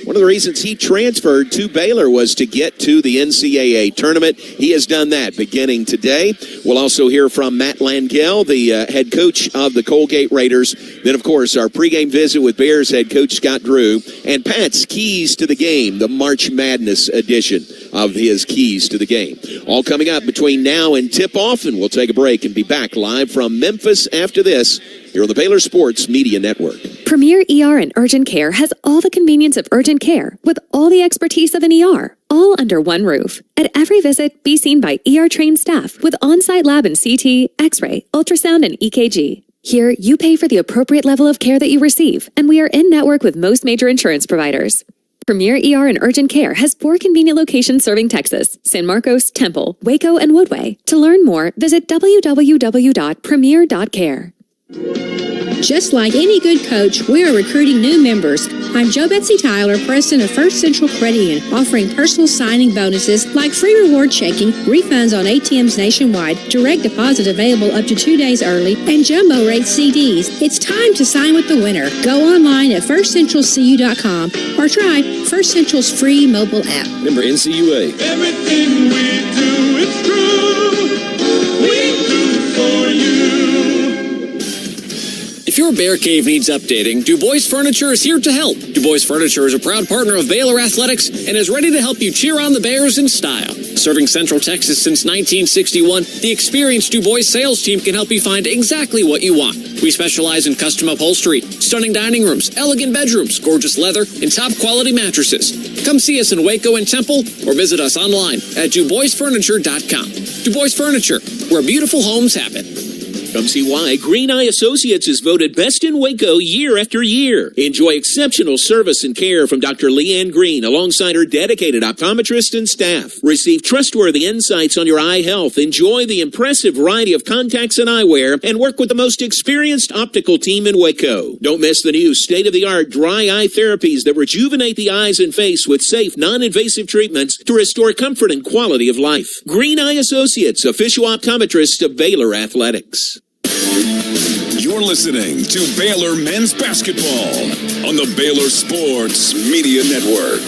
One of the reasons he transferred to Baylor was to get to the NCAA tournament. He has done that beginning today. We'll also hear from Matt Langel, the head coach of the Colgate Raiders. Then, of course, our pregame visit with Bears head coach Scott Drew and Pat's Keys to the Game, the March Madness edition of his Keys to the Game. All coming up between now and tip-off, and we'll take a break and be back live from Memphis after this here on the Baylor Sports Media Network. Premier ER and Urgent Care has all the convenience of urgent care with all the expertise of an ER, all under one roof. At every visit, be seen by ER-trained staff with on-site lab and CT, X-ray, ultrasound, and EKG. Here, you pay for the appropriate level of care that you receive, and we are in-network with most major insurance providers. Premier ER and Urgent Care has 4 convenient locations serving Texas, San Marcos, Temple, Waco, and Woodway. To learn more, visit www.premier.care. Just like any good coach, we are recruiting new members. I'm Jo Betsy Tyler, president of First Central Credit Union, offering personal signing bonuses like free reward checking, refunds on ATMs nationwide, direct deposit available up to 2 days early, and jumbo rate CDs. It's time to sign with the winner. Go online at firstcentralcu.com or try First Central's free mobile app. Member NCUA. Everything we do is true. We do for you. If your bear cave needs updating, Du Bois Furniture is here to help. Du Bois Furniture is a proud partner of Baylor Athletics and is ready to help you cheer on the Bears in style. Serving Central Texas since 1961, the experienced Du Bois sales team can help you find exactly what you want. We specialize in custom upholstery, stunning dining rooms, elegant bedrooms, gorgeous leather, and top-quality mattresses. Come see us in Waco and Temple or visit us online at DuBoisFurniture.com. Du Bois Furniture, where beautiful homes happen. Come see why Green Eye Associates is voted best in Waco year after year. Enjoy exceptional service and care from Dr. Leanne Green alongside her dedicated optometrist and staff. Receive trustworthy insights on your eye health. Enjoy the impressive variety of contacts and eyewear and work with the most experienced optical team in Waco. Don't miss the new state-of-the-art dry eye therapies that rejuvenate the eyes and face with safe, non-invasive treatments to restore comfort and quality of life. Green Eye Associates, official optometrist of Baylor Athletics. You're listening to Baylor Men's Basketball on the Baylor Sports Media Network.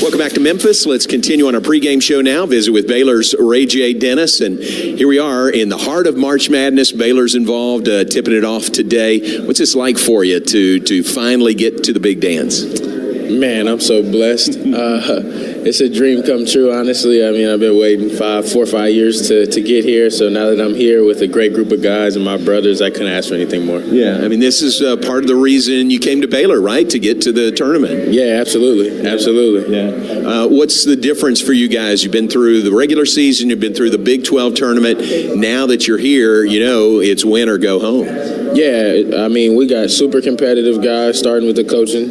Welcome back to Memphis. Let's continue on our pregame show now. Visit with Baylor's Ray J. Dennis. And here we are in the heart of March Madness. Baylor's involved, tipping it off today. What's this like for you to finally get to the big dance? Man, I'm so blessed. It's a dream come true, honestly. I mean, I've been waiting 4 or 5 years to get here. So now that I'm here with a great group of guys and my brothers, I couldn't ask for anything more. Yeah, I mean, this is part of the reason you came to Baylor, right, to get to the tournament? Yeah, absolutely. Absolutely. Yeah. What's the difference for you guys? You've been through the regular season. You've been through the Big 12 tournament. Now that you're here, you know, it's win or go home. Yeah, I mean, we got super competitive guys, starting with the coaching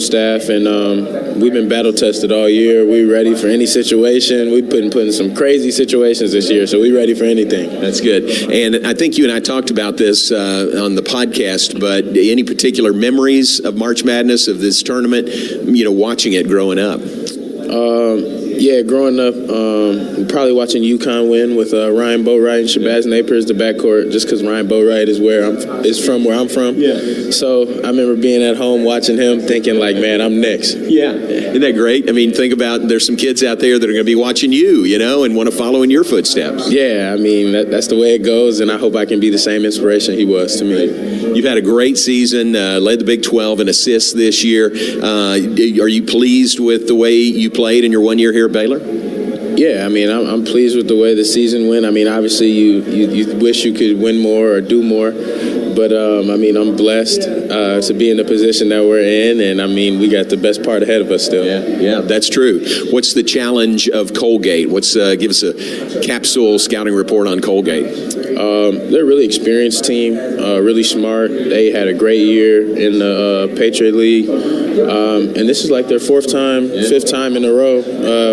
staff, and we've been battle tested all year. We're ready for any situation. We've been put in some crazy situations this year, so we're ready for anything. That's good. And I think you and I talked about this on the podcast, but any particular memories of March Madness, of this tournament, you know, watching it growing up? Yeah, growing up, probably watching UConn win with Ryan Boatwright and Shabazz Napier as the backcourt, just because Ryan Boatwright is from where I'm from. Yeah. So I remember being at home watching him, thinking like, man, I'm next. Yeah. Isn't that great? I mean, think about there's some kids out there that are going to be watching you, you know, and want to follow in your footsteps. Yeah, I mean, that's the way it goes, and I hope I can be the same inspiration he was to me. You've had a great season, led the Big 12 in assists this year. Are you pleased with the way you played in your 1 year here at Baylor? Yeah, I mean, I'm pleased with the way the season went. I mean, obviously you wish you could win more or do more, but I mean, I'm blessed to be in the position that we're in, and I mean, we got the best part ahead of us still. Yeah, that's true. What's the challenge of Colgate? Give us a capsule scouting report on Colgate. They're a really experienced team, really smart. They had a great year in the Patriot League, and this is like their fifth time in a row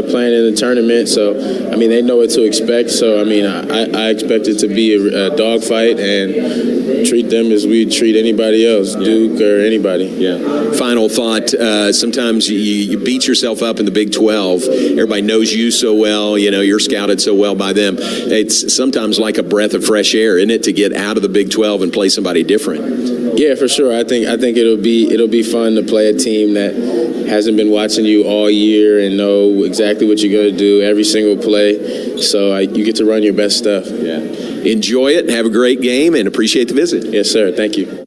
playing in the tournament. So, I mean, they know what to expect. So, I mean, I expect it to be a dogfight and treat them as we treat anybody else, Duke or anybody. Yeah. Final thought, sometimes you beat yourself up in the Big 12. Everybody knows you so well. You know, you're scouted so well by them. It's sometimes like a breath of fresh air, isn't it, to get out of the Big 12 and play somebody different? Yeah, for sure. I think it'll be fun to play a team that hasn't been watching you all year and know exactly what you're going to do every single play. So you get to run your best stuff. Yeah. Enjoy it. Have a great game and appreciate the visit. Yes, sir. Thank you.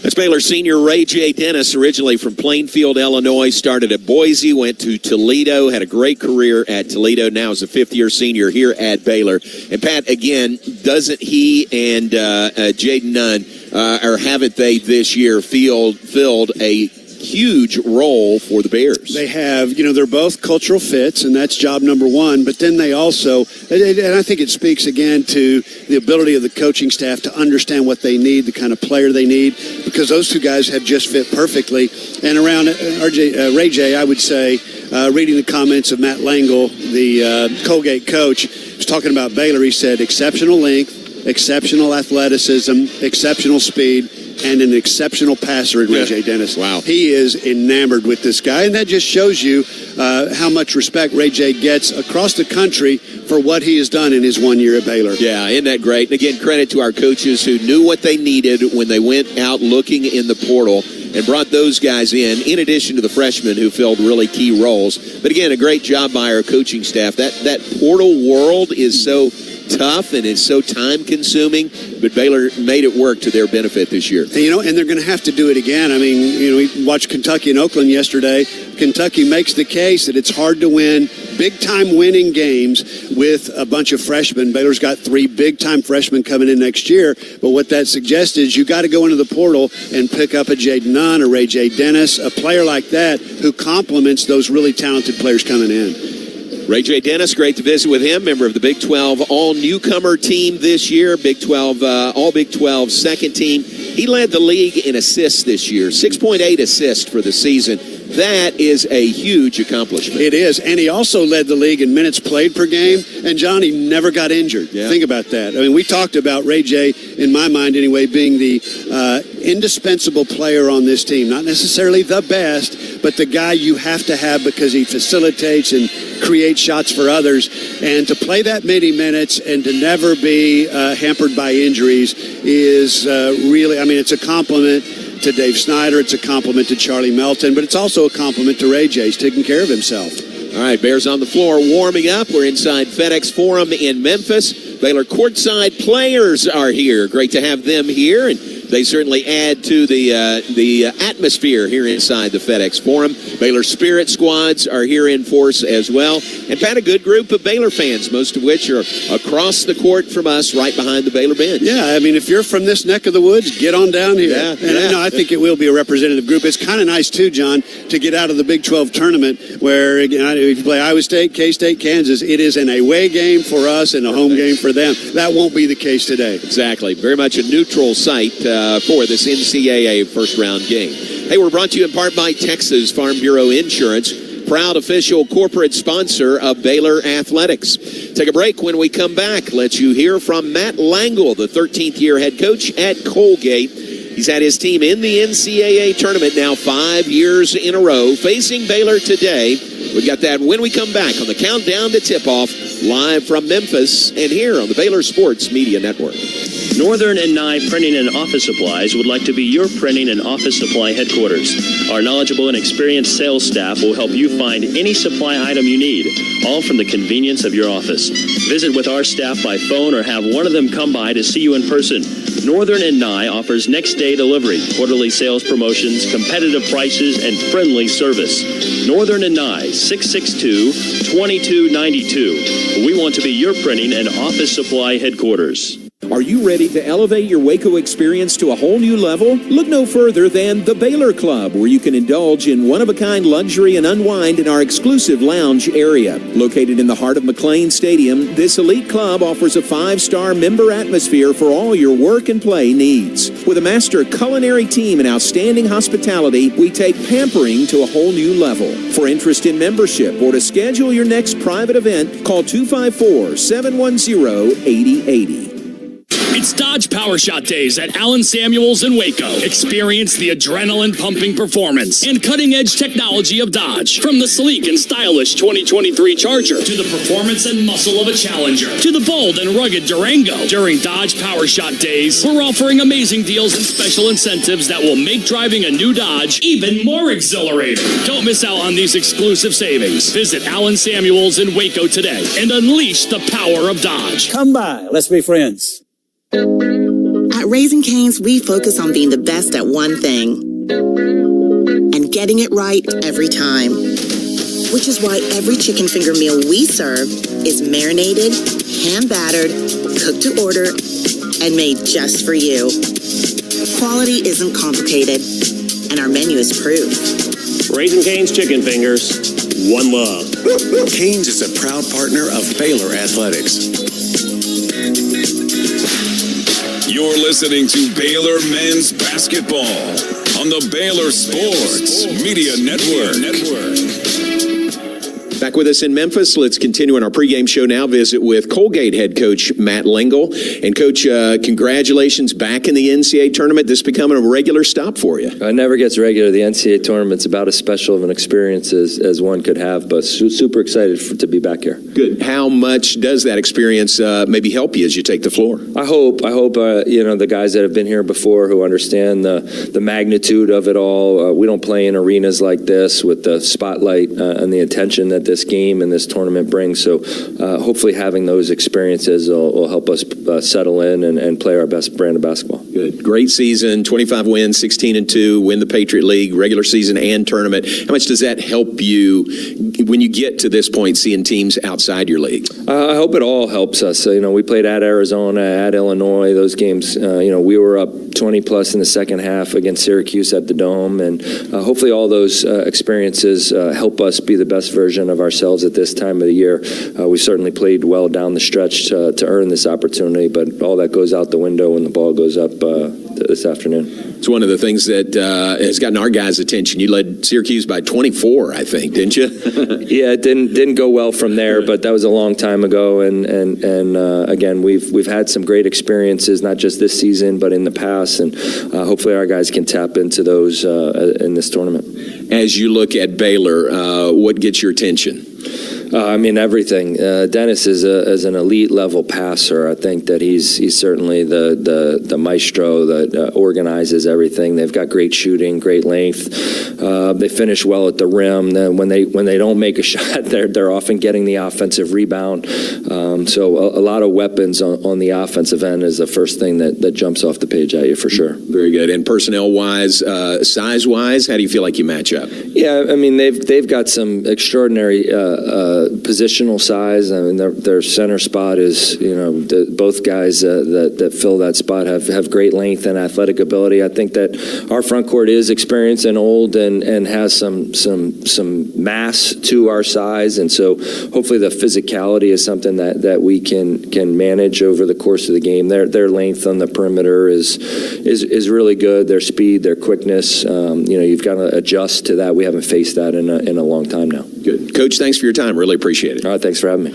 That's Baylor senior Ray J. Dennis, originally from Plainfield, Illinois, started at Boise, went to Toledo, had a great career at Toledo, now is a fifth-year senior here at Baylor. And, Pat, again, doesn't he and Jaden Nunn, or haven't they this year, filled a huge role for the Bears? They have, they're both cultural fits, and that's job number one. But then they also, and I think it speaks again to the ability of the coaching staff to understand what they need, the kind of player they need, because those two guys have just fit perfectly. And around Ray J, I would say, reading the comments of Matt Langel, the Colgate coach, was talking about Baylor. He said exceptional length, exceptional athleticism, exceptional speed, and an exceptional passer in Ray J. Dennis. Wow. He is enamored with this guy, and that just shows you how much respect Ray J. gets across the country for what he has done in his 1 year at Baylor. Yeah, isn't that great? And again, credit to our coaches who knew what they needed when they went out looking in the portal and brought those guys in addition to the freshmen who filled really key roles. But again, a great job by our coaching staff. That portal world is so tough and it's so time-consuming, but Baylor made it work to their benefit this year. And they're going to have to do it again. I mean, we watched Kentucky and Oakland yesterday. Kentucky makes the case that it's hard to win big-time winning games with a bunch of freshmen. Baylor's got 3 big-time freshmen coming in next year, but what that suggests is you got to go into the portal and pick up a Jaden Nunn or Ray J. Dennis, a player like that who complements those really talented players coming in. Ray J. Dennis, great to visit with him, member of the Big 12 all-newcomer team this year, Big 12, all Big 12 second team. He led the league in assists this year, 6.8 assists for the season. That is a huge accomplishment. It is, and he also led the league in minutes played per game, and Johnny never got injured. Yeah. Think about that. I mean, we talked about Ray J., in my mind anyway, being the indispensable player on this team. Not necessarily the best, but the guy you have to have because he facilitates and creates shots for others. And to play that many minutes and to never be hampered by injuries is really, it's a compliment to Dave Snyder. It's a compliment to Charlie Melton, but it's also a compliment to Ray J. He's taking care of himself. All right, Bears on the floor warming up. We're inside FedEx Forum in Memphis. Baylor courtside players are here. Great to have them here, and they certainly add to the atmosphere here inside the FedEx Forum. Baylor Spirit squads are here in force as well. And Pat, a good group of Baylor fans, most of which are across the court from us, right behind the Baylor bench. Yeah, if you're from this neck of the woods, get on down here. Yeah, I think it will be a representative group. It's kind of nice, too, John, to get out of the Big 12 tournament where, again, if you play Iowa State, K-State, Kansas, it is an away game for us and a home game for them. That won't be the case today. Exactly. Very much a neutral site for this NCAA first-round game. Hey, we're brought to you in part by Texas Farm Bureau Insurance, proud official corporate sponsor of Baylor Athletics. Take a break. When we come back, let you hear from Matt Langel, the 13th-year head coach at Colgate. He's had his team in the NCAA tournament now 5 years in a row, facing Baylor today. We've got that when we come back on the Countdown to Tip-Off, live from Memphis and here on the Baylor Sports Media Network. Northern and Nye Printing and Office Supplies would like to be your printing and office supply headquarters. Our knowledgeable and experienced sales staff will help you find any supply item you need, all from the convenience of your office. Visit with our staff by phone or have one of them come by to see you in person. Northern and Nye offers next-day delivery, quarterly sales promotions, competitive prices, and friendly service. Northern and Nye, 662-2292. We want to be your printing and office supply headquarters. Are you ready to elevate your Waco experience to a whole new level? Look no further than the Baylor Club, where you can indulge in one-of-a-kind luxury and unwind in our exclusive lounge area. Located in the heart of McLean Stadium, this elite club offers a 5-star member atmosphere for all your work and play needs. With a master culinary team and outstanding hospitality, we take pampering to a whole new level. For interest in membership or to schedule your next private event, call 254-710-8080. It's Dodge Power Shot Days at Allen Samuels in Waco. Experience the adrenaline-pumping performance and cutting-edge technology of Dodge. From the sleek and stylish 2023 Charger to the performance and muscle of a Challenger to the bold and rugged Durango. During Dodge Power Shot Days, we're offering amazing deals and special incentives that will make driving a new Dodge even more exhilarating. Don't miss out on these exclusive savings. Visit Allen Samuels in Waco today and unleash the power of Dodge. Come by. Let's be friends. At Raising Cane's, we focus on being the best at one thing and getting it right every time. Which is why every chicken finger meal we serve is marinated, hand-battered, cooked to order, and made just for you. Quality isn't complicated, and our menu is proof. Raising Cane's Chicken Fingers, one love. Cane's is a proud partner of Baylor Athletics. You're listening to Baylor Men's Basketball on the Baylor Sports Media Network. Back with us in Memphis. Let's continue on our pregame show now. Visit with Colgate head coach Matt Langel. And Coach, congratulations back in the NCAA tournament. This becoming a regular stop for you. It never gets regular. The NCAA tournament's about as special of an experience as one could have, but super excited to be back here. Good. How much does that experience maybe help you as you take the floor? I hope the guys that have been here before who understand the magnitude of it all. We don't play in arenas like this with the spotlight and the attention that this game and this tournament brings. So hopefully having those experiences will help us settle in and play our best brand of basketball. Good. Great season, 25 wins, 16-2, win the Patriot League, regular season and tournament. How much does that help you when you get to this point, seeing teams outside your league? I hope it all helps us. We played at Arizona, at Illinois. Those games, we were up 20-plus in the second half against Syracuse at the Dome. And hopefully all those experiences help us be the best version of ourselves at this time of the year. We certainly played well down the stretch to earn this opportunity, but all that goes out the window when the ball goes up this afternoon. It's one of the things that has gotten our guys' attention. You led Syracuse by 24, I think, didn't you? Yeah, it didn't go well from there, but that was a long time ago. And again, we've had some great experiences, not just this season, but in the past. And hopefully our guys can tap into those in this tournament. As you look at Baylor, what gets your attention? Everything. Dennis is an elite level passer. I think that he's certainly the maestro that organizes everything. They've got great shooting, great length. They finish well at the rim. Then when they don't make a shot, they're often getting the offensive rebound. So a lot of weapons on the offensive end is the first thing that jumps off the page at you for sure. Very good. And personnel wise, size wise, how do you feel like you match up? Yeah, they've got some extraordinary positional size. Their center spot is, both guys that fill that spot have great length and athletic ability. I think that our front court is experienced and old and has some mass to our size, and so hopefully the physicality is something that we can manage over the course of the game. Their length on the perimeter is really good. Their speed, their quickness, you've got to adjust to that. We haven't faced that in a long time now. Good. Coach, thanks for your time. Really appreciate it. All right, thanks for having me.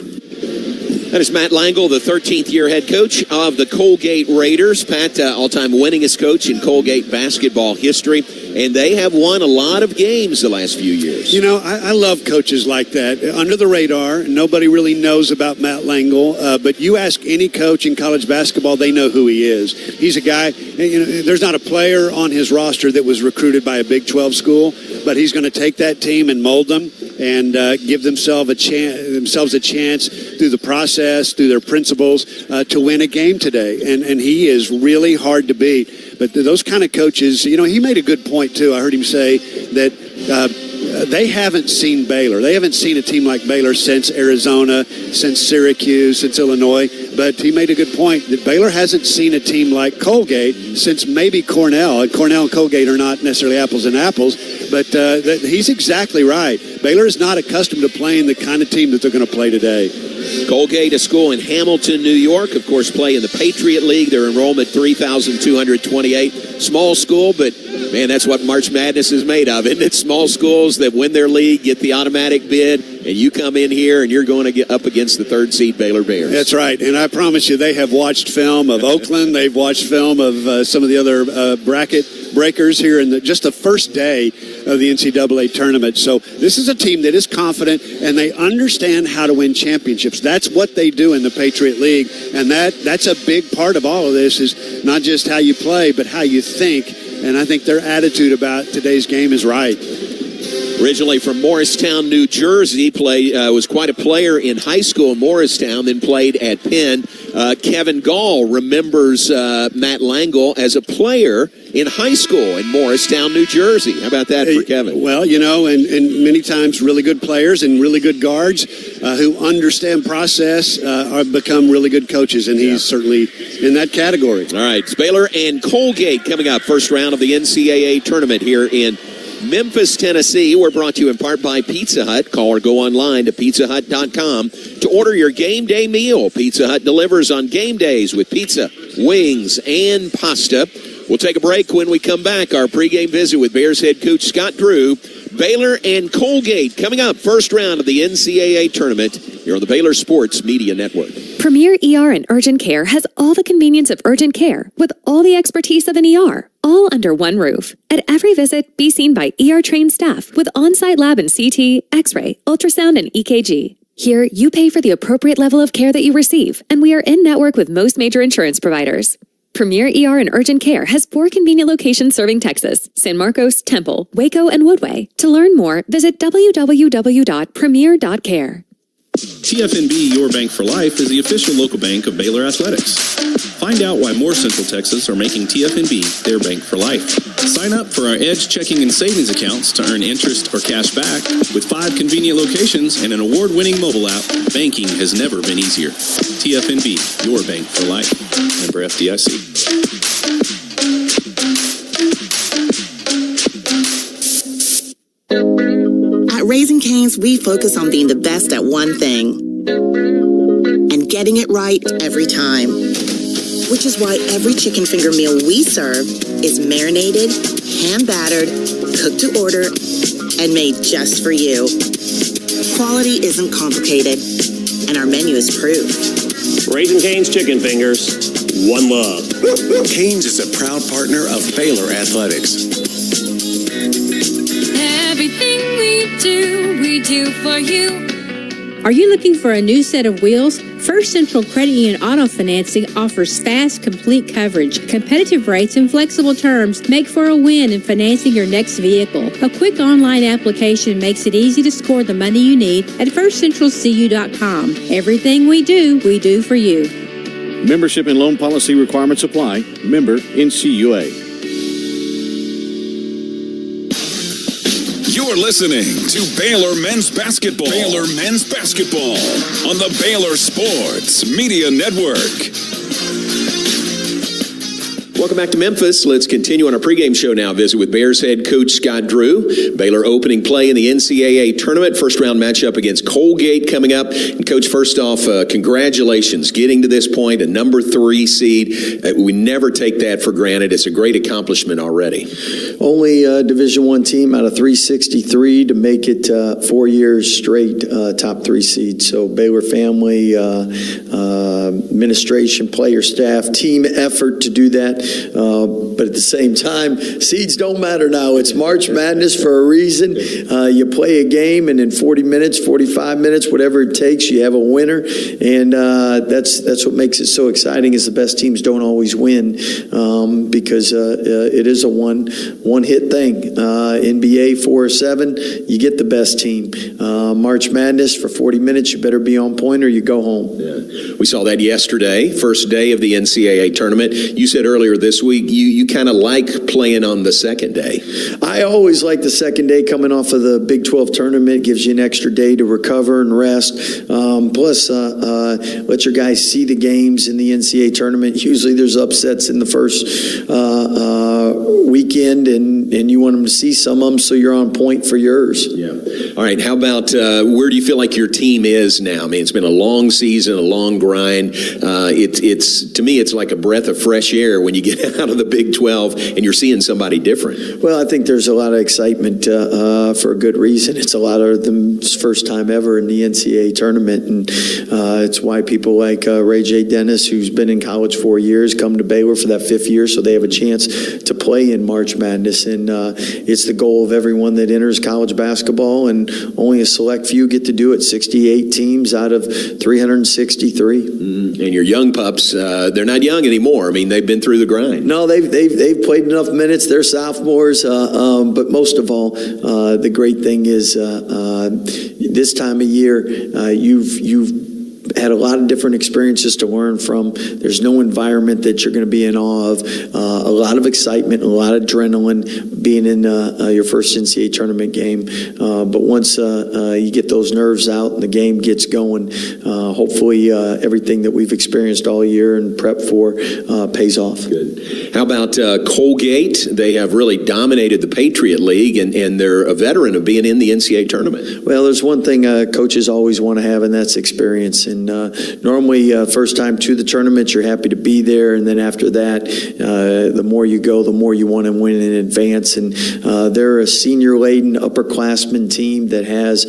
That is Matt Langel, the 13th year head coach of the Colgate Raiders. Pat, all-time winningest coach in Colgate basketball history, and they have won a lot of games the last few years. I love coaches like that. Under the radar, nobody really knows about Matt Langel, but you ask any coach in college basketball, they know who he is. He's a guy, there's not a player on his roster that was recruited by a Big 12 school, but he's going to take that team and mold them and give themselves a chance through the process, through their principles, to win a game today. And he is really hard to beat. But those kind of coaches, he made a good point, too. I heard him say that they haven't seen Baylor. They haven't seen a team like Baylor since Arizona, since Syracuse, since Illinois. But he made a good point that Baylor hasn't seen a team like Colgate since maybe Cornell. And Cornell and Colgate are not necessarily apples and apples. But he's exactly right. Baylor is not accustomed to playing the kind of team that they're going to play today. Colgate, a school in Hamilton, New York, of course, play in the Patriot League. Their enrollment 3,228. Small school, but Man, that's what March Madness is made of, isn't it? Small schools that win their league get the automatic bid, and you come in here and you're going to get up against the third seed Baylor Bears. That's right, and I promise you they have watched film of Oakland. They've watched film of some of the other bracket breakers here in just the first day of the NCAA tournament. So this is a team that is confident, and they understand how to win championships. That's what they do in the Patriot League, and that's a big part of all of this is not just how you play, but how you think. And I think their attitude about today's game is right. Originally from Morristown, New Jersey, was quite a player in high school in Morristown, then played at Penn. Kevin Gall remembers Matt Langel as a player in high school in Morristown, New Jersey. How about that for Kevin? Well, and many times really good players and really good guards who understand process become really good coaches, and he's certainly in that category. All right, it's Baylor and Colgate coming up. First round of the NCAA tournament here in Memphis, Tennessee. We're brought to you in part by Pizza Hut. Call or go online to pizzahut.com to order your game day meal. Pizza Hut delivers on game days with pizza, wings, and pasta. We'll take a break. When we come back, our pregame visit with Bears head coach Scott Drew. Baylor and Colgate coming up. First round of the NCAA tournament here on the Baylor Sports Media Network. Premier ER and Urgent Care has all the convenience of urgent care with all the expertise of an ER, all under one roof. At every visit, be seen by ER-trained staff with on-site lab and CT, X-ray, ultrasound, and EKG. Here, you pay for the appropriate level of care that you receive, and we are in network with most major insurance providers. Premier ER and Urgent Care has 4 convenient locations serving Texas, San Marcos, Temple, Waco, and Woodway. To learn more, visit www.premier.care. TFNB Your Bank for Life is the official local bank of Baylor Athletics. Find out why more Central Texas are making TFNB their bank for life. Sign up for our Edge checking and savings accounts to earn interest or cash back. With 5 convenient locations and an award-winning mobile app, banking has never been easier. TFNB Your Bank for Life. Member FDIC. At Raising Cane's, we focus on being the best at one thing and getting it right every time. Which is why every chicken finger meal we serve is marinated, hand-battered, cooked to order, and made just for you. Quality isn't complicated, and our menu is proof. Raising Cane's Chicken Fingers, one love. Cane's is a proud partner of Baylor Athletics. Everything we do for you. Are you looking for a new set of wheels? First Central Credit Union Auto Financing offers fast, complete coverage, competitive rates, and flexible terms make for a win in financing your next vehicle. A quick online application makes it easy to score the money you need at firstcentralcu.com. Everything we do for you. Membership and loan policy requirements apply. Member NCUA. You're listening to Baylor Men's Basketball. Baylor Men's Basketball on the Baylor Sports Media Network. Welcome back to Memphis. Let's continue on our pregame show now. Visit with Bears head coach Scott Drew. Baylor opening play in the NCAA tournament. First round matchup against Colgate coming up. And Coach, first off, congratulations getting to this point, a number 3 seed. We never take that for granted. It's a great accomplishment already. Only Division I team out of 363 to make it 4 years straight top 3 seed. So Baylor family, administration, player staff, team effort to do that. But at the same time, seeds don't matter now. It's March Madness for a reason. You play a game, and in 40 minutes, 45 minutes, whatever it takes, you have a winner. And that's what makes it so exciting is the best teams don't always win because it is a one-hit thing. NBA 4 or 7, you get the best team. March Madness for 40 minutes, you better be on point or you go home. Yeah. We saw that yesterday, first day of the NCAA tournament. You said earlier this week you kind of like playing on the second day. I always like the second day coming off of the Big 12 tournament. It gives you an extra day to recover and rest. Plus, let your guys see the games in the NCAA tournament. Usually there's upsets in the first weekend, and you want them to see some of them so you're on point for yours. Yeah. All right, how about where do you feel like your team is now? I mean, it's been a long season, a long grind. It's to me, it's like a breath of fresh air when you get get out of the Big 12 and you're seeing somebody different? Well, I think there's a lot of excitement for a good reason. It's a lot of them's first time ever in the NCAA tournament, and it's why people like Ray J. Dennis, who's been in college 4 years, come to Baylor for that 5th year so they have a chance to play in March Madness. And it's the goal of everyone that enters college basketball, and only a select few get to do it. 68 teams out of 363. And your young pups, they're not young anymore. I mean, they've been through the grind. No, they've played enough minutes. They're sophomores. But most of all, the great thing is this time of year, you've had a lot of different experiences to learn from. There's no environment that you're going to be in awe of. A lot of excitement, a lot of adrenaline being in your first NCAA tournament game. But once you get those nerves out and the game gets going, hopefully everything that we've experienced all year and prepped for pays off. Good. How about Colgate? They have really dominated the Patriot League, and they're a veteran of being in the NCAA tournament. Well, there's one thing coaches always want to have, and that's experience. And normally, first time to the tournament, you're happy to be there. And then after that, the more you go, the more you want to win in advance. And they're a senior-laden upperclassmen team that has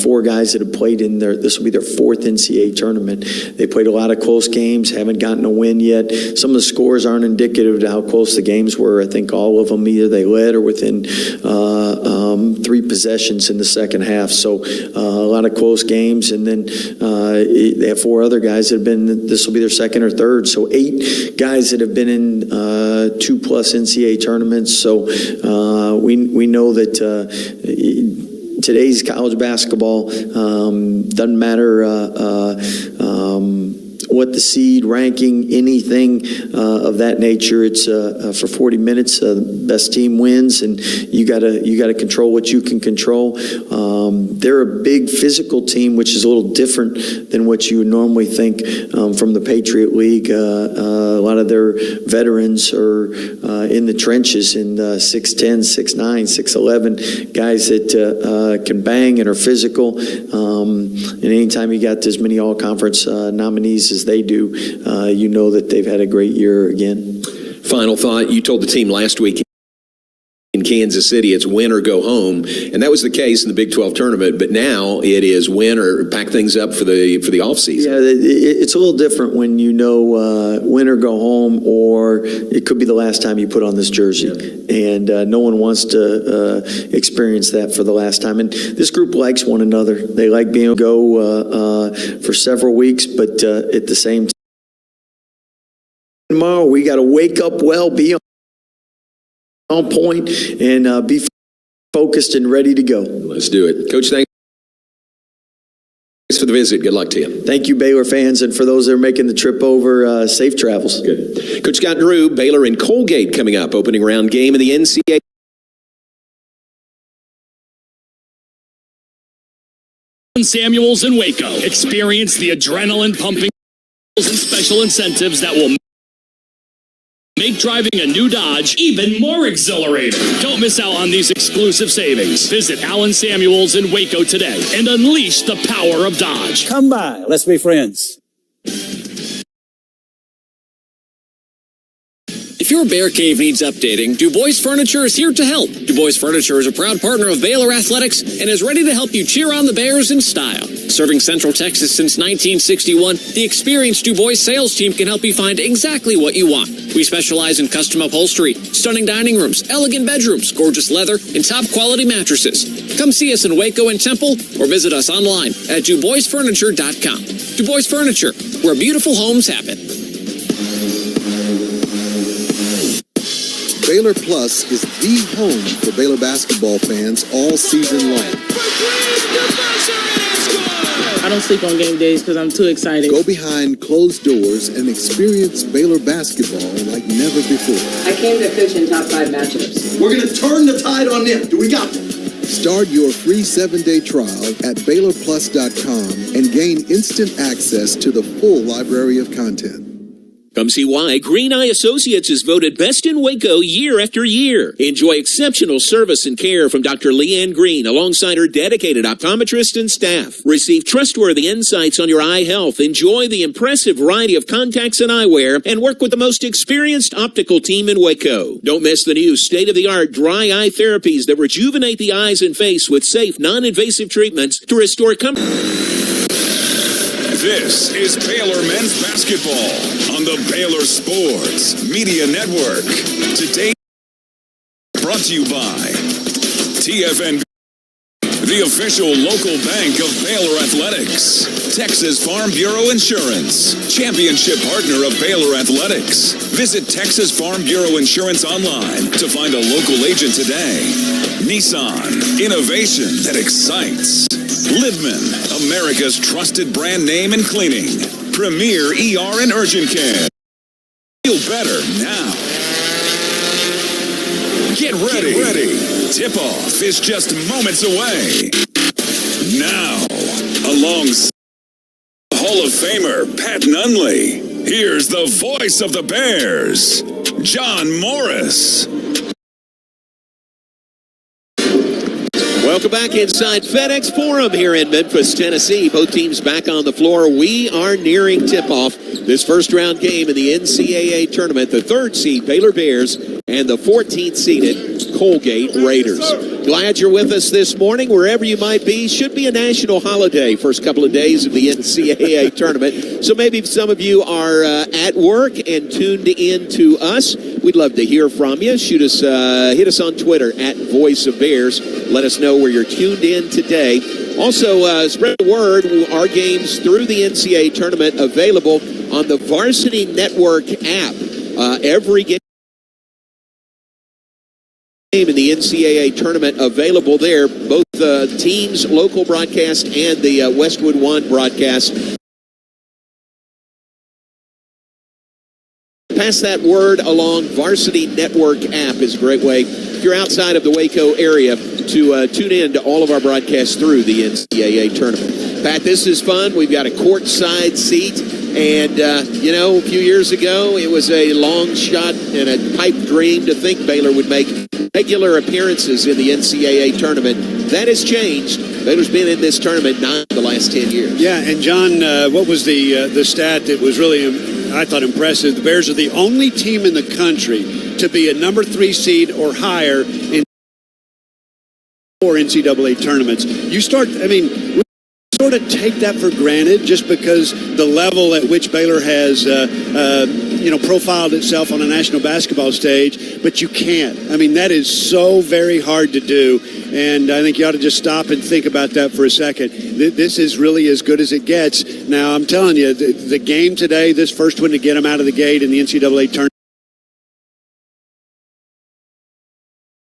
4 guys that have played in this will be their 4th NCAA tournament. They played a lot of close games, haven't gotten a win yet. Some of the scores aren't indicative of how close the games were. I think all of them, either they led or within 3 possessions in the second half. So a lot of close games. And then they have 4 other guys that have been, this will be their 2nd or 3rd. So 8 guys that have been in 2+ NCAA tournaments. So we know that today's college basketball doesn't matter what the seed ranking, anything of that nature. It's for 40 minutes, the best team wins, and you gotta control what you can control. They're a big physical team, which is a little different than what you would normally think from the Patriot League. A lot of their veterans are in the trenches in 6'10", 6'9", 6'11", guys that can bang and are physical. And anytime you got as many all-conference nominees as they do, you know that they've had a great year again. Final thought, you told the team last week in Kansas City, it's win or go home, and that was the case in the Big 12 tournament, but now it is win or pack things up for the offseason. Yeah, it's a little different when you know win or go home, or it could be the last time you put on this jersey, and no one wants to experience that for the last time. And this group likes one another. They like being able to go for several weeks, but at the same time, tomorrow we got to wake up well, be on point, and be focused and ready to go. Let's do it. Coach, thanks for the visit. Good luck to you. Thank you, Baylor fans, and for those that are making the trip over, safe travels. Good. Coach Scott Drew, Baylor and Colgate coming up, opening round game in the NCAA. Samuels in Waco. Experience the adrenaline pumping and special incentives that will make driving a new Dodge even more exhilarating. Don't miss out on these exclusive savings. Visit Allen Samuels in Waco today and unleash the power of Dodge. Come by. Let's be friends. If your bear cave needs updating, Du Bois Furniture is here to help. Du Bois Furniture is a proud partner of Baylor Athletics and is ready to help you cheer on the Bears in style. Serving Central Texas since 1961, the experienced Du Bois sales team can help you find exactly what you want. We specialize in custom upholstery, stunning dining rooms, elegant bedrooms, gorgeous leather, and top-quality mattresses. Come see us in Waco and Temple or visit us online at DuBoisFurniture.com. Du Bois Furniture, where beautiful homes happen. Baylor Plus is the home for Baylor basketball fans all season long. I don't sleep on game days because I'm too excited. Go behind closed doors and experience Baylor basketball like never before. I came to coach in top 5 matchups. We're going to turn the tide on them. Do we got them? Start your free 7-day trial at BaylorPlus.com and gain instant access to the full library of content. Come see why Green Eye Associates is voted best in Waco year after year. Enjoy exceptional service and care from Dr. Leanne Green alongside her dedicated optometrist and staff. Receive trustworthy insights on your eye health. Enjoy the impressive variety of contacts and eyewear and work with the most experienced optical team in Waco. Don't miss the new state-of-the-art dry eye therapies that rejuvenate the eyes and face with safe, non-invasive treatments to restore comfort. This is Baylor men's basketball on the Baylor Sports Media Network. Today, brought to you by TFNB, the official local bank of Baylor Athletics. Texas Farm Bureau Insurance, championship partner of Baylor Athletics. Visit Texas Farm Bureau Insurance online to find a local agent today. Nissan, innovation that excites. Lidman, America's trusted brand name in cleaning. Premier ER and Urgent Care. Feel better now. Get ready. Tip-off is just moments away. Now, alongside Hall of Famer Pat Nunley, here's the voice of the Bears, John Morris. Welcome back inside FedEx Forum here in Memphis, Tennessee. Both teams back on the floor. We are nearing tip-off this first-round game in the NCAA tournament. The third seed, Baylor Bears, and the 14th seeded Colgate Raiders. Glad you're with us this morning, wherever you might be. Should be a national holiday first couple of days of the NCAA tournament. So maybe some of you are at work and tuned in to us. We'd love to hear from you. Shoot us, hit us on Twitter at Voice of Bears. Let us know where you're tuned in today. Also, spread the word. Our games through the NCAA tournament available on the Varsity Network app. Every game in the NCAA tournament available there. Both teams' local broadcast and the Westwood One broadcast. Pass that word along. Varsity Network app is a great way, if you're outside of the Waco area, to tune in to all of our broadcasts through the NCAA tournament. Pat, this is fun. We've got a courtside seat. And, a few years ago, it was a long shot and a pipe dream to think Baylor would make regular appearances in the NCAA tournament. That has changed. Baylor's been in this tournament 9 of the last 10 years. Yeah, and John, what was the stat that was really, I thought, impressive? The Bears are the only team in the country to be a number 3 seed or higher in 4 NCAA tournaments. We sort of take that for granted just because the level at which Baylor has, profiled itself on a national basketball stage, but you can't. That is so very hard to do, and I think you ought to just stop and think about that for a second. This is really as good as it gets. Now, I'm telling you, the game today, this first one to get them out of the gate in the NCAA tournament,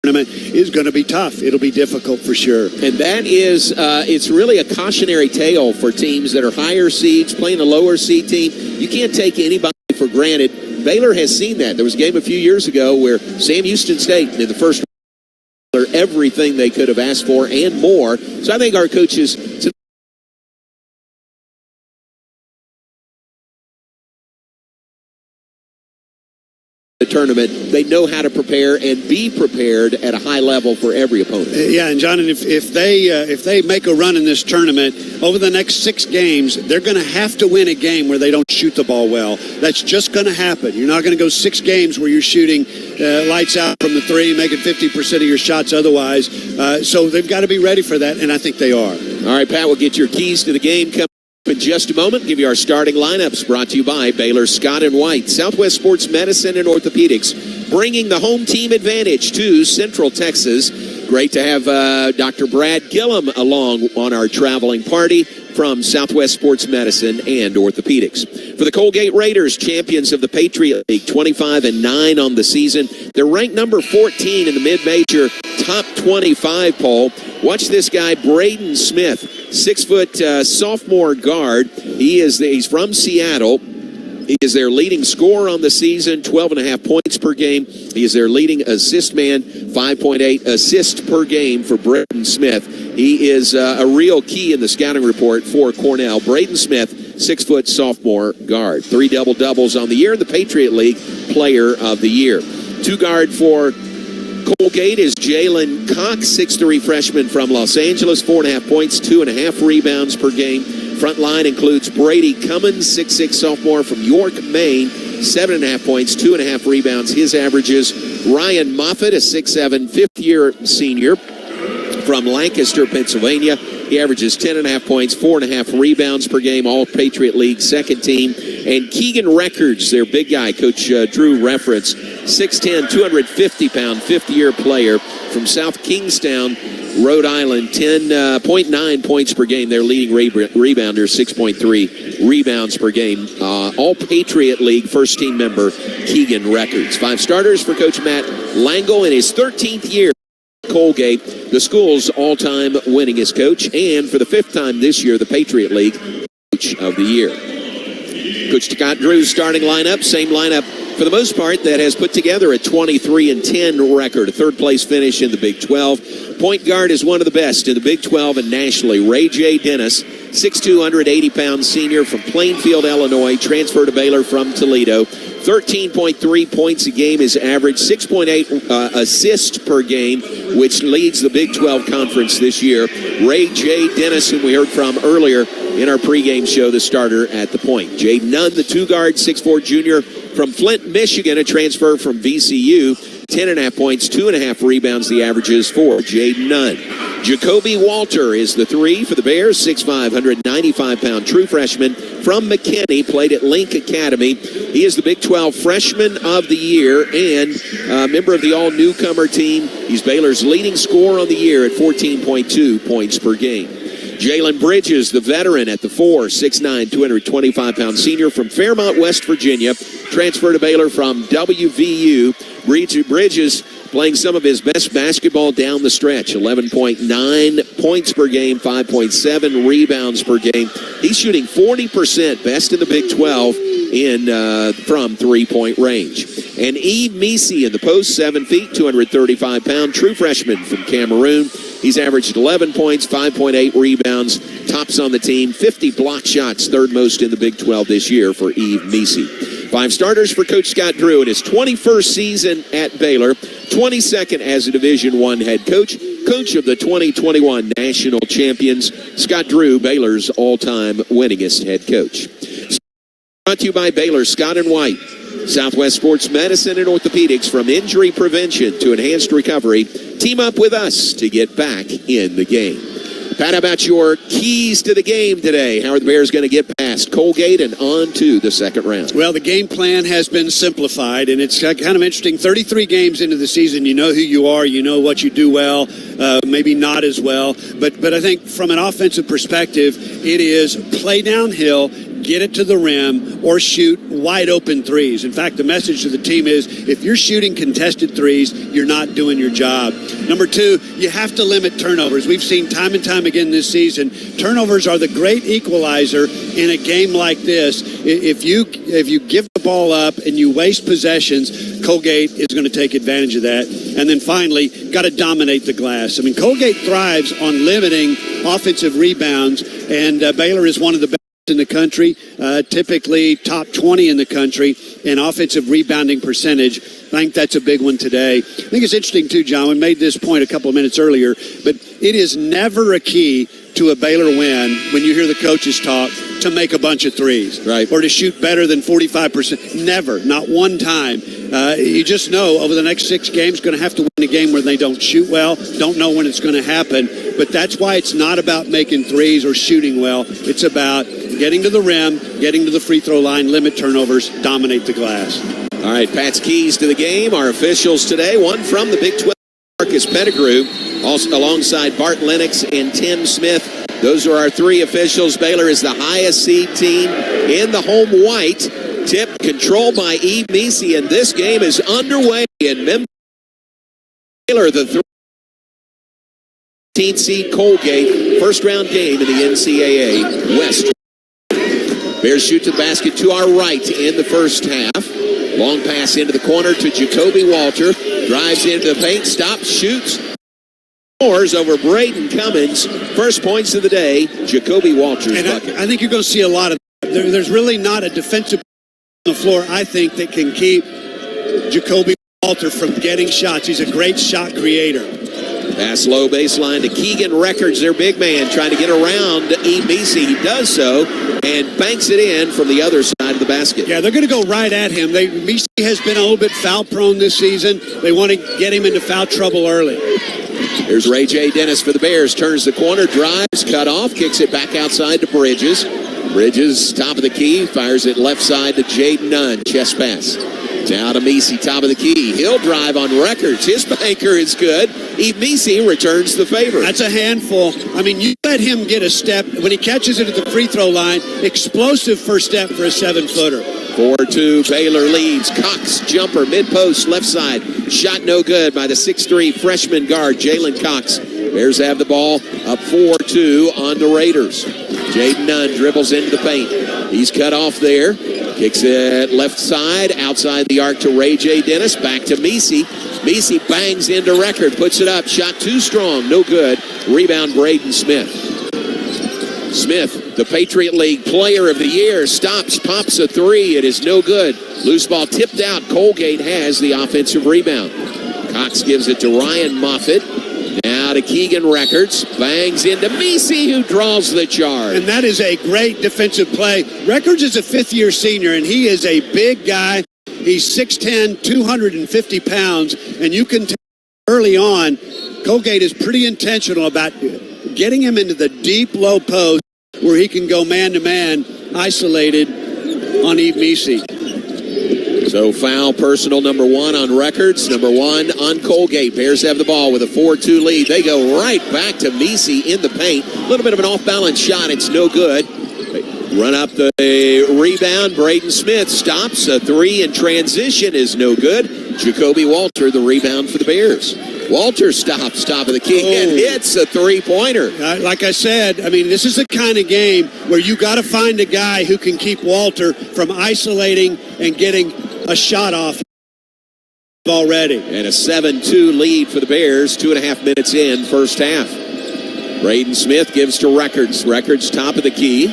is going to be tough. It'll be difficult for sure. And that is, it's really a cautionary tale for teams that are higher seeds playing a lower seed team. You can't take anybody for granted. Baylor has seen that. There was a game a few years ago where Sam Houston State in the first everything they could have asked for and more. So I think our coaches the tournament, they know how to prepare and be prepared at a high level for every opponent. Yeah, and John, and if they make a run in this tournament over the next 6 games, they're going to have to win a game where they don't shoot the ball well. That's just going to happen. You're not going to go 6 games where you're shooting lights out from the 3, making 50% of your shots otherwise. So they've got to be ready for that, and I think they are. All right, Pat, we'll get your keys to the game coming in just a moment. Give you our starting lineups, brought to you by Baylor Scott & White, Southwest Sports Medicine and Orthopedics, bringing the home team advantage to Central Texas. Great to have Dr. Brad Gillum along on our traveling party from Southwest Sports Medicine and Orthopedics. For the Colgate Raiders, champions of the Patriot League, 25-9 on the season. They're ranked number 14 in the mid-major top 25 poll. Watch this guy, Braden Smith, 6-foot sophomore guard. He's from Seattle. He is their leading scorer on the season, 12.5 points per game. He is their leading assist man, 5.8 assists per game for Braden Smith. He is a real key in the scouting report for Cornell. Braden Smith, 6-foot sophomore guard. 3 double-doubles on the year, the Patriot League Player of the Year. 2-guard for Colgate is Jalen Cox, 6'3" freshman from Los Angeles, 4.5 points, 2.5 rebounds per game. Front line includes Brady Cummins, 6'6" sophomore from York, Maine, 7.5 points, 2.5 rebounds. His averages. Ryan Moffitt, a 6'7", fifth-year senior from Lancaster, Pennsylvania. He averages 10.5 points, 4.5 rebounds per game, all Patriot League second team. And Keegan Records, their big guy, Coach Drew referenced, 6'10", 250-pound, fifth-year player from South Kingstown, Rhode Island, 10.9 points per game. Their leading rebounder, 6.3 rebounds per game. All Patriot League first-team member, Keegan Records. 5 starters for Coach Matt Langel in his 13th year. Colgate, the school's all-time winningest coach, and for the 5th time this year, the Patriot League Coach of the Year. Coach Scott Drew's starting lineup, same lineup for the most part that has put together a 23-10 record, a third-place finish in the Big 12. Point guard is one of the best in the Big 12 and nationally. Ray J. Dennis, 6'2", 180-pound senior from Plainfield, Illinois, transferred to Baylor from Toledo. 13.3 points a game is average, 6.8 assists per game, which leads the Big 12 Conference this year. Ray J. Dennis, whom we heard from earlier in our pregame show, the starter at the point. Jade Nunn, the 2-guard, 6'4" junior from Flint, Michigan, a transfer from VCU. 10.5 points, 2.5 rebounds, the averages for Jade Nunn. Jacoby Walter is the 3 for the Bears, 6'5", 195-pound true freshman from McKinney, played at Link Academy. He is the Big 12 Freshman of the Year and a member of the all-newcomer team. He's Baylor's leading scorer on the year at 14.2 points per game. Jalen Bridges, the veteran at the 4, 6'9", 225-pound senior from Fairmont, West Virginia, transferred to Baylor from WVU. Bridges playing some of his best basketball down the stretch, 11.9 points per game, 5.7 rebounds per game. He's shooting 40%, best in the Big 12 from three-point range. And Eve Misi in the post, 7 feet, 235-pound true freshman from Cameroon. He's averaged 11 points, 5.8 rebounds, tops on the team, 50 block shots, third most in the Big 12 this year for Eve Misi. 5 starters for Coach Scott Drew in his 21st season at Baylor, 22nd as a Division I head coach, coach of the 2021 national champions. Scott Drew, Baylor's all-time winningest head coach. Brought to you by Baylor Scott & White, Southwest Sports Medicine and Orthopedics. From injury prevention to enhanced recovery, team up with us to get back in the game. Pat, how about your keys to the game today? How are the Bears going to get past Colgate and on to the second round? Well, the game plan has been simplified, and it's kind of interesting. 33 games into the season, you know who you are, you know what you do well, maybe not as well. But I think from an offensive perspective, it is play downhill, get it to the rim, or shoot wide open threes. In fact, the message to the team is if you're shooting contested threes, you're not doing your job. Number 2, you have to limit turnovers. We've seen time and time again this season, turnovers are the great equalizer in a game like this. If you give the ball up and you waste possessions, Colgate is going to take advantage of that. And then finally, got to dominate the glass. I mean, Colgate thrives on limiting offensive rebounds, and Baylor is one of the best in the country, typically top 20 in the country in offensive rebounding percentage. I think that's a big one today. I think it's interesting too, John, we made this point a couple of minutes earlier, but it is never a key to a Baylor win when you hear the coaches talk to make a bunch of threes, right, or to shoot better than 45%. Never, not one time. You just know over the next 6 games going to have to win a game where they don't shoot well, don't know when it's going to happen, but that's why it's not about making threes or shooting well. It's about getting to the rim, getting to the free throw line, limit turnovers, dominate the glass. All right, Pat's keys to the game, our officials today, one from the Big 12, Marcus Pettigrew, also alongside Bart Lennox and Tim Smith. Those are our 3 officials. Baylor is the highest seed team in the home white. Tip controlled by Eve Misi, and this game is underway in Memphis. Baylor, the 13th seed Colgate, first round game in the NCAA West. Bears shoot to the basket to our right in the first half. Long pass into the corner to Jacoby Walter. Drives into the paint, stops, shoots. Scores over Braden Cummins. First points of the day, Jacoby Walter's bucket. I think you're going to see a lot of that There's really not a defensive on the floor, I think, that can keep Jacoby Walter from getting shots. He's a great shot creator. Pass low baseline to Keegan Records, their big man, trying to get around Emisi. He does so and banks it in from the other side of the basket. Yeah, they're going to go right at him. Emisi has been a little bit foul prone this season. They want to get him into foul trouble early. Here's Ray J. Dennis for the Bears. Turns the corner, drives, cut off, kicks it back outside to Bridges. Bridges, top of the key, fires it left side to Jaden Nunn. Chest pass. Down to Emisi, top of the key. He'll drive on Records. His banker is good. Emisi returns the favor. That's a handful. I mean, you let him get a step. When he catches it at the free throw line, explosive first step for a 7-footer. 4-2, Baylor leads. Cox, jumper, mid-post, left side. Shot no good by the 6'3 freshman guard, Jalen Cox. Bears have the ball up 4-2 on the Raiders. Jaden Nunn dribbles into the paint. He's cut off there. Kicks it left side, outside the arc to Ray J. Dennis. Back to Emisi. Emisi bangs into Record, puts it up. Shot too strong, no good. Rebound, Braden Smith. Smith, the Patriot League Player of the Year, stops, pops a three. It is no good. Loose ball tipped out. Colgate has the offensive rebound. Cox gives it to Ryan Moffitt. Now to Keegan Records. Bangs into Emisi, who draws the charge. And that is a great defensive play. Records is a fifth-year senior, and he is a big guy. He's 6'10", 250 pounds, and you can tell early on, Colgate is pretty intentional about getting him into the deep, low post where he can go man-to-man, isolated on Emisi. So foul personal number 1 on Records, number 1 on Colgate. Bears have the ball with a 4-2 lead. They go right back to Emisi in the paint. A little bit of an off-balance shot. It's no good. Run up the rebound. Braden Smith stops. A three in transition is no good. Jacoby Walter, the rebound for the Bears. Walter stops, top of the key, and hits a three-pointer. Like I said, I mean, this is the kind of game where you got to find a guy who can keep Walter from isolating and getting a shot off already. And a 7-2 lead for the Bears, 2.5 minutes in, first half. Braden Smith gives to Records. Records, top of the key.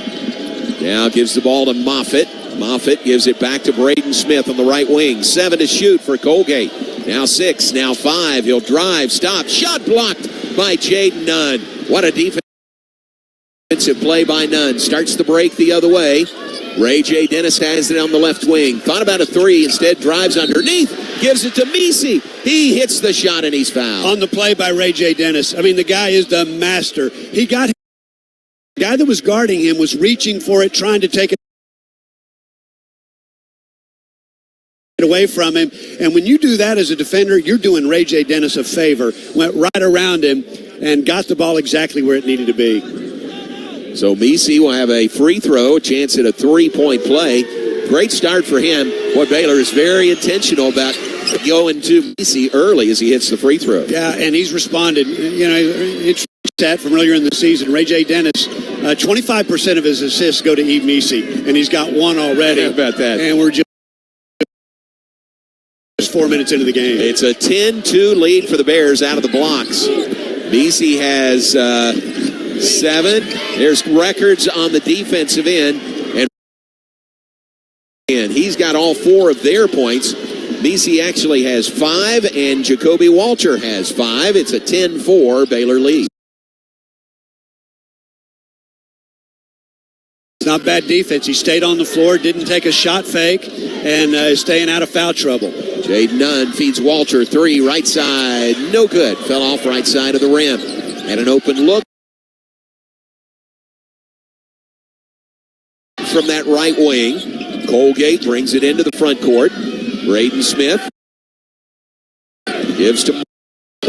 Now gives the ball to Moffitt. Moffitt gives it back to Braden Smith on the right wing. 7 to shoot for Colgate. Now 6, now 5. He'll drive, stop. Shot blocked by Jaden Nunn. What a defensive play by Nunn. Starts the break the other way. Ray J. Dennis has it on the left wing. Thought about a three. Instead drives underneath. Gives it to Emisi. He hits the shot and he's fouled. On the play by Ray J. Dennis. I mean, the guy is the master. He got him. The guy that was guarding him was reaching for it, trying to take it away from him. And when you do that as a defender, you're doing Ray J. Dennis a favor. Went right around him and got the ball exactly where it needed to be. So Emisi will have a free throw, a chance at a three-point play. Great start for him. Boy, Baylor is very intentional about going to Emisi early as he hits the free throw. Yeah, and he's responded. You know, it's stat from earlier in the season. Ray J. Dennis, 25% of his assists go to Emisi, and he's got one already. How about that? And we're just 4 minutes into the game. It's a 10-2 lead for the Bears out of the blocks. Emisi has 7. There's Records on the defensive end, and he's got all 4 of their points. Emisi actually has 5, and Jacoby Walter has 5. It's a 10-4 Baylor lead. Not bad defense. He stayed on the floor, didn't take a shot fake, and is staying out of foul trouble. Jaden Nunn feeds Walter 3, right side, no good. Fell off right side of the rim. Had an open look from that right wing. Colgate brings it into the front court. Braden Smith gives to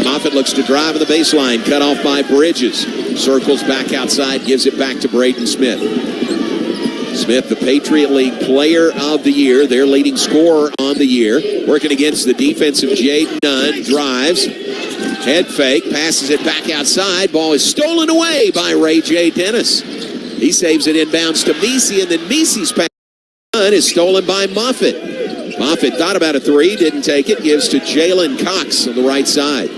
Moffitt, looks to drive on the baseline, cut off by Bridges. Circles back outside, gives it back to Braden Smith. Smith, the Patriot League Player of the Year, their leading scorer on the year. Working against the defensive Jaden Nunn, drives, head fake, passes it back outside. Ball is stolen away by Ray J. Dennis. He saves it inbounds to Emisi, and then Misi's pass is stolen by Moffitt. Moffitt thought about a three, didn't take it, gives to Jalen Cox on the right side.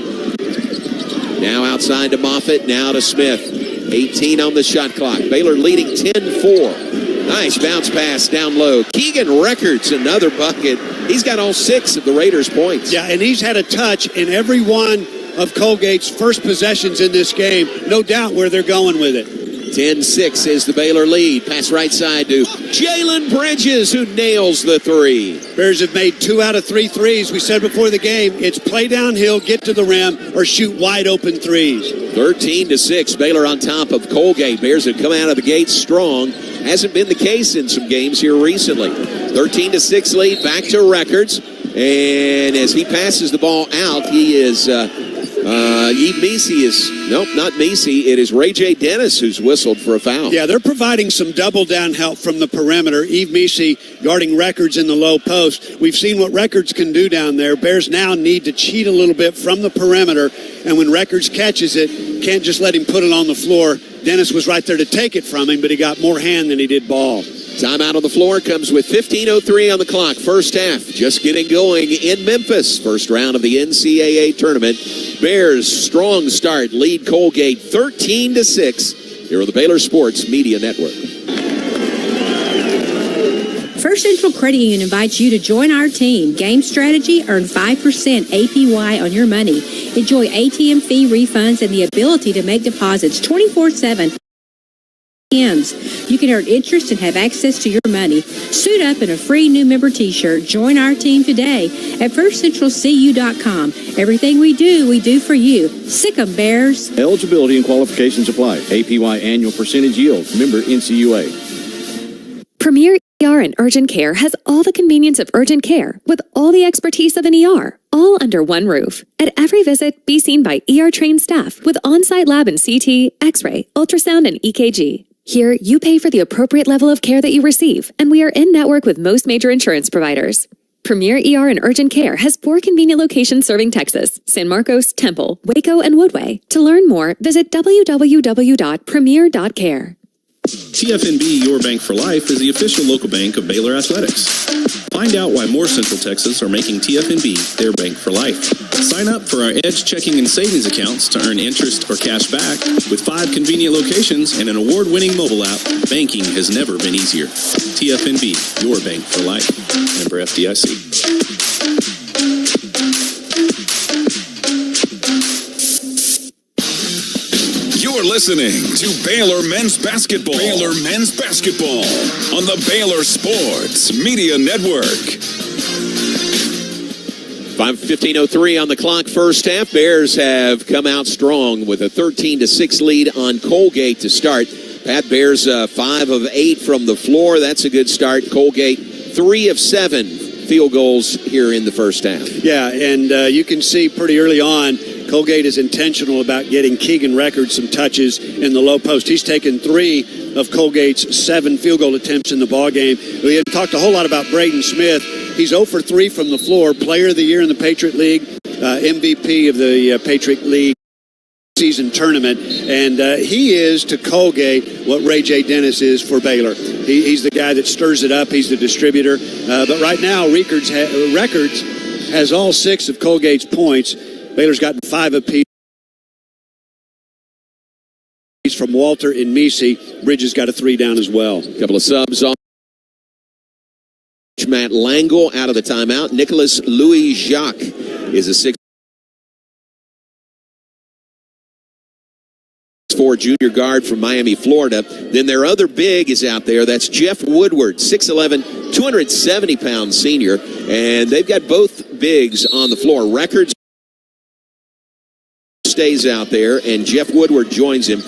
Now outside to Moffitt, now to Smith. 18 on the shot clock. Baylor leading 10-4. Nice bounce pass down low. Keegan Records, another bucket. He's got all 6 of the Raiders' points. Yeah, and he's had a touch in every one of Colgate's first possessions in this game. No doubt where they're going with it. 10-6 is the Baylor lead. Pass right side to Jalen Bridges, who nails the 3. Bears have made 2 out of 3 threes. We said before the game, it's play downhill, get to the rim, or shoot wide open threes. 13-6, Baylor on top of Colgate. Bears have come out of the gate strong. Hasn't been the case in some games here recently. 13-6 lead, back to Records. And as he passes the ball out, he is... not Messi. It is Ray J. Dennis who's whistled for a foul. Yeah, they're providing some double down help from the perimeter. Yves Messi guarding Records in the low post. We've seen what Records can do down there. Bears now need to cheat a little bit from the perimeter, and when Records catches it, can't just let him put it on the floor. Dennis was right there to take it from him, but he got more hand than he did ball. Timeout on the floor comes with 15:03 on the clock. First half just getting going in Memphis. First round of the NCAA tournament. Bears strong start, lead Colgate 13-6. Here on the Baylor Sports Media Network. First Central Credit Union invites you to join our team. Game strategy, earn 5% APY on your money. Enjoy ATM fee refunds and the ability to make deposits 24/7. You can earn interest and have access to your money. Suit up in a free new member t-shirt. Join our team today at firstcentralcu.com. Everything we do for you. Sick 'em, Bears. Eligibility and qualifications apply. APY annual percentage yield. Member NCUA. Premier ER and Urgent Care has all the convenience of urgent care with all the expertise of an ER, all under one roof. At every visit, be seen by ER-trained staff with on-site lab and CT, X-ray, ultrasound, and EKG. Here, you pay for the appropriate level of care that you receive, and we are in network with most major insurance providers. Premier ER and Urgent Care has 4 convenient locations serving Texas, San Marcos, Temple, Waco, and Woodway. To learn more, visit www.premier.care. TFNB, your bank for life, is the official local bank of Baylor Athletics. Find out why more Central Texas are making TFNB their bank for life. Sign up for our Edge checking and savings accounts to earn interest or cash back. With 5 convenient locations and an award-winning mobile app, banking has never been easier. TFNB, your bank for life. Member FDIC. You're listening to Baylor Men's Basketball. Baylor Men's Basketball on the Baylor Sports Media Network. 15:03 on the clock, first half. Bears have come out strong with a 13-6 lead on Colgate to start. Pat Bears 5 of 8 from the floor. That's a good start. Colgate 3 of 7 field goals here in the first half. Yeah, and you can see pretty early on, Colgate is intentional about getting Keegan Records some touches in the low post. He's taken 3 of Colgate's 7 field goal attempts in the ballgame. We had talked a whole lot about Braden Smith. He's 0 for 3 from the floor, Player of the Year in the Patriot League, MVP of the Patriot League season tournament, and he is to Colgate what Ray J. Dennis is for Baylor. He's the guy that stirs it up. He's the distributor. But right now, Records has all 6 of Colgate's points. Baylor's gotten 5 apiece from Walter and Messi. Bridges got a 3 down as well. A couple of subs on. Matt Langel out of the timeout. Nicholas Louis Jacques is a 6'4" junior guard from Miami, Florida. Then their other big is out there. That's Jeff Woodward, 6'11", 270-pound senior. And they've got both bigs on the floor. Records stays out there, and Jeff Woodward joins him.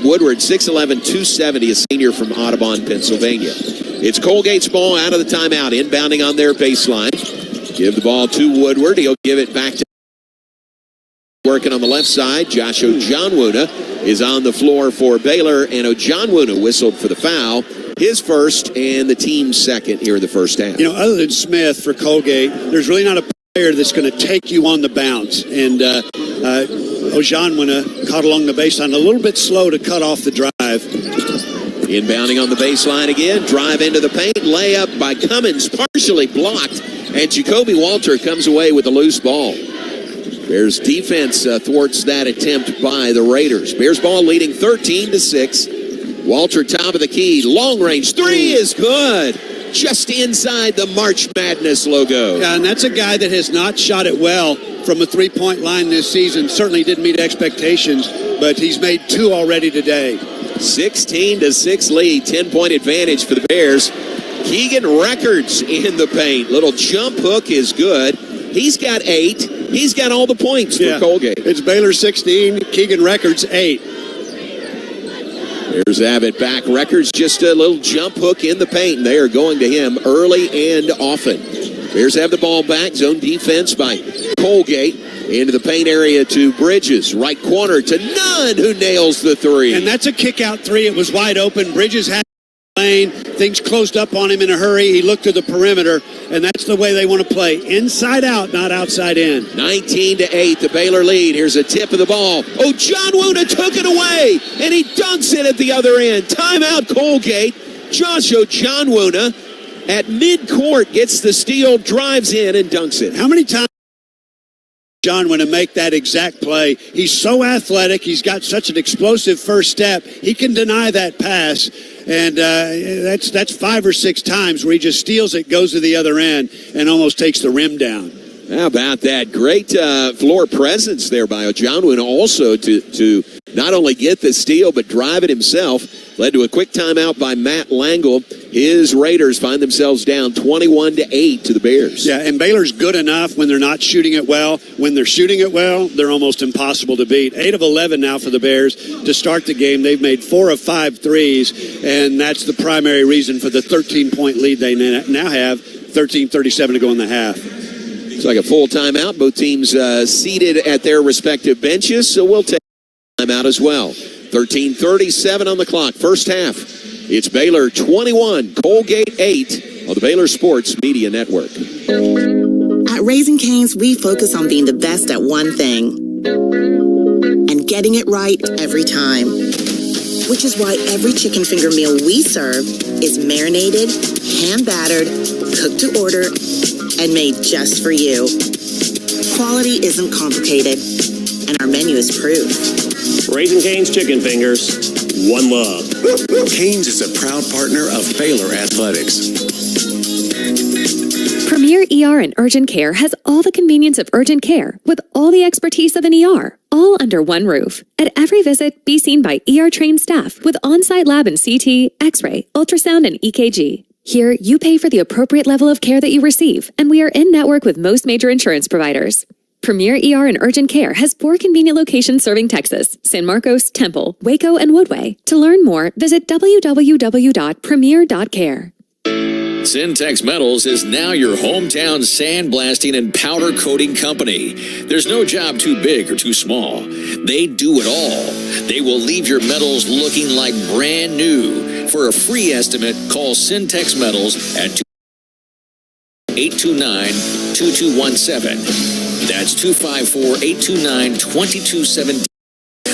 Woodward, 6'11", 270, a senior from Audubon, Pennsylvania. It's Colgate's ball out of the timeout, inbounding on their baseline. Give the ball to Woodward. He'll give it back to working on the left side. Josh Ojanwuna is on the floor for Baylor, and Ojanwuna whistled for the foul. His first and the team's second here in the first half. You know, other than Smith for Colgate, there's really not a player that's going to take you on the bounce. And Ojanwuna caught along the baseline, a little bit slow to cut off the drive. Inbounding on the baseline again. Drive into the paint. Layup by Cummins, partially blocked. And Jacoby Walter comes away with a loose ball. Bears defense thwarts that attempt by the Raiders. Bears ball leading 13-6. Walter, top of the key, long range three is good. Just inside the March Madness logo. Yeah, and that's a guy that has not shot it well from a three-point line this season. Certainly didn't meet expectations, but he's made two already today. 16-6 lead, 10-point advantage for the Bears. Keegan Records in the paint. Little jump hook is good. He's got 8. He's got all the points for Colgate. It's Baylor 16, Keegan Records 8. There's Abbott back. Records just a little jump hook in the paint, and they are going to him early and often. Bears have the ball back. Zone defense by Colgate. Into the paint area to Bridges. Right corner to Nunn, who nails the three. And that's a kick-out three. It was wide open. Bridges had lane. Things closed up on him in a hurry. He looked to the perimeter, and that's the way they want to play. Inside out, not outside in. 19-8, the Baylor lead. Here's a tip of the ball. Oh, John Wuna took it away, and he dunks it at the other end. Timeout, Colgate. Joshua John Wuna at midcourt gets the steal, drives in, and dunks it. How many times John Wuna make that exact play? He's so athletic. He's got such an explosive first step. He can deny that pass. And that's 5 or 6 times where he just steals it, goes to the other end, and almost takes the rim down. How about that? Great floor presence there by John Wuna also to not only get the steal, but drive it himself. Led to a quick timeout by Matt Langel. His Raiders find themselves down 21-8 to the Bears. Yeah, and Baylor's good enough when they're not shooting it well. When they're shooting it well, they're almost impossible to beat. 8 of 11 now for the Bears to start the game. They've made 4 of 5 threes, and that's the primary reason for the 13-point lead they now have. 13:37 to go in the half. It's like a full timeout. Both teams seated at their respective benches, so we'll take a timeout as well. 13:37 on the clock. First half. It's Baylor 21, Colgate 8 on the Baylor Sports Media Network. At Raising Cane's, we focus on being the best at one thing and getting it right every time. Which is why every chicken finger meal we serve is marinated, hand-battered, cooked to order, and made just for you. Quality isn't complicated, and our menu is proof. Raising Cane's Chicken Fingers, one love. Cane's is a proud partner of Baylor Athletics. Premier ER and Urgent Care has all the convenience of urgent care with all the expertise of an ER, all under one roof. At every visit, be seen by ER-trained staff with on-site lab and CT, X-ray, ultrasound, and EKG. Here, you pay for the appropriate level of care that you receive, and we are in-network with most major insurance providers. Premier ER and Urgent Care has 4 convenient locations serving Texas, San Marcos, Temple, Waco, and Woodway. To learn more, visit www.premier.care. Syntex Metals is now your hometown sandblasting and powder coating company. There's no job too big or too small. They do it all. They will leave your metals looking like brand new. For a free estimate, call Syntex Metals at 829-2217. That's 254-829-2217.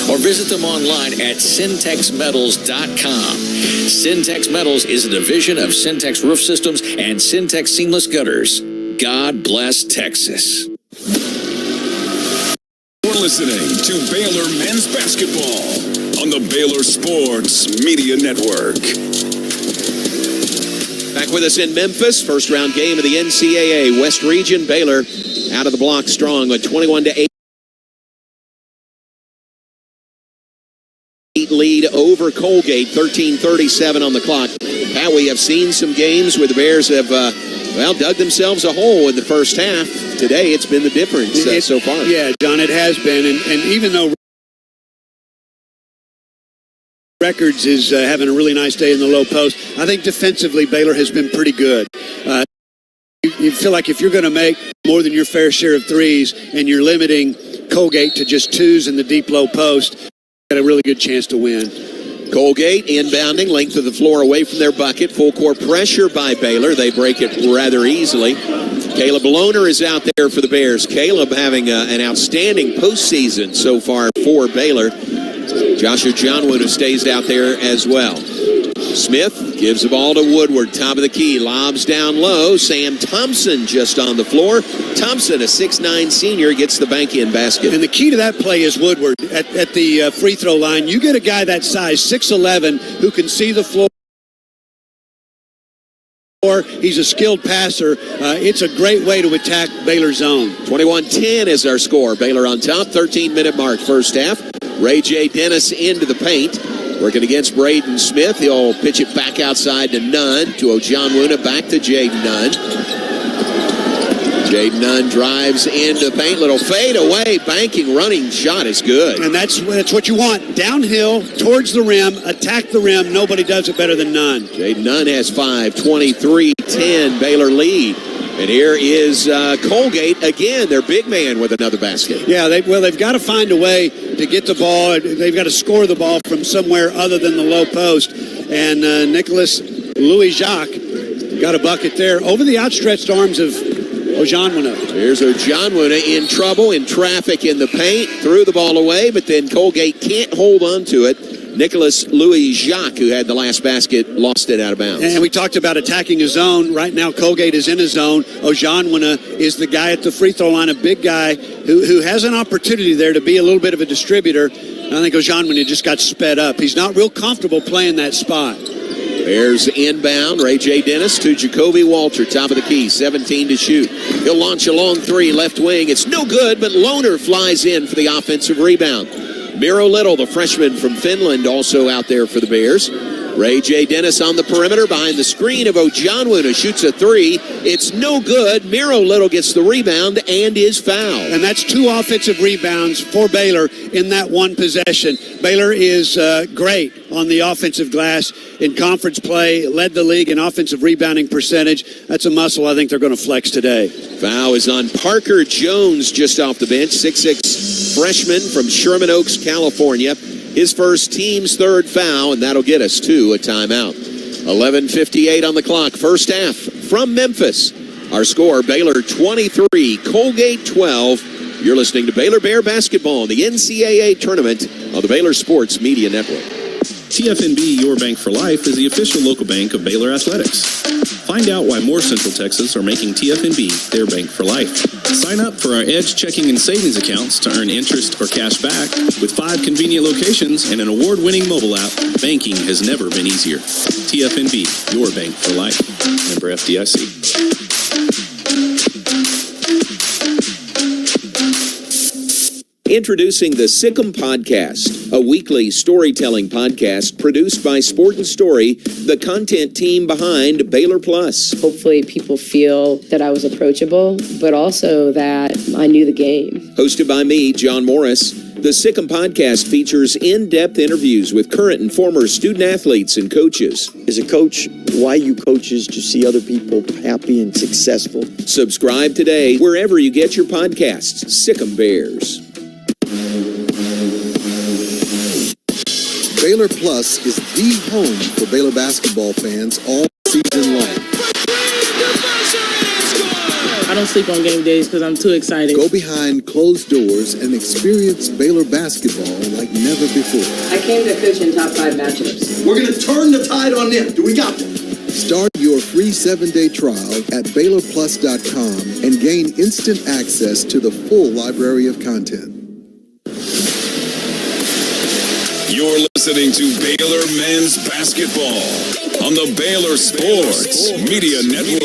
Or visit them online at syntexmetals.com. Syntex Metals is a division of Syntex Roof Systems and Syntex Seamless Gutters. God bless Texas. You're listening to Baylor Men's Basketball on the Baylor Sports Media Network. Back with us in Memphis, first round game of the NCAA West Region. Baylor out of the block strong with 21-8 lead over Colgate, 13:37 on the clock. Pat, we have seen some games where the Bears have dug themselves a hole in the first half. Today, it's been the difference so far. Yeah, John, it has been, and even though Records is having a really nice day in the low post, I think defensively Baylor has been pretty good. You feel like if you're going to make more than your fair share of threes and you're limiting Colgate to just 2s in the deep low post, you got a really good chance to win. Colgate inbounding, length of the floor away from their bucket. Full court pressure by Baylor. They break it rather easily. Caleb Lohner is out there for the Bears. Caleb having an outstanding postseason so far for Baylor. Joshua John Wuna stays out there as well. Smith gives the ball to Woodward, top of the key, lobs down low. Sam Thompson just on the floor. Thompson, a 6'9 senior, gets the bank-in basket. And the key to that play is Woodward at the free throw line. You get a guy that size, 6'11", who can see the floor. He's a skilled passer. It's a great way to attack Baylor's zone. 21-10 is our score. Baylor on top, 13-minute mark first half. Ray J. Dennis into the paint. Working against Braden Smith. He'll pitch it back outside to Nunn. To Ojanwuna, back to Jaden Nunn. Jaden Nunn drives into the paint. Little fade away. Banking, running shot is good. And that's what you want. Downhill, towards the rim, attack the rim. Nobody does it better than Nunn. Jaden Nunn has 5, 23-10, Baylor lead. And here is Colgate again, their big man with another basket. Yeah, they've got to find a way to get the ball. They've got to score the ball from somewhere other than the low post. And Nicholas Louis-Jacques got a bucket there over the outstretched arms of Ojanwuna. Here's Ojanwuna in trouble, in traffic in the paint. Threw the ball away, but then Colgate can't hold on to it. Nicholas Louis-Jacques, who had the last basket, lost it out of bounds. And we talked about attacking a zone. Right now, Colgate is in a zone. Ojanwuna is the guy at the free throw line, a big guy who has an opportunity there to be a little bit of a distributor. I think Ojanwuna just got sped up. He's not real comfortable playing that spot. There's inbound. Ray J. Dennis to Jacoby Walter, top of the key, 17 to shoot. He'll launch a long three, left wing. It's no good, but Lohner flies in for the offensive rebound. Miro Little, the freshman from Finland, also out there for the Bears. Ray J. Dennis on the perimeter behind the screen of Ojanwuna, shoots a three. It's no good. Miro Little gets the rebound and is fouled. And that's 2 offensive rebounds for Baylor in that one possession. Baylor is great on the offensive glass in conference play, led the league in offensive rebounding percentage. That's a muscle I think they're going to flex today. Foul is on Parker Jones just off the bench, 6'6" freshman from Sherman Oaks, California. His first team's third foul, and that'll get us to a timeout. 11:58 on the clock, first half from Memphis. Our score, Baylor 23, Colgate 12. You're listening to Baylor Bear Basketball in the NCAA Tournament on the Baylor Sports Media Network. TFNB, your bank for life, is the official local bank of Baylor Athletics. Find out why more Central Texas are making TFNB their bank for life. Sign up for our Edge checking and savings accounts to earn interest or cash back. With 5 convenient locations and an award-winning mobile app, banking has never been easier. TFNB, your bank for life. Member FDIC. Introducing the Sick'em Podcast, a weekly storytelling podcast produced by Sport and Story, the content team behind Baylor Plus. Hopefully people feel that I was approachable, but also that I knew the game. Hosted by me, John Morris, the Sick'em Podcast features in-depth interviews with current and former student athletes and coaches. As a coach, why you coach is to see other people happy and successful. Subscribe today wherever you get your podcasts. Sick'em Bears. Baylor Plus is the home for Baylor basketball fans all season long. I don't sleep on game days because I'm too excited. Go behind closed doors and experience Baylor basketball like never before. I came to coach in top 5 matchups. We're going to turn the tide on them. Do we got them? Start your free 7-day trial at BaylorPlus.com and gain instant access to the full library of content. You're listening to Baylor Men's Basketball on the Baylor Sports Media Network.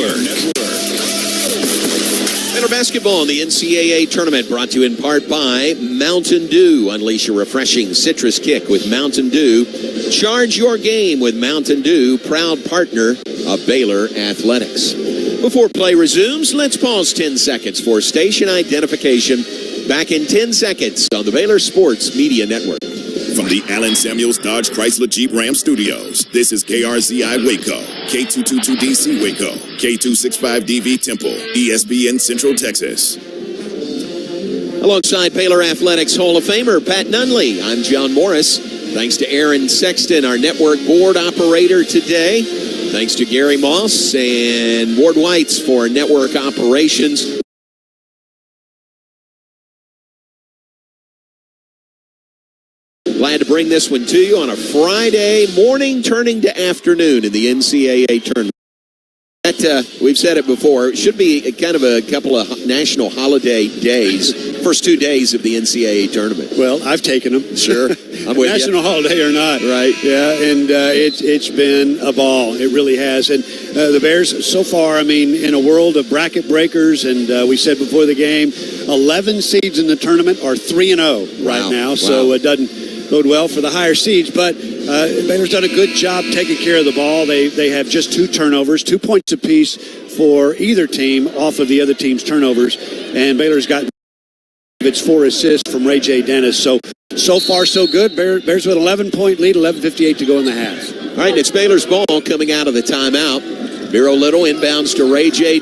Baylor Basketball in the NCAA Tournament brought to you in part by Mountain Dew. Unleash a refreshing citrus kick with Mountain Dew. Charge your game with Mountain Dew, proud partner of Baylor Athletics. Before play resumes, let's pause 10 seconds for station identification. Back in 10 seconds on the Baylor Sports Media Network. From the Allen Samuels Dodge Chrysler Jeep Ram Studios, this is KRZI Waco, K222DC Waco, K265DV Temple, ESPN Central Texas. Alongside Baylor Athletics Hall of Famer Pat Nunley, I'm John Morris. Thanks to Aaron Sexton, our network board operator today. Thanks to Gary Moss and Ward Whites for network operations. Glad Glad to bring this one to you on a Friday morning turning to afternoon in the NCAA tournament. We've said it before. It should be kind of a couple of national holiday days, first 2 days of the NCAA tournament. Well, I've taken them. Sure. I'm with national holiday or not. Right. Yeah, and it's been a ball. It really has. And the Bears, so far, I mean, in a world of bracket breakers, and we said before the game, 11 seeds in the tournament are 3-0 right now. Wow. So it doesn't bode well for the higher seeds. But Baylor's done a good job taking care of the ball. They have just 2 turnovers, 2 points apiece for either team off of the other team's turnovers. And Baylor's got its 4 assists from Ray J. Dennis. So far, so good. Bears with an 11-point lead, 11:58 to go in the half. All right, it's Baylor's ball coming out of the timeout. Miro Little inbounds to Ray J.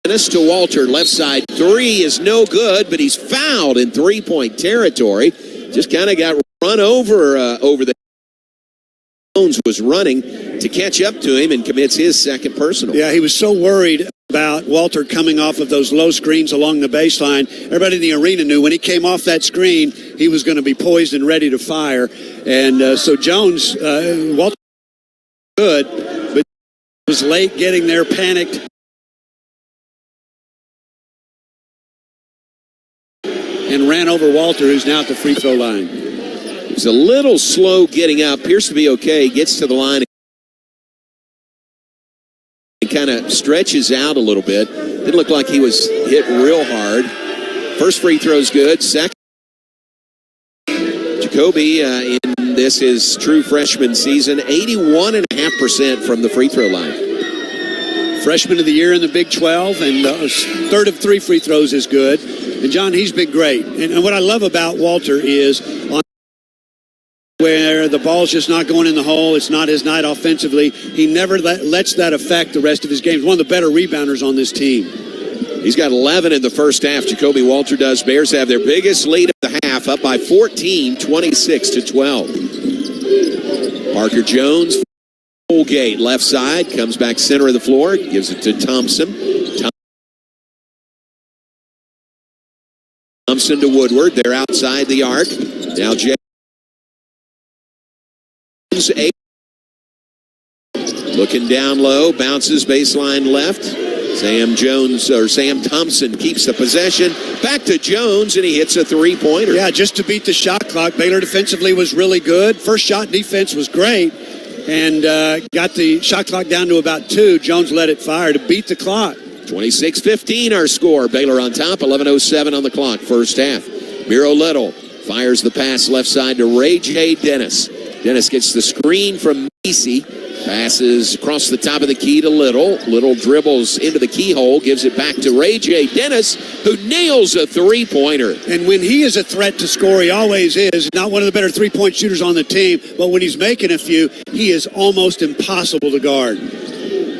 Dennis to Walter. Left side 3 is no good, but he's fouled in 3-point territory. Just kind of got run over the. Jones was running to catch up to him and commits his second personal. Yeah, he was so worried about Walter coming off of those low screens along the baseline. Everybody in the arena knew when he came off that screen, he was going to be poised and ready to fire. And so Jones, Walter good, but was late getting there, panicked. And ran over Walter, who's now at the free throw line. He's a little slow getting up. Appears to be okay. Gets to the line and kind of stretches out a little bit. Didn't look like he was hit real hard. First free throw's good. Second, Jacoby in this his true freshman season, 81.5% from the free throw line. Freshman of the year in the Big 12, and third of 3 free throws is good. And John, he's been great. And what I love about Walter is on where the ball's just not going in the hole, it's not his night offensively, he never lets that affect the rest of his game. He's one of the better rebounders on this team. He's got 11 in the first half. Jacoby Walter does. Bears have their biggest lead of the half, up by 14, 26-12. Parker Jones, COLGATE, left side, comes back center of the floor, gives it to Thompson. Thompson to Woodward. They're outside the arc. Now James looking down low, bounces baseline left. Sam Thompson keeps the possession. Back to Jones, and he hits a 3-pointer. Yeah, just to beat the shot clock. Baylor defensively was really good. First shot defense was great, and got the shot clock down to about 2. Jones let it fire to beat the clock. 26-15 our score. Baylor on top, 11:07 on the clock, first half. Miro Little fires the pass left side to Ray J. Dennis. Dennis gets the screen from Macy. Passes across the top of the key to Little. Little dribbles into the keyhole, gives it back to Ray J. Dennis, who nails a 3-pointer. And when he is a threat to score, he always is. Not one of the better 3-point shooters on the team, but when he's making a few, he is almost impossible to guard.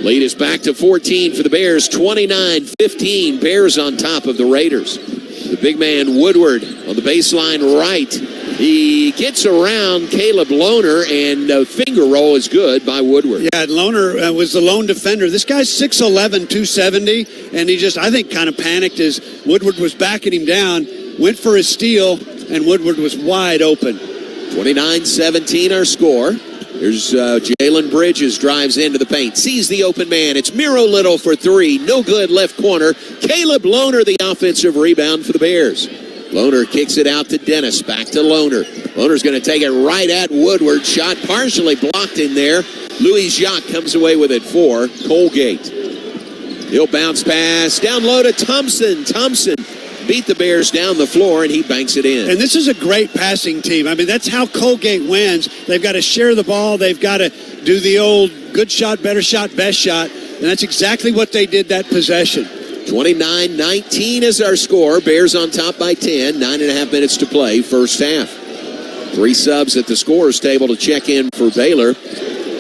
Lead is back to 14 for the Bears, 29-15. Bears on top of the Raiders. The big man Woodward on the baseline right. He gets around Caleb Lohner, and a finger roll is good by Woodward. Yeah, Lohner was the lone defender. This guy's 6'11", 270, and he just, I think, kind of panicked as Woodward was backing him down, went for his steal, and Woodward was wide open. 29-17 our score. There's Jalen Bridges drives into the paint, sees the open man. It's Miro Little for 3. No good, left corner. Caleb Lohner, the offensive rebound for the Bears. Lohner kicks it out to Dennis. Back to Lohner. Lohner's going to take it right at Woodward. Shot partially blocked in there. Louis Jacques comes away with it for COLGATE. He'll bounce pass down low to Thompson. Thompson beat the Bears down the floor, and he banks it in. And this is a great passing team. I mean, that's how COLGATE wins. They've got to share the ball. They've got to do the old good shot, better shot, best shot. And that's exactly what they did that possession. 29-19 is our score. Bears on top by 10. 9.5 minutes to play, first half. 3 subs at the scorer's table to check in for Baylor.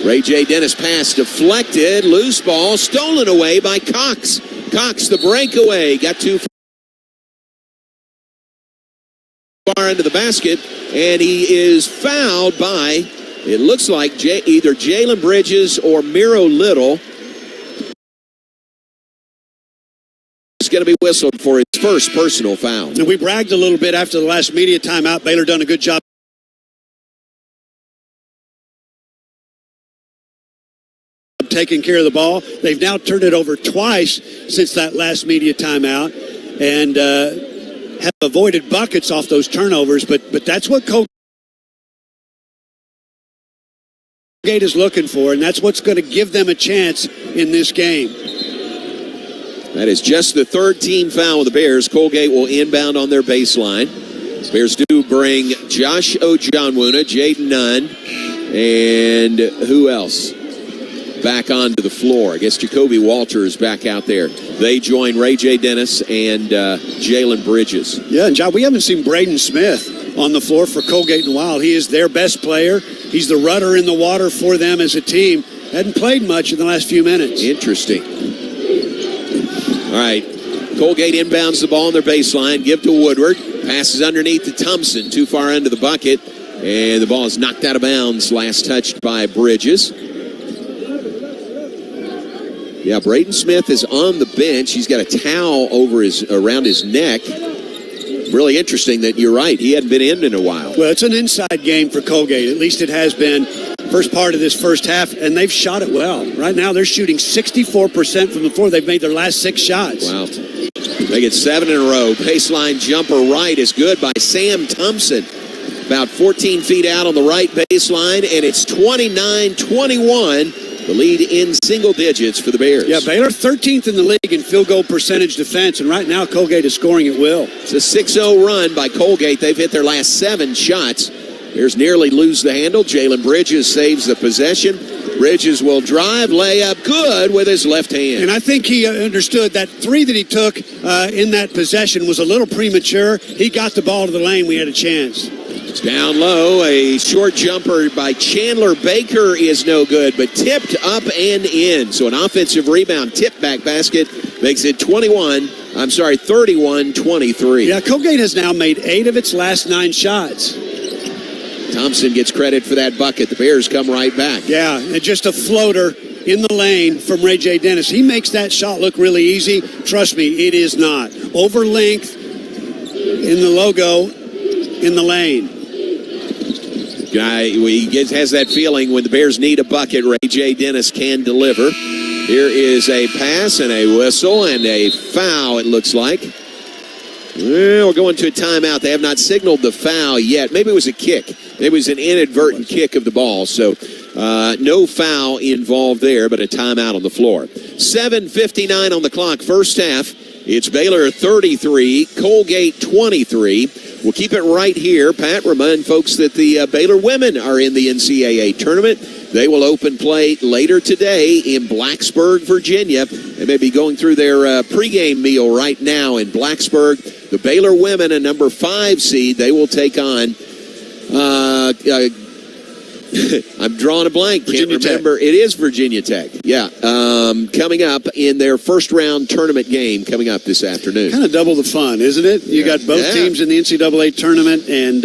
Ray J. Dennis pass deflected. Loose ball stolen away by Cox. Cox, the breakaway. Got too far into the basket, and he is fouled by, it looks like, either Jalen Bridges or Miro Little. going to be whistled for his first personal foul. And we bragged a little bit after the last media timeout. Baylor done a good job taking care of the ball. They've now turned it over twice since that last media timeout and have avoided buckets off those turnovers, but that's what Colgate is looking for, and that's what's going to give them a chance in this game. That is just the third team foul of the Bears. Colgate will inbound on their baseline. Bears do bring Josh Ojonwuna, Jaden Nunn, and who else back onto the floor? I guess Jacoby Walters back out there. They join Ray J. Dennis and Jalen Bridges. Yeah, and John, we haven't seen Braden Smith on the floor for Colgate in a while. He is their best player. He's the rudder in the water for them as a team. Hadn't played much in the last few minutes. Interesting. All right, Colgate inbounds the ball on their baseline. Give to Woodward. Passes underneath to Thompson. Too far into the bucket. And the ball is knocked out of bounds. Last touched by Bridges. Yeah, Braden Smith is on the bench. He's got a towel around his neck. Really interesting that you're right. He hadn't been in a while. Well, it's an inside game for Colgate. At least it has been first part of this first half, and they've shot it well. Right now, they're shooting 64% from the floor. They've made their last 6 shots. Wow. They get 7 in a row. Baseline jumper right is good by Sam Thompson. About 14 feet out on the right baseline, and it's 29-21. The lead in single digits for the Bears. Yeah, Baylor 13th in the league in field goal percentage defense, and right now Colgate is scoring at will. It's a 6-0 run by Colgate. They've hit their last 7 shots. Bears nearly lose the handle. Jalen Bridges saves the possession. Bridges will drive, layup, good with his left hand. And I think he understood that 3 that he took in that possession was a little premature. He got the ball to the lane. We had a chance. It's down low. A short jumper by Chandler Baker is no good, but tipped up and in. So an offensive rebound tip back basket makes it 31-23. Yeah, Colgate has now made 8 of its last 9 shots. Thompson gets credit for that bucket. The Bears come right back. Yeah, and just a floater in the lane from Ray J. Dennis. He makes that shot look really easy. Trust me, it is not. Over length in the logo in the lane. Guy has that feeling when the Bears need a bucket, Ray J. Dennis can deliver. Here is a pass and a whistle and a foul, it looks like. Well, we're going to a timeout. They have not signaled the foul yet. Maybe it was a kick. Maybe it was an inadvertent kick of the ball. So no foul involved there, but a timeout on the floor. 7:59 on the clock, first half. It's Baylor 33, Colgate 23. We'll keep it right here. Pat, remind folks that the Baylor women are in the NCAA tournament. They will open play later today in Blacksburg, Virginia. They may be going through their pregame meal right now in Blacksburg. The Baylor women, a number 5 seed, they will take on I'm drawing a blank. Can't remember. It is Virginia Tech. Yeah. Coming up in their first round tournament game coming up this afternoon. Kind of double the fun, isn't it? You got both teams in the NCAA tournament, and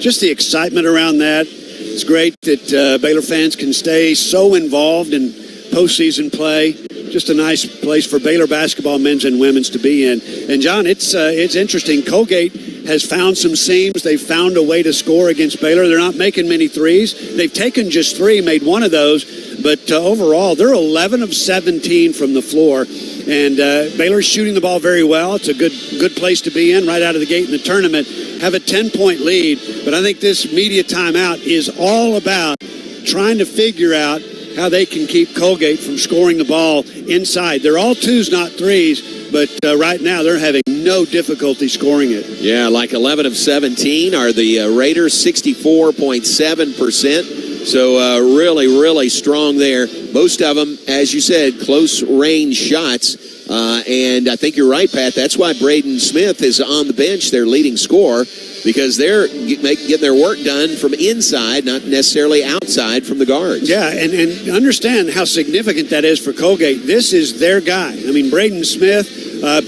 just the excitement around that. It's great that Baylor fans can stay so involved in postseason play. Just a nice place for Baylor basketball, men's and women's, to be in. And, John, it's interesting. Colgate has found some seams. They've found a way to score against Baylor. They're not making many threes. They've taken just 3, made 1 of those. But overall, they're 11 of 17 from the floor. And Baylor's shooting the ball very well. It's a good place to be in right out of the gate in the tournament. Have a 10-point lead. But I think this media timeout is all about trying to figure out how they can keep Colgate from scoring the ball inside. They're all 2s, not 3s, but right now they're having no difficulty scoring it. Yeah, like 11 of 17 are the Raiders, 64.7%. So really, really strong there. Most of them, as you said, close range shots. And I think you're right, Pat. That's why Braden Smith is on the bench, their leading scorer, because they're getting their work done from inside, not necessarily outside from the guards. Yeah, and understand how significant that is for Colgate. This is their guy. I mean, Braden Smith,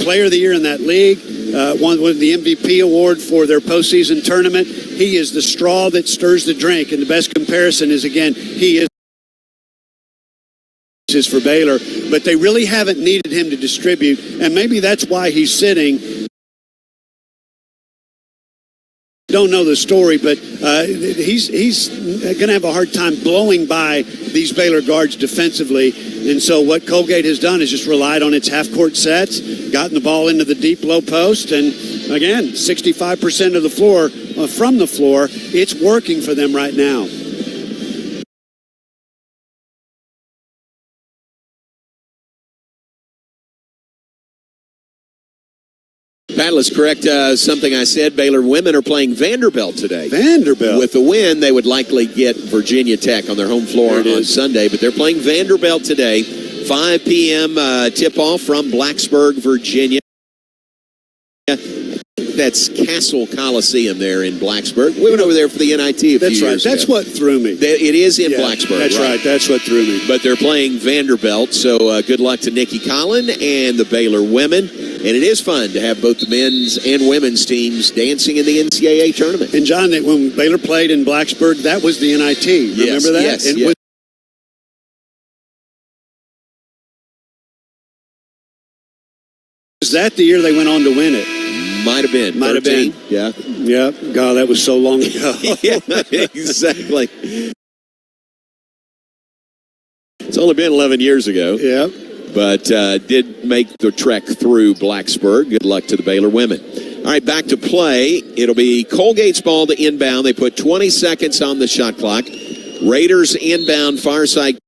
player of the year in that league, won the MVP award for their postseason tournament. He is the straw that stirs the drink, and the best comparison is, again, he is for Baylor, but they really haven't needed him to distribute, and maybe that's why he's sitting. Don't know the story, but he's going to have a hard time blowing by these Baylor guards defensively. And so what Colgate has done is just relied on its half-court sets, gotten the ball into the deep low post, and again, 65% of the floor from the floor. It's working for them right now. Pat, let's correct something I said. Baylor women are playing Vanderbilt today. Vanderbilt. With the win, they would likely get Virginia Tech on their home floor on Sunday, but they're playing Vanderbilt today. 5 p.m. tip-off from Blacksburg, Virginia. That's Castle Coliseum there in Blacksburg. We went over there for the NIT a few years ago. That's what threw me. It is in Blacksburg. That's right. That's what threw me. But they're playing Vanderbilt, so good luck to Nikki Collin and the Baylor women. And it is fun to have both the men's and women's teams dancing in the NCAA tournament. And, John, when Baylor played in Blacksburg, that was the NIT. Remember that? Yes, and yes. Was that the year they went on to win it? Might have been. Might 13. have been. Yeah. Yeah. God, that was so long ago. Yeah, exactly. It's only been 11 years ago. Yeah. But did make the trek through Blacksburg. Good luck to the Baylor women. All right, back to play. It'll be Colgate's ball to inbound. They put 20 seconds on the shot clock. Raiders inbound far side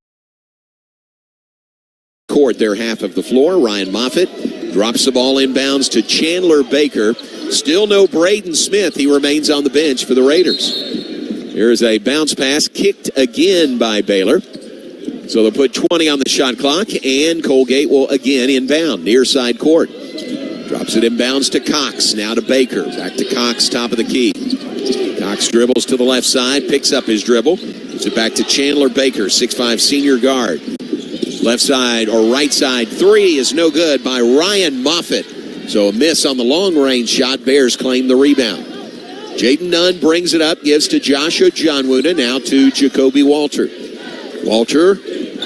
court, their half of the floor. Ryan Moffitt drops the ball inbounds to Chandler Baker. Still no Braden Smith. He remains on the bench for the Raiders. Here's a bounce pass kicked again by Baylor. So they'll put 20 on the shot clock, and Colgate will again inbound near side court. Drops it inbounds to Cox. Now to Baker. Back to Cox, top of the key. Cox dribbles to the left side, picks up his dribble. Gives it back to Chandler Baker, 6'5" senior guard. Left side or right side three is no good by Ryan Moffitt. So a miss on the long-range shot. Bears claim the rebound. Jaden Nunn brings it up, gives to Joshua Johnwooden, now to Jacoby Walter. Walter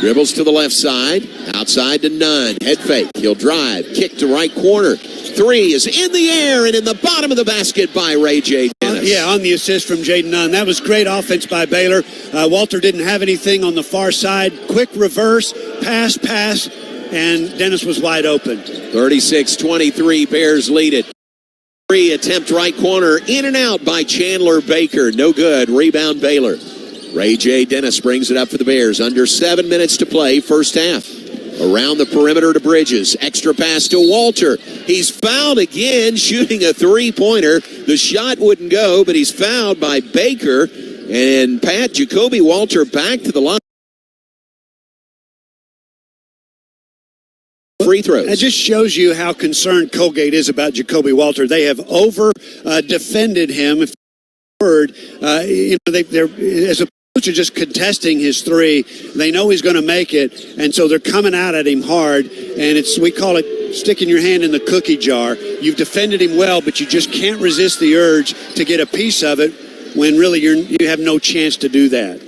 dribbles to the left side, outside to Nunn. Head fake, he'll drive, kick to right corner. Three is in the air and in the bottom of the basket by Ray J. Dennis. On the assist from Jaden Nunn. That was great offense by Baylor. Walter didn't have anything on the far side. Quick reverse, pass, and Dennis was wide open. 36-23, Bears lead it. Three attempt right corner, in and out by Chandler Baker. No good, rebound Baylor. Ray J. Dennis brings it up for the Bears. Under 7 minutes to play, first half. Around the perimeter to Bridges. Extra pass to Walter. He's fouled again, shooting a three-pointer. The shot wouldn't go, but he's fouled by Baker. And Pat, Jacoby Walter back to the line. Free throws. That just shows you how concerned Colgate is about Jacoby Walter. They have over-defended him. If they're as a coach are just contesting his three. They know he's going to make it, and so they're coming out at him hard. And we call it sticking your hand in the cookie jar. You've defended him well, but you just can't resist the urge to get a piece of it when really you have no chance to do that.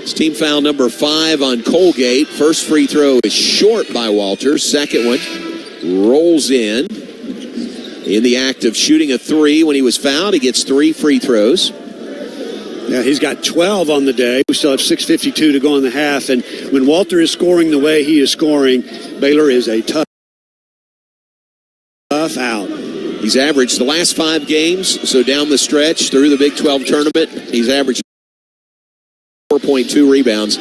It's team foul number 5 on Colgate. First free throw is short by Walter. Second one rolls in the act of shooting a three. When he was fouled, he gets 3 free throws. Yeah, he's got 12 on the day. We still have 6:52 to go in the half. And when Walter is scoring the way he is scoring, Baylor is a tough out. He's averaged the last 5 games, so down the stretch through the Big 12 tournament, he's averaged 4.2 rebounds.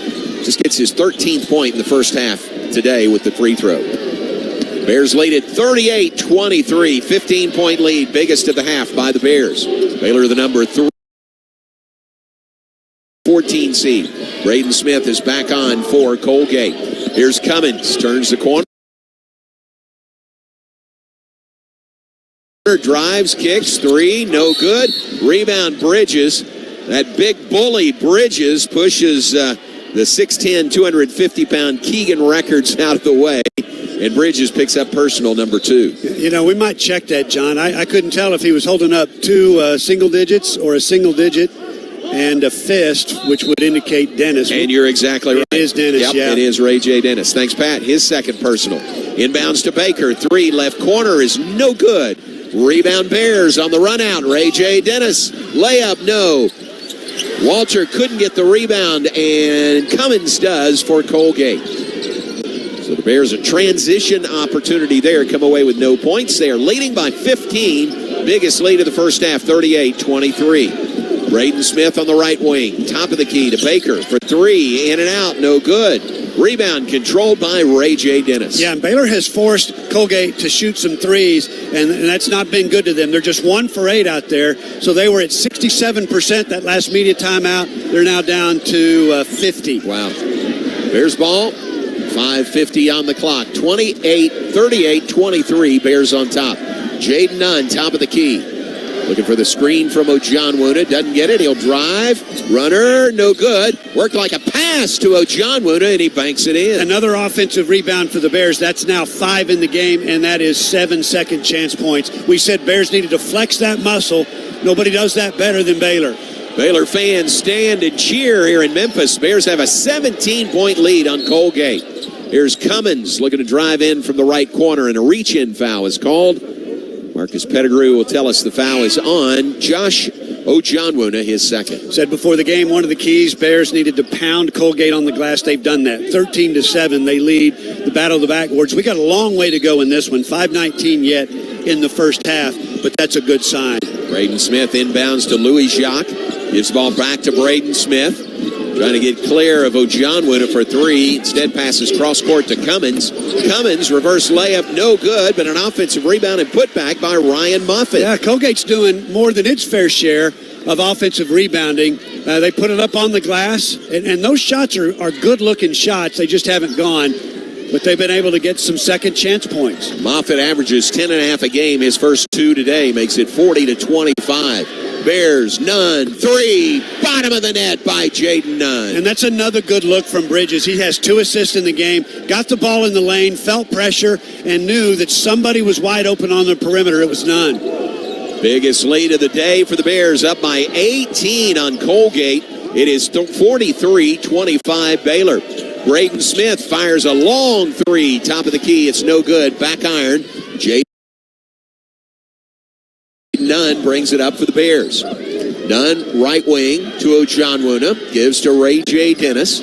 Just gets his 13th point in the first half today with the free throw. Bears lead at 38-23, 15-point lead, biggest of the half by the Bears. Baylor the number 14 seed. Braden Smith is back on for Colgate. Here's Cummins, turns the corner. Drives, kicks, 3, no good. Rebound Bridges. That big bully Bridges pushes the 6'10", 250-pound Keegan Records out of the way. And Bridges picks up personal number 2. You know, we might check that, John. I couldn't tell if he was holding up 2 single digits or a single digit. and a fist, which would indicate Dennis. And you're exactly right. It is Dennis, yep, yeah. It is Ray J. Dennis. Thanks, Pat. His second personal. Inbounds to Baker. 3, left corner is no good. Rebound Bears on the run out. Ray J. Dennis. Layup, no. Walter couldn't get the rebound, and Cummins does for Colgate. So the Bears a transition opportunity there. Come away with no points. They are leading by 15. Biggest lead of the first half, 38-23. Braden Smith on the right wing. Top of the key to Baker for 3. In and out, no good. Rebound controlled by Ray J. Dennis. Yeah, and Baylor has forced Colgate to shoot some threes, and that's not been good to them. They're just 1 for 8 out there. So they were at 67% that last media timeout. They're now down to 50. Wow. Bears ball, 5:50 on the clock. 38-23, Bears on top. Jaden Nunn, top of the key. Looking for the screen from Ojonwuna. Doesn't get it. He'll drive. Runner, no good. Worked like a pass to Ojonwuna, and he banks it in. Another offensive rebound for the Bears. That's now 5 in the game, and that is 7 second chance points. We said Bears needed to flex that muscle. Nobody does that better than Baylor. Baylor fans stand and cheer here in Memphis. Bears have a 17-point lead on Colgate. Here's Cummins looking to drive in from the right corner, and a reach-in foul is called. Marcus Pettigrew will tell us the foul is on Josh Ojonwuna, his second. Said before the game, one of the keys, Bears needed to pound Colgate on the glass. They've done that. 13-7, they lead the battle of the backboards. We got a long way to go in this one. 5:19 yet in the first half, but that's a good sign. Braden Smith inbounds to Louis Jacques. Gives the ball back to Braden Smith. Trying to get clear of Ojonwuna for 3. Instead passes cross court to Cummins. Cummins, reverse layup, no good, but an offensive rebound and putback by Ryan Moffitt. Yeah, Colgate's doing more than its fair share of offensive rebounding. They put it up on the glass, and those shots are good-looking shots. They just haven't gone, but they've been able to get some second chance points. Moffitt averages 10.5 a game. His first 2 today makes it 40-25. Bears, Nunn, 3, bottom of the net by Jaden Nunn. And that's another good look from Bridges. He has 2 assists in the game, got the ball in the lane, felt pressure, and knew that somebody was wide open on the perimeter. It was Nunn. Biggest lead of the day for the Bears, up by 18 on Colgate. It is 43-25 Baylor. Braden Smith fires a long 3, top of the key. It's no good. Back iron. Jaden Nunn brings it up for the Bears. Nunn, right wing to Ojonwuna. Gives to Ray J. Dennis.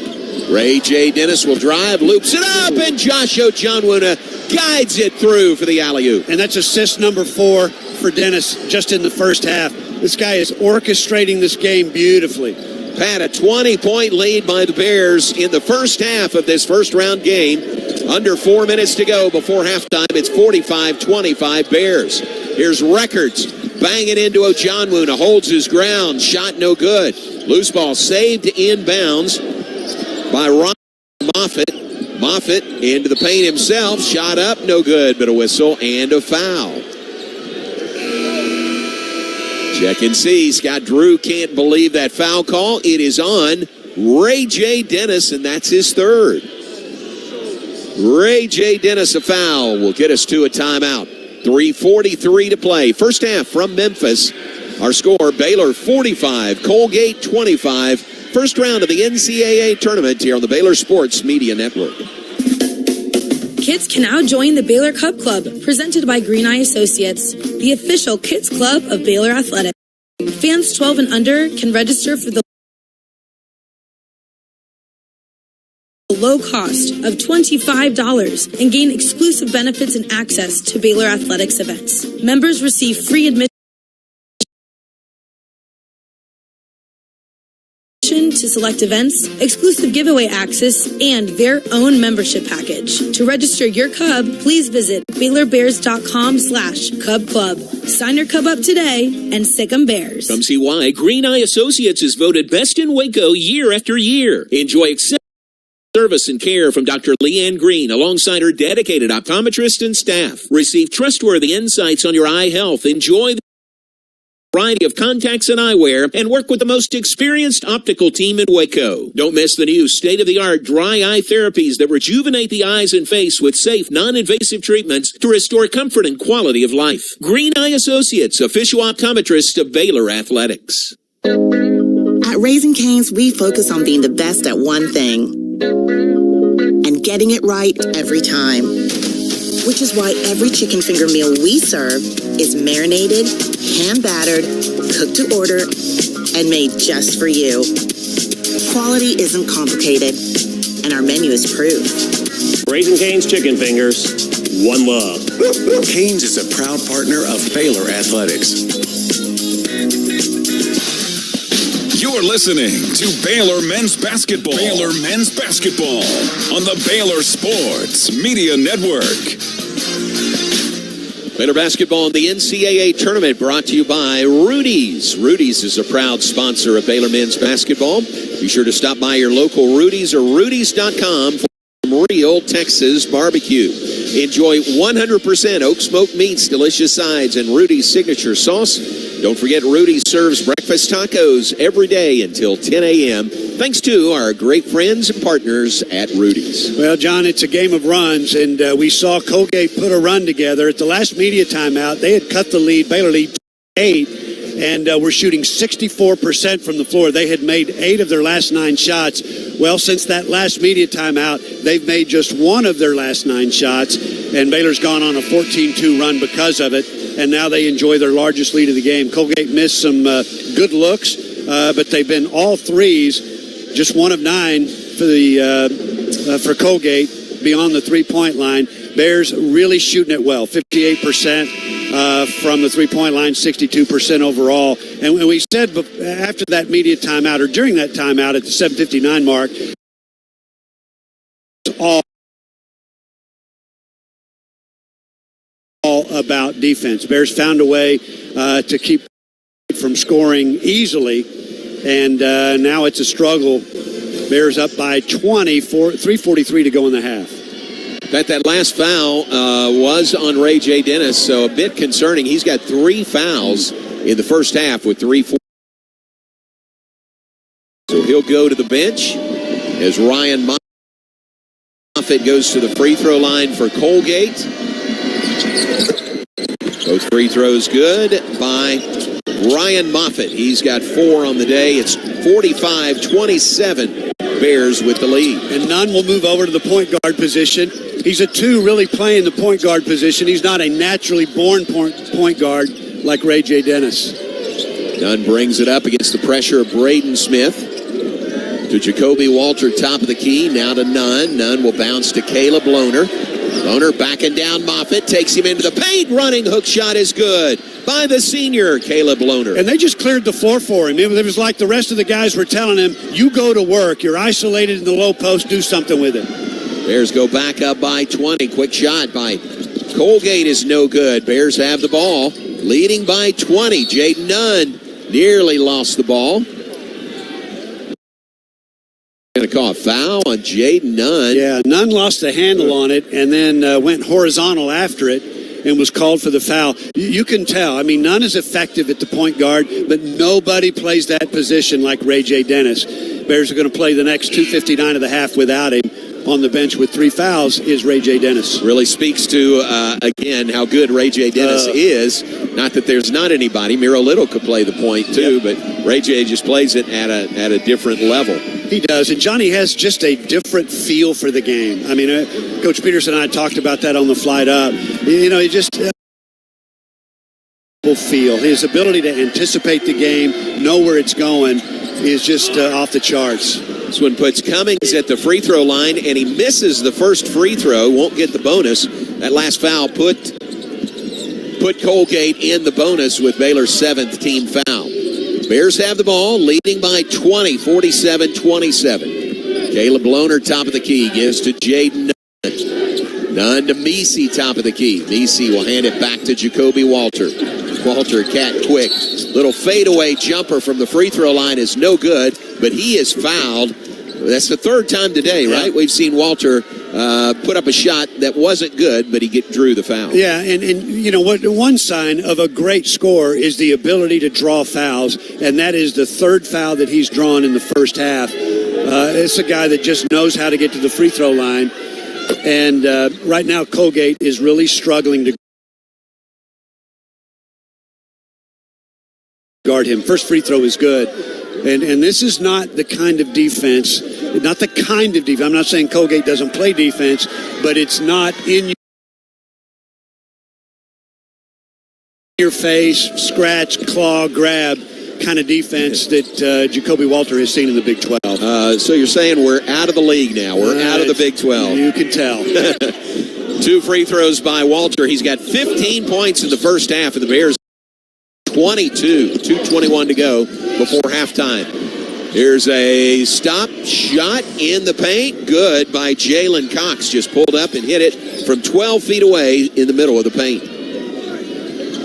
Ray J. Dennis will drive, loops it up, and Josh Ojonwuna guides it through for the alley-oop. And that's assist number 4 for Dennis just in the first half. This guy is orchestrating this game beautifully. Pat, a 20-point lead by the Bears in the first half of this first-round game. Under 4 minutes to go before halftime. It's 45-25 Bears. Here's Records. Banging into Ojonwuna. Holds his ground. Shot no good. Loose ball saved inbounds by Ryan Moffitt. Moffitt into the paint himself. Shot up. No good, but a whistle and a foul. Check and see. Scott Drew can't believe that foul call. It is on Ray J. Dennis, and that's his third. Ray J. Dennis, a foul, will get us to a timeout. 3:43 to play. First half from Memphis. Our score, Baylor 45, Colgate 25. First round of the NCAA tournament here on the Baylor Sports Media Network. Kids can now join the Baylor Cub Club, presented by Green Eye Associates, the official kids club of Baylor Athletics. Fans 12 and under can register for the low cost of $25 and gain exclusive benefits and access to Baylor Athletics events. Members receive free admission to select events, exclusive giveaway access, and their own membership package. To register your Cub, please visit BaylorBears.com/Cub Club. Sign your Cub up today and sick 'em Bears. Come see why Green Eye Associates is voted best in Waco year after year. Enjoy exceptional service and care from Dr. Leanne Green alongside her dedicated optometrist and staff. Receive trustworthy insights on your eye health. Enjoy the variety of contacts and eyewear, and work with the most experienced optical team in Waco. Don't miss the new state-of-the-art dry eye therapies that rejuvenate the eyes and face with safe, non-invasive treatments to restore comfort and quality of life. Green Eye Associates, official optometrist of Baylor Athletics. At Raising Cane's, we focus on being the best at one thing and getting it right every time. Which is why every chicken finger meal we serve is marinated, hand-battered, cooked to order, and made just for you. Quality isn't complicated, and our menu is proof. Raising Cane's Chicken Fingers, one love. Canes is a proud partner of Baylor Athletics. You're listening to Baylor Men's Basketball. Baylor Men's Basketball on the Baylor Sports Media Network. Baylor basketball in the NCAA tournament brought to you by Rudy's. Rudy's is a proud sponsor of Baylor men's basketball. Be sure to stop by your local Rudy's or Rudy's.com for real Texas barbecue. Enjoy 100% oak smoked meats, delicious sides, and Rudy's signature sauce. Don't forget, Rudy's serves breakfast tacos every day until 10 a.m. Thanks to our great friends and partners at Rudy's. Well, John, it's a game of runs, and we saw Colgate put a run together. At the last media timeout, they had cut the lead, Baylor lead 8, and were shooting 64% from the floor. They had made 8 of their last 9 shots. Well, since that last media timeout, they've made just 1 of their last 9 shots, and Baylor's gone on a 14-2 run because of it, and now they enjoy their largest lead of the game. Colgate missed some good looks, but they've been all threes. Just 1 of 9 for Colgate beyond the three-point line. Bears really shooting it well, 58% from the three-point line, 62% overall. And we said after that media timeout, or during that timeout at the 7:59 mark, all about defense. Bears found a way to keep from scoring easily, and now it's a struggle. Bears up by 20, 3:43 to go in the half. That last foul was on Ray J. Dennis, so a bit concerning. He's got 3 fouls in the first half with 3-4. So he'll go to the bench as Ryan Moffitt goes to the free throw line for Colgate. Both free throws good by Ryan Moffitt. He's got 4 on the day. It's 45-27. Bears with the lead. And Nunn will move over to the point guard position. He's a 2 really playing the point guard position. He's not a naturally born point guard like Ray J. Dennis. Nunn brings it up against the pressure of Braden Smith. To Jacoby Walter, top of the key. Now to Nunn. Nunn will bounce to Caleb Lohner. Lohner backing down Moffitt. Takes him into the paint. Running hook shot is good by the senior, Caleb Lohner. And they just cleared the floor for him. It was like the rest of the guys were telling him, you go to work. You're isolated in the low post. Do something with it. Bears go back up by 20. Quick shot by Colgate is no good. Bears have the ball. Leading by 20. Jaden Nunn nearly lost the ball. Going to call a foul on Jaden Nunn. Yeah, Nunn lost the handle on it and then went horizontal after it and was called for the foul. You can tell. I mean, Nunn is effective at the point guard, but nobody plays that position like Ray J. Dennis. Bears are going to play the next 2:59 of the half without him. On the bench with 3 fouls is Ray J. Dennis. Really speaks to, again, how good Ray J. Dennis is. Not that there's not anybody. Miro Little could play the point, too, but Ray J. just plays it at a different level. He does, and Johnny has just a different feel for the game. I mean, Coach Peterson and I talked about that on the flight up. You know, he just feel. His ability to anticipate the game, know where it's going, is just off the charts. This one puts Cummings at the free throw line, and he misses the first free throw, won't get the bonus. That last foul put Colgate in the bonus with Baylor's 7th team foul. Bears have the ball, leading by 20, 47-27. Caleb Lohner, top of the key, gives to Jaden Nunn. Nunn to Messi, top of the key. Messi will hand it back to Jacoby Walter. Walter, cat quick. Little fadeaway jumper from the free throw line is no good, but he is fouled. That's the 3rd time today, right? We've seen Walter put up a shot that wasn't good, but he drew the foul. Yeah, and you know what? One sign of a great scorer is the ability to draw fouls, and that is the 3rd foul that he's drawn in the first half. It's a guy that just knows how to get to the free throw line, and right now Colgate is really struggling to guard him. First free throw is good. And this is not the kind of defense, I'm not saying Colgate doesn't play defense, but it's not in your face, scratch, claw, grab kind of defense that Jacoby Walter has seen in the Big 12. So you're saying we're out of the league now. We're out of the Big 12. You can tell. 2 free throws by Walter. He's got 15 points in the first half, and the Bears 22. 2:21 to go before halftime. Here's a stop shot in the paint. Good by Jalen Cox. Just pulled up and hit it from 12 feet away in the middle of the paint.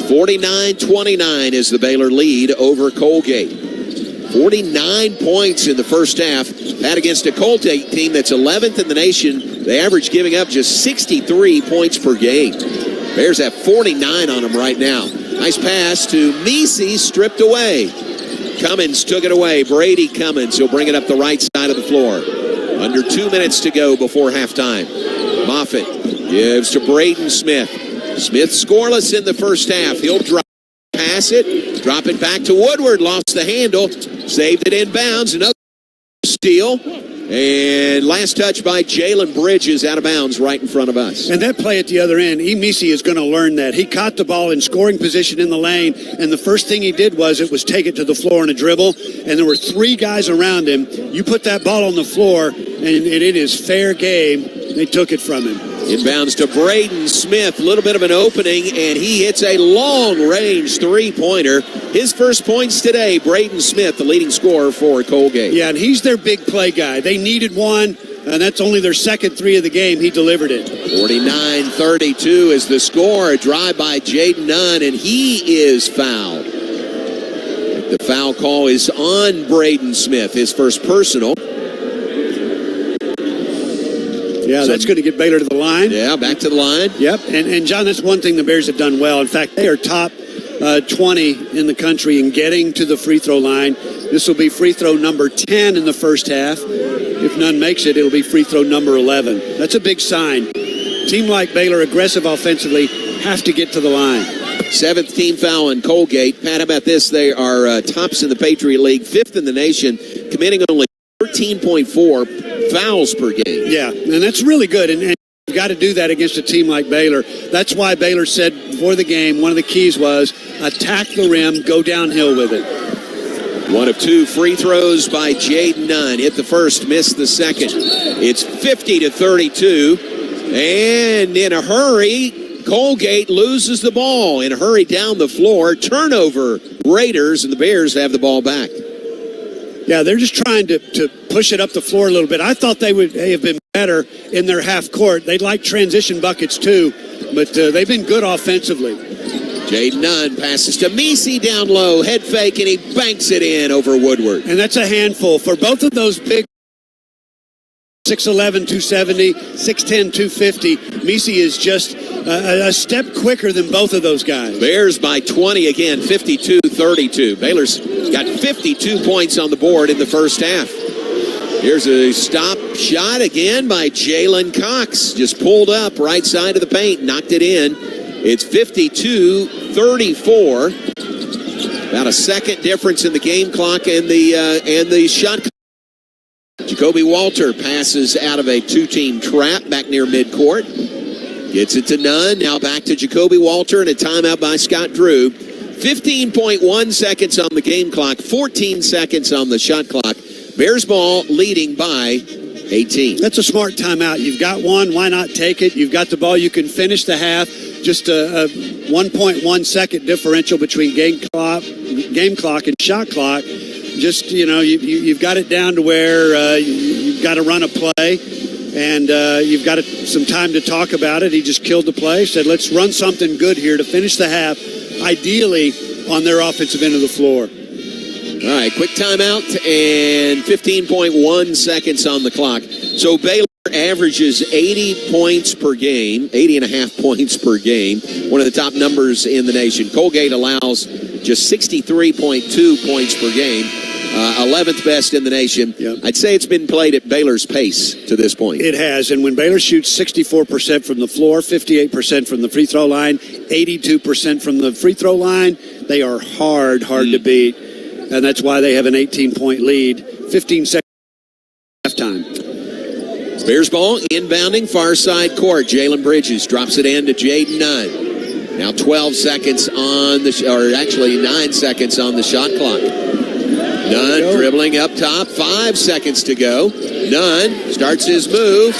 49-29 is the Baylor lead over Colgate. 49 points in the first half. That against a Colgate team that's 11th in the nation. They average giving up just 63 points per game. Bears have 49 on them right now. Nice pass to Messi, stripped away. Cummins took it away. Brady Cummins. He'll bring it up the right side of the floor. Under 2 minutes to go before halftime. Moffitt gives to Braden Smith. Smith scoreless in the first half. He'll pass it, drop it back to Woodward. Lost the handle, saved it inbounds. Another steal. And last touch by Jalen Bridges out of bounds right in front of us. And that play at the other end, Emisi is going to learn that. He caught the ball in scoring position in the lane, and the first thing he did was take it to the floor in a dribble, and there were 3 guys around him. You put that ball on the floor, and it is fair game. They took it from him. Inbounds to Braden Smith. A little bit of an opening, and he hits a long-range three-pointer. His first points today, Braden Smith, the leading scorer for Colgate. Yeah, and he's their big play guy. They needed one, and that's only their second 3 of the game. He delivered it. 49-32 is the score. A drive by Jaden Nunn, and he is fouled. The foul call is on Braden Smith, his first personal. Yeah, that's going to get Baylor to the line. Yeah, back to the line. Yep, and John, that's one thing the Bears have done well. In fact, they are top 20 in the country in getting to the free throw line. This will be free throw number 10 in the first half. If none makes it, it'll be free throw number 11. That's a big sign. Team like Baylor, aggressive offensively, have to get to the line. 7th team foul in Colgate. Pat, how about this? They are tops in the Patriot League, 5th in the nation, committing only 13.4 fouls per game. Yeah, and that's really good, and you've got to do that against a team like Baylor. That's why Baylor said before the game, one of the keys was attack the rim, go downhill with it. 1 of 2 free throws by Jaden Nunn. Hit the first, missed the second. It's 50-32, and in a hurry, Colgate loses the ball. In a hurry down the floor, turnover Raiders, and the Bears have the ball back. Yeah, they're just trying to push it up the floor a little bit. I thought they would have been better in their half court. They'd like transition buckets too, but they've been good offensively. Jaden Nunn passes to Messi down low, head fake, and he banks it in over Woodward. And that's a handful for both of those big 6'11", 270, 6'10", 250. Messi is just a step quicker than both of those guys. Bears by 20 again, 52-32. Baylor's got 52 points on the board in the first half. Here's a stop shot again by Jalen Cox. Just pulled up right side of the paint, knocked it in. It's 52-34. About a second difference in the game clock and the shot clock. Jacoby Walter passes out of a 2-team trap back near midcourt. Gets it to Nunn. Now back to Jacoby Walter and a timeout by Scott Drew. 15.1 seconds on the game clock, 14 seconds on the shot clock. Bears ball leading by 18. That's a smart timeout. You've got one. Why not take it? You've got the ball. You can finish the half. Just a 1.1 second differential between game clock and shot clock. Just, you've got it down to where you've got to run a play, and you've got some time to talk about it. He just killed the play, said, let's run something good here to finish the half, ideally on their offensive end of the floor. All right, quick timeout and 15.1 seconds on the clock. So Baylor averages 80 points per game, 80.5 points per game, one of the top numbers in the nation. Colgate allows just 63.2 points per game. 11th best in the nation. Yep. I'd say it's been played at Baylor's pace to this point. It has, and when Baylor shoots 64% from the floor, 58% from the free throw line, 82% from the free throw line, they are hard to beat, and that's why they have an 18-point lead, 15 seconds halftime. Bears ball, inbounding, far side court. Jalen Bridges drops it in to Jaden Nunn. Now 12 seconds on the, or actually 9 seconds on the shot clock. Nunn dribbling up top, 5 seconds to go. Nunn starts his move.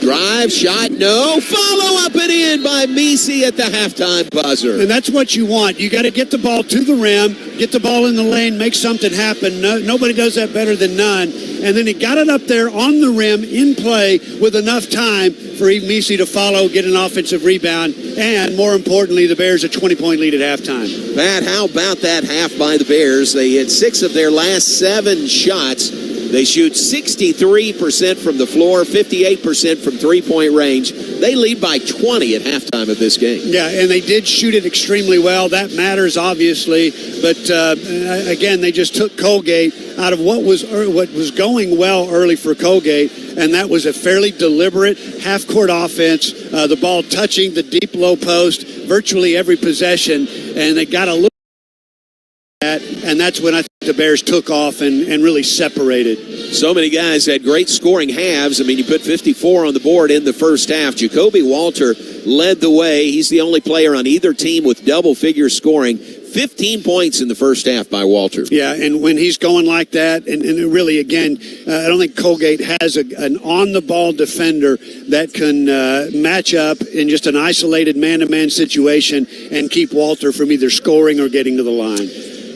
Drive, shot, no. Follow up and in by Messi at the halftime buzzer. And that's what you want. You got to get the ball to the rim, get the ball in the lane, make something happen. Nobody does that better than Nunn. And then he got it up there on the rim in play with enough time for Messi to follow, get an offensive rebound, and more importantly, the Bears a 20-point lead at halftime. Pat, how about that half by the Bears? They hit 6 of their last 7 shots. They shoot 63% from the floor, 58% from three-point range. They lead by 20 at halftime of this game. Yeah, and they did shoot it extremely well. That matters, obviously. But, again, they just took Colgate out of what was going well early for Colgate, and that was a fairly deliberate half-court offense, the ball touching the deep low post virtually every possession, and they got a little that, and that's when I think the Bears took off and really separated. So many guys had great scoring halves. I mean, you put 54 on the board in the first half. Jacoby Walter led the way. He's the only player on either team with double-figure scoring. 15 points in the first half by Walter. Yeah, and when he's going like that, and really, again, I don't think Colgate has an on-the-ball defender that can match up in just an isolated man-to-man situation and keep Walter from either scoring or getting to the line.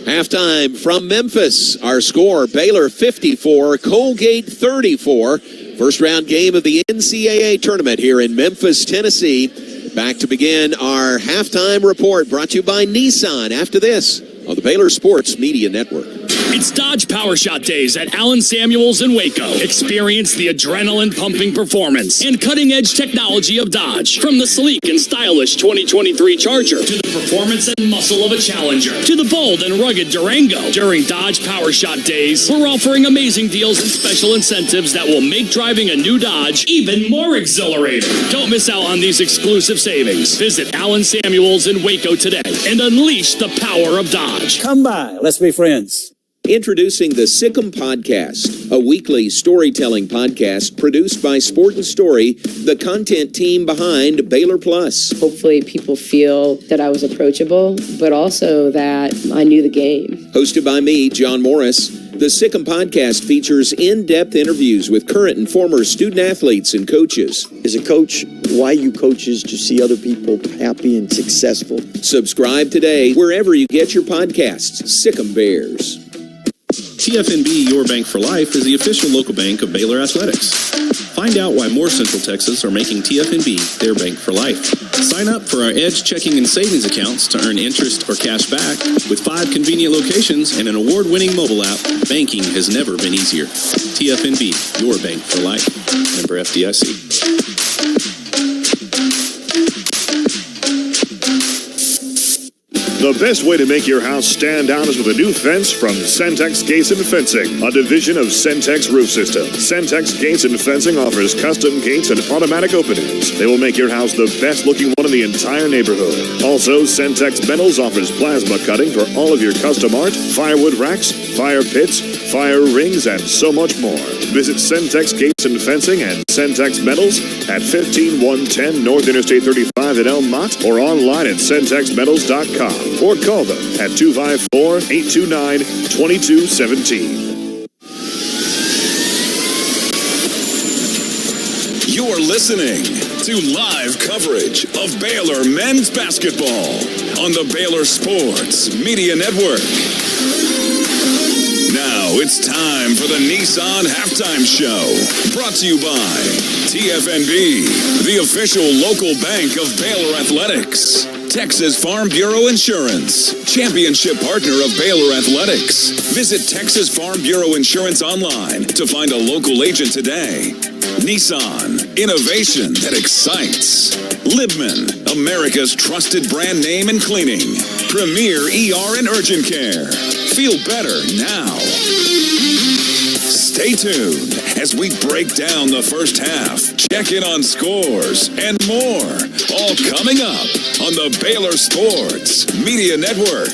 Halftime from Memphis. Our score, Baylor 54, Colgate 34. First round game of the NCAA tournament here in Memphis, Tennessee. Back to begin our halftime report, brought to you by Nissan after this on the Baylor Sports Media Network. It's Dodge Power Shot Days at Allen Samuels in Waco. Experience the adrenaline-pumping performance and cutting-edge technology of Dodge. From the sleek and stylish 2023 Charger to the performance and muscle of a Challenger to the bold and rugged Durango. During Dodge Power Shot Days, we're offering amazing deals and special incentives that will make driving a new Dodge even more exhilarating. Don't miss out on these exclusive savings. Visit Allen Samuels in Waco today and unleash the power of Dodge. Come by. Let's be friends. Introducing the Sikkim Podcast, a weekly storytelling podcast produced by Sport and Story, the content team behind Baylor Plus. Hopefully people feel that I was approachable, but also that I knew the game. Hosted by me, John Morris, the Sikkim Podcast features in-depth interviews with current and former student athletes and coaches. As a coach, why you coach is to see other people happy and successful. Subscribe today wherever you get your podcasts. Sikkim Bears. TFNB Your Bank for Life is the official local bank of Baylor Athletics. Find out why more Central Texas are making TFNB their bank for life. Sign up for our Edge checking and savings accounts to earn interest or cash back. With 5 convenient locations and an award-winning mobile app, banking has never been easier. TFNB Your Bank for Life. Member FDIC. The best way to make your house stand out is with a new fence from Centex Gates and Fencing, a division of Centex Roof System. Centex Gates and Fencing offers custom gates and automatic openings. They will make your house the best looking one in the entire neighborhood. Also, Centex Metals offers plasma cutting for all of your custom art, firewood racks, fire pits, fire rings, and so much more. Visit Centex Gates and Fencing and Centex Metals at 15110 North Interstate 35 in Elmont or online at centexmetals.com. Or call them at 254-829-2217. You're listening to live coverage of Baylor men's basketball on the Baylor Sports Media Network. Now it's time for the Nissan Halftime Show, brought to you by TFNB, the official local bank of Baylor Athletics. Texas Farm Bureau Insurance, championship partner of Baylor Athletics. Visit Texas Farm Bureau Insurance online to find a local agent today. Nissan, innovation that excites. Libman, America's trusted brand name in cleaning. Premier ER and Urgent Care. Feel better now. Stay tuned as we break down the first half, check in on scores, and more. All coming up on the Baylor Sports Media Network.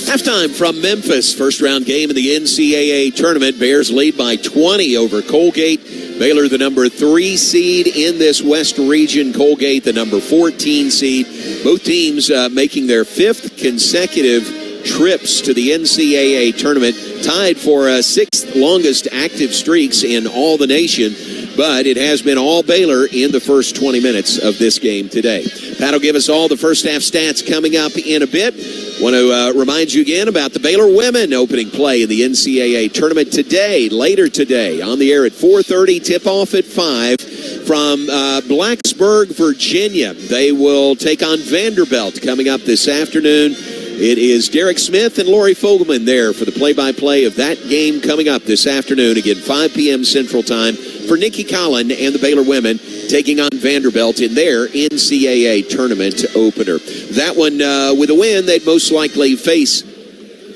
Halftime from Memphis. First round game in the NCAA tournament. Bears lead by 20 over Colgate. Baylor, the number 3 seed in this West region. Colgate, the number 14 seed. Both teams making their 5th consecutive trips to the NCAA tournament. Tied for 6th longest active streaks in all the nation. But it has been all Baylor in the first 20 minutes of this game today. Pat will give us all the first half stats coming up in a bit. Want to remind you again about the Baylor women opening play in the NCAA tournament today, later today, on the air at 4:30, tip-off at 5 from Blacksburg, Virginia. They will take on Vanderbilt coming up this afternoon. It is Derek Smith and Lori Fogelman there for the play-by-play of that game coming up this afternoon. Again, 5 p.m. Central Time for Nikki Collin and the Baylor women taking on Vanderbilt in their NCAA tournament opener. That one, with a win, they'd most likely face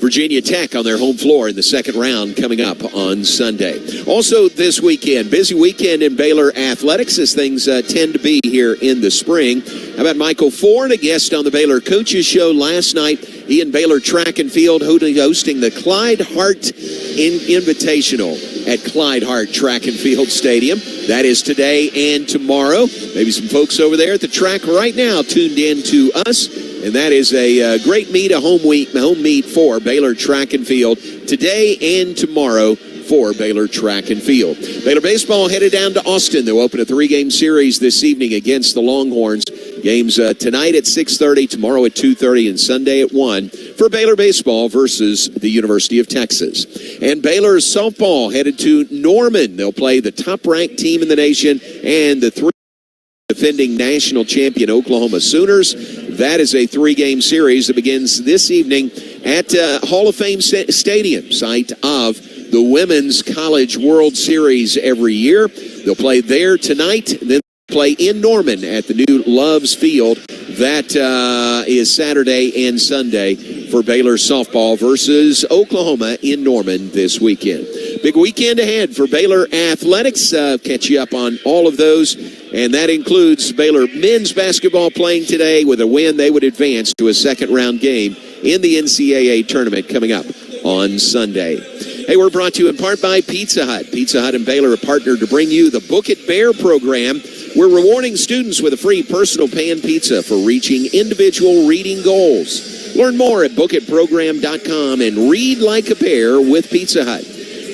Virginia Tech on their home floor in the second round coming up on Sunday. Also this weekend, busy weekend in Baylor athletics as things tend to be here in the spring. How about Michael Ford, a guest on the Baylor Coaches Show last night? He and Baylor Track and Field hosting the Clyde Hart Invitational at Clyde Hart Track and Field Stadium. That is today and tomorrow. Maybe some folks over there at the track right now tuned in to us. And that is a great meet, a home meet for Baylor Track and Field today and tomorrow for Baylor Track and Field. Baylor baseball headed down to Austin. They'll open a 3-game series this evening against the Longhorns. Games tonight at 6:30, tomorrow at 2:30, and Sunday at 1 for Baylor baseball versus the University of Texas. And Baylor softball headed to Norman. They'll play the top-ranked team in the nation and the defending national champion Oklahoma Sooners. That is a 3-game series that begins this evening at Hall of Fame Stadium, site of the Women's College World Series every year. They'll play there tonight, then play in Norman at the new Loves Field. That is Saturday and Sunday for Baylor softball versus Oklahoma in Norman this weekend. Big weekend ahead for Baylor athletics. Catch you up on all of those. And that includes Baylor men's basketball playing today. With a win, they would advance to a second-round game in the NCAA tournament coming up on Sunday. Hey, we're brought to you in part by Pizza Hut. Pizza Hut and Baylor are partnered to bring you the Book It Bear program. We're rewarding students with a free personal pan pizza for reaching individual reading goals. Learn more at bookitprogram.com and read like a bear with Pizza Hut.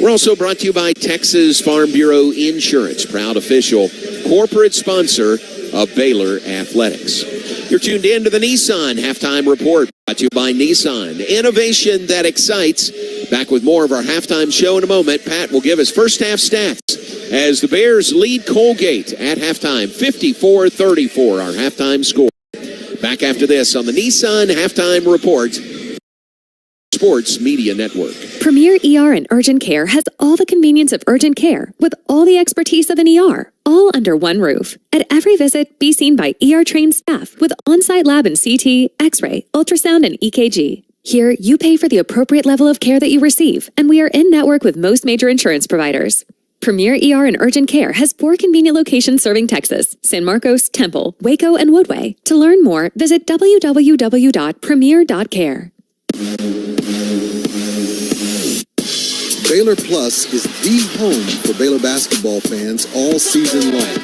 We're also brought to you by Texas Farm Bureau Insurance, proud official corporate sponsor of Baylor Athletics. You're tuned in to the Nissan Halftime Report, brought to you by Nissan. Innovation that excites. Back with more of our halftime show in a moment. Pat will give us first half stats as the Bears lead Colgate at halftime, 54-34, our halftime score. Back after this on the Nissan Halftime Report, Sports Media Network. Premier ER and Urgent Care has all the convenience of urgent care with all the expertise of an ER, all under one roof. At every visit, be seen by ER-trained staff with on-site lab and CT, X-ray, ultrasound, and EKG. Here, you pay for the appropriate level of care that you receive, and we are in network with most major insurance providers. Premier ER and Urgent Care has 4 convenient locations serving Texas: San Marcos, Temple, Waco, and Woodway. To learn more, visit www.premier.care. Baylor Plus is the home for Baylor basketball fans all season long.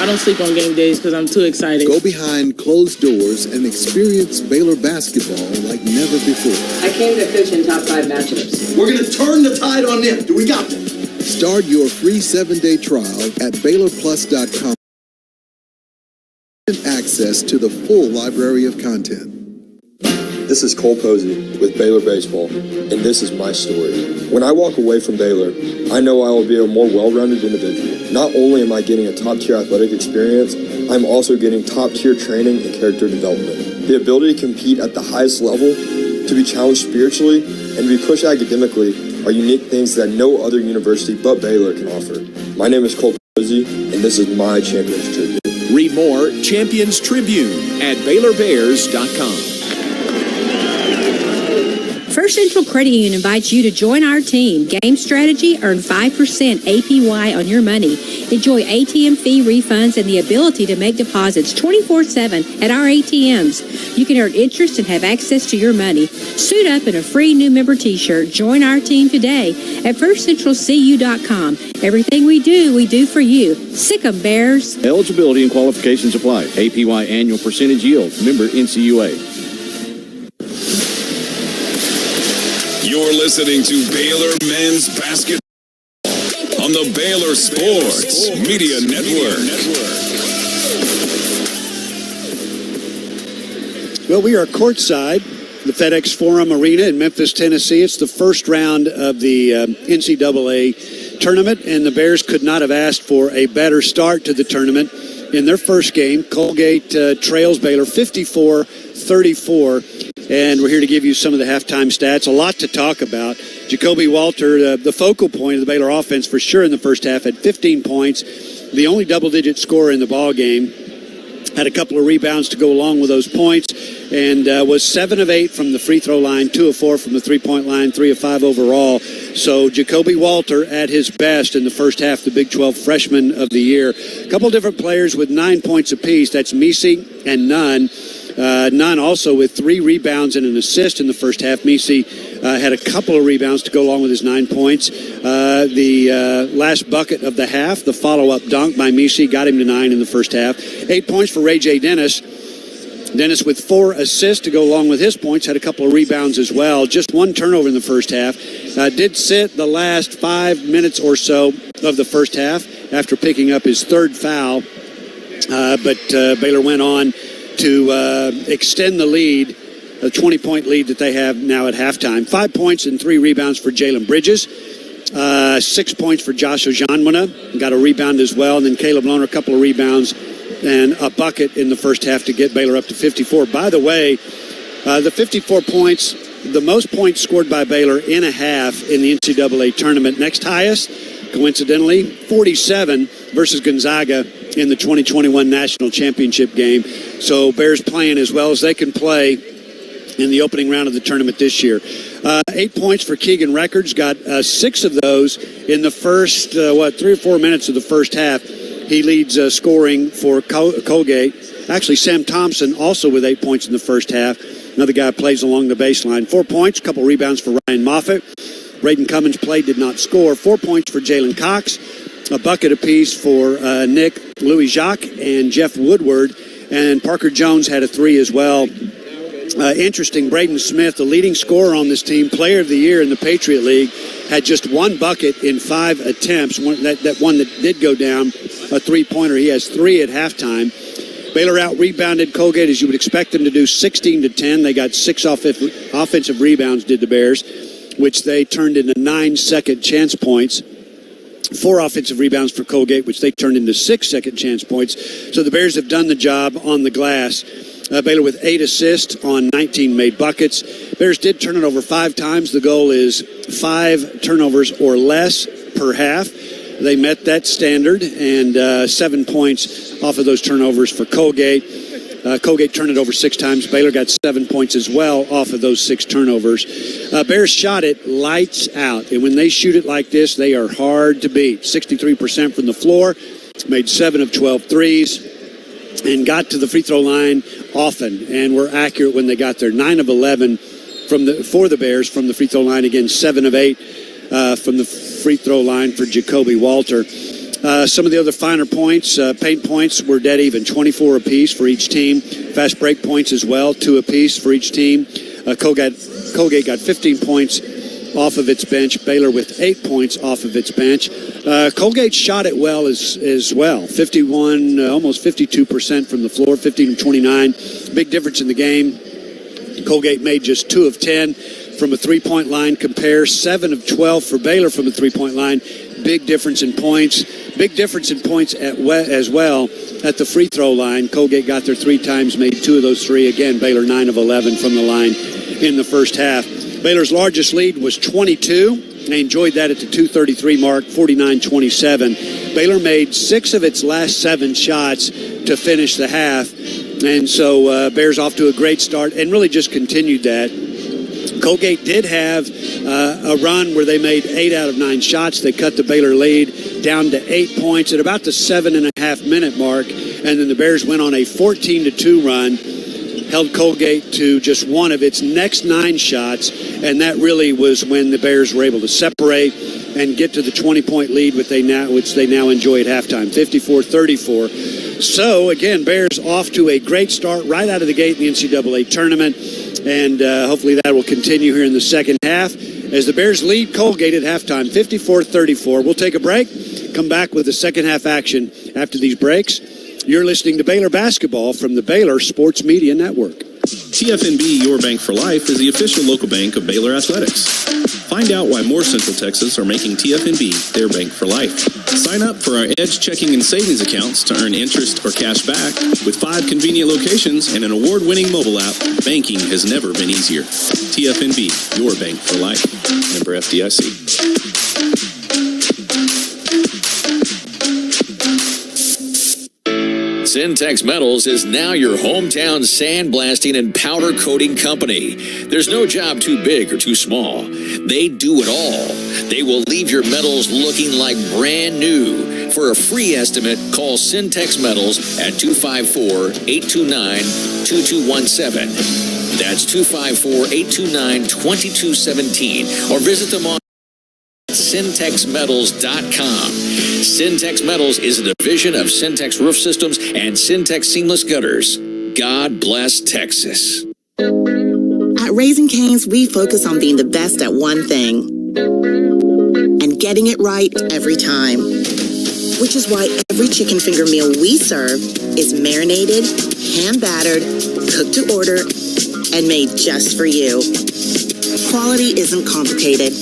I don't sleep on game days because I'm too excited. Go behind closed doors and experience Baylor basketball like never before. I came to fish in top 5 matchups. We're going to turn the tide on them. Do we got them? Start your free 7-day trial at BaylorPlus.com. Access to the full library of content. This is Cole Posey with Baylor Baseball, and this is my story. When I walk away from Baylor, I know I will be a more well-rounded individual. Not only am I getting a top-tier athletic experience, I'm also getting top-tier training and character development. The ability to compete at the highest level, to be challenged spiritually, and to be pushed academically are unique things that no other university but Baylor can offer. My name is Cole Posey, and this is my Champions Tribune. Read more Champions Tribune at BaylorBears.com. First Central Credit Union invites you to join our team. Game strategy, earn 5% APY on your money. Enjoy ATM fee refunds and the ability to make deposits 24/7 at our ATMs. You can earn interest and have access to your money. Suit up in a free new member t-shirt. Join our team today at firstcentralcu.com. Everything we do for you. Sick 'em, Bears. Eligibility and qualifications apply. APY annual percentage yield. Member NCUA. You're listening to Baylor Men's Basketball on the Baylor Sports Media Network. Well, we are courtside, the FedEx Forum Arena in Memphis, Tennessee. It's the first round of the NCAA tournament, and the Bears could not have asked for a better start to the tournament. In their first game, Colgate trails Baylor 54-34. And we're here to give you some of the halftime stats. A lot to talk about. Jacoby Walter, the focal point of the Baylor offense for sure in the first half, had 15 points, the only double-digit scorer in the ball game. Had a couple of rebounds to go along with those points, and was 7 of 8 from the free throw line, 2 of 4 from the three-point line, 3 of 5 overall. So Jacoby Walter at his best in the first half, the Big 12 freshman of the year. A couple different players with 9 points apiece. That's Misi and Nunn. Nunn also with 3 rebounds and an assist in the first half. Misi had a couple of rebounds to go along with his 9 points. The last bucket of the half, the follow-up dunk by Misi, got him to 9 in the first half. 8 points for Ray J. Dennis. Dennis with 4 assists to go along with his points, had a couple of rebounds as well. Just 1 turnover in the first half. Did sit the last 5 minutes or so of the first half after picking up his 3rd foul. But Baylor went on to extend the lead, a 20-point lead that they have now at halftime. 5 points and 3 rebounds for Jalen Bridges. 6 points for Josh Ojanmuna. Got a rebound as well. And then Caleb Lohner, a couple of rebounds and a bucket in the first half to get Baylor up to 54. By the way, the 54 points, the most points scored by Baylor in a half in the NCAA tournament. Next highest, coincidentally, 47 versus Gonzaga in the 2021 National Championship game. So Bears playing as well as they can play in the opening round of the tournament this year. 8 points for Keegan Records, got 6 of those in the first, 3 or 4 minutes of the first half. He leads scoring for Colgate. Actually, Sam Thompson also with 8 points in the first half. Another guy plays along the baseline. 4 points, a couple rebounds for Ryan Moffitt. Braden Cummins played, did not score. 4 points for Jalen Cox. A bucket apiece for Nick Louis-Jacques and Jeff Woodward. And Parker Jones had a 3 as well. Interesting, Braden Smith, the leading scorer on this team, player of the year in the Patriot League, had just 1 bucket in 5 attempts. That one that did go down, a 3-pointer. He has 3 at halftime. Baylor out-rebounded Colgate, as you would expect them to do, 16-10. They got 6 offensive rebounds, did the Bears, which they turned into 9 second chance points. 4 offensive rebounds for Colgate, which they turned into 6 second chance points. So the Bears have done the job on the glass. Baylor with 8 assists on 19 made buckets. Bears did turn it over 5 times. The goal is 5 turnovers or less per half. They met that standard, and 7 points off of those turnovers for Colgate. Colgate turned it over 6 times. Baylor got 7 points as well off of those 6 turnovers. Bears shot it lights out, and when they shoot it like this, they are hard to beat. 63% from the floor, made 7 of 12 threes, and got to the free throw line often, and were accurate when they got there. 9 of 11 for the Bears from the free throw line. Again, 7 of 8 from the free throw line for Jacoby Walter. Some of the other finer points, paint points were dead even, 24 apiece for each team. Fast break points as well, 2 apiece for each team. Colgate got 15 points off of its bench. Baylor with 8 points off of its bench. Colgate shot it well as well. 51, almost 52% from the floor, 15 of 29. Big difference in the game. Colgate made just 2 of 10 from a three-point line. Compare 7 of 12 for Baylor from the three-point line. Big difference in points. Big difference in points as well at the free throw line. Colgate got there 3 times, made 2 of those 3. Again, Baylor 9 of 11 from the line in the first half. Baylor's largest lead was 22 They enjoyed that at the 2:33 mark, 49-27. Baylor made 6 of its last 7 shots to finish the half. And so Bears off to a great start and really just continued that. Colgate did have a run where they made 8 out of 9 shots. They cut the Baylor lead down to 8 points at about the 7.5-minute mark. And then the Bears went on a 14-2 run, held Colgate to just 1 of its next 9 shots. And that really was when the Bears were able to separate and get to the 20-point lead, which they now enjoy at halftime, 54-34. So, again, Bears off to a great start right out of the gate in the NCAA tournament, and hopefully that will continue here in the second half as the Bears lead Colgate at halftime, 54-34. We'll take a break, come back with the second half action after these breaks. You're listening to Baylor Basketball from the Baylor Sports Media Network. TFNB, your bank for life, is the official local bank of Baylor Athletics. Find out why more Central Texas are making TFNB their bank for life. Sign up for our Edge checking and savings accounts to earn interest or cash back. With 5 convenient locations and an award-winning mobile app, banking has never been easier. TFNB, your bank for life. Member FDIC. Syntex Metals is now your hometown sandblasting and powder coating company. There's no job too big or too small. They do it all. They will leave your metals looking like brand new. For a free estimate, call Syntex Metals at 254-829-2217. That's 254-829-2217. Or visit them on syntexmetals.com. Syntex Metals is a division of Syntex Roof Systems and Syntex Seamless Gutters. God bless Texas. At Raising Cane's, we focus on being the best at one thing and getting it right every time. Which is why every chicken finger meal we serve is marinated, hand-battered, cooked to order, and made just for you. Quality isn't complicated,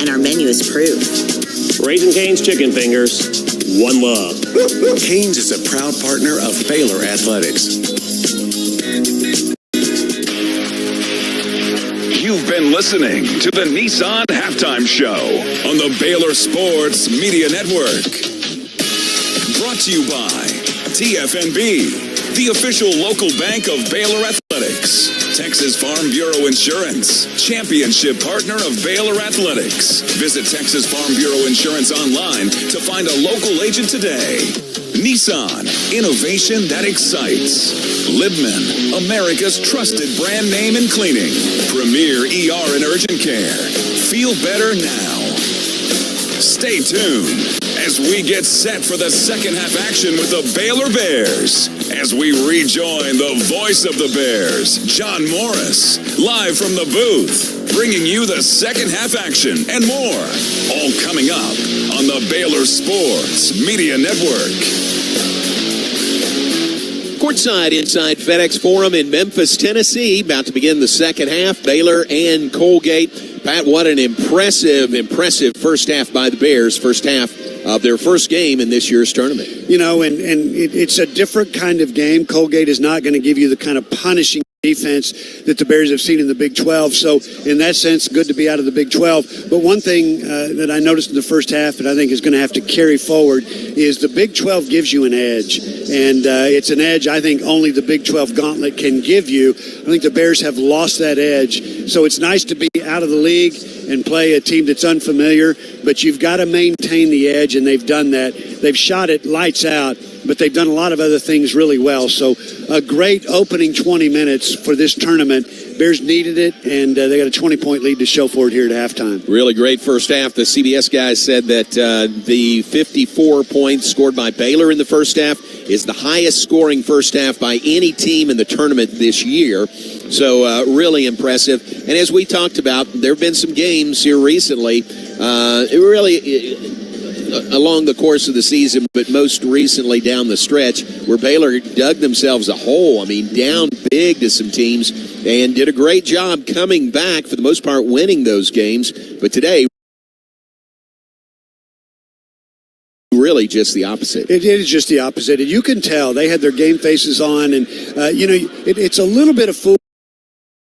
and our menu is proof. Raising Cane's Chicken Fingers, one love. Cane's is a proud partner of Baylor Athletics. You've been listening to the Nissan Halftime Show on the Baylor Sports Media Network. Brought to you by TFNB, the official local bank of Baylor Athletics. Texas Farm Bureau Insurance, championship partner of Baylor Athletics. Visit Texas Farm Bureau Insurance online to find a local agent today. Nissan, innovation that excites. Libman, America's trusted brand name in cleaning. Premier ER and Urgent Care. Feel better now. Stay tuned as we get set for the second half action with the Baylor Bears. As we rejoin the voice of the Bears, John Morris, live from the booth, bringing you the second half action and more. All coming up on the Baylor Sports Media Network. Courtside inside FedEx Forum in Memphis, Tennessee. About to begin the second half. Baylor and Colgate. Pat, what an impressive first half by the Bears. First half of their first game in this year's tournament. You know, and it's a different kind of game. Colgate is not going to give you the kind of punishing defense that the Bears have seen in the Big 12. So in that sense, good to be out of the Big 12. But one thing that I noticed in the first half that I think is going to have to carry forward is the Big 12 gives you an edge. And it's an edge I think only the Big 12 gauntlet can give you. I think the Bears have lost that edge. So it's nice to be out of the league and play a team that's unfamiliar, but you've got to maintain the edge, and they've done that. They've shot it lights out, but they've done a lot of other things really well. So a great opening 20 minutes for this tournament. Bears needed it, and they got a 20-point lead to show for it here at halftime. Really great first half. The CBS guys said that the 54 points scored by Baylor in the first half is the highest scoring first half by any team in the tournament this year. So really impressive. And as we talked about, there have been some games here recently, along the course of the season, but most recently down the stretch, where Baylor dug themselves a hole. I mean, down big to some teams, and did a great job coming back, for the most part, winning those games. But today, really just the opposite. It is just the opposite. And you can tell they had their game faces on, and, it's a little bit of fool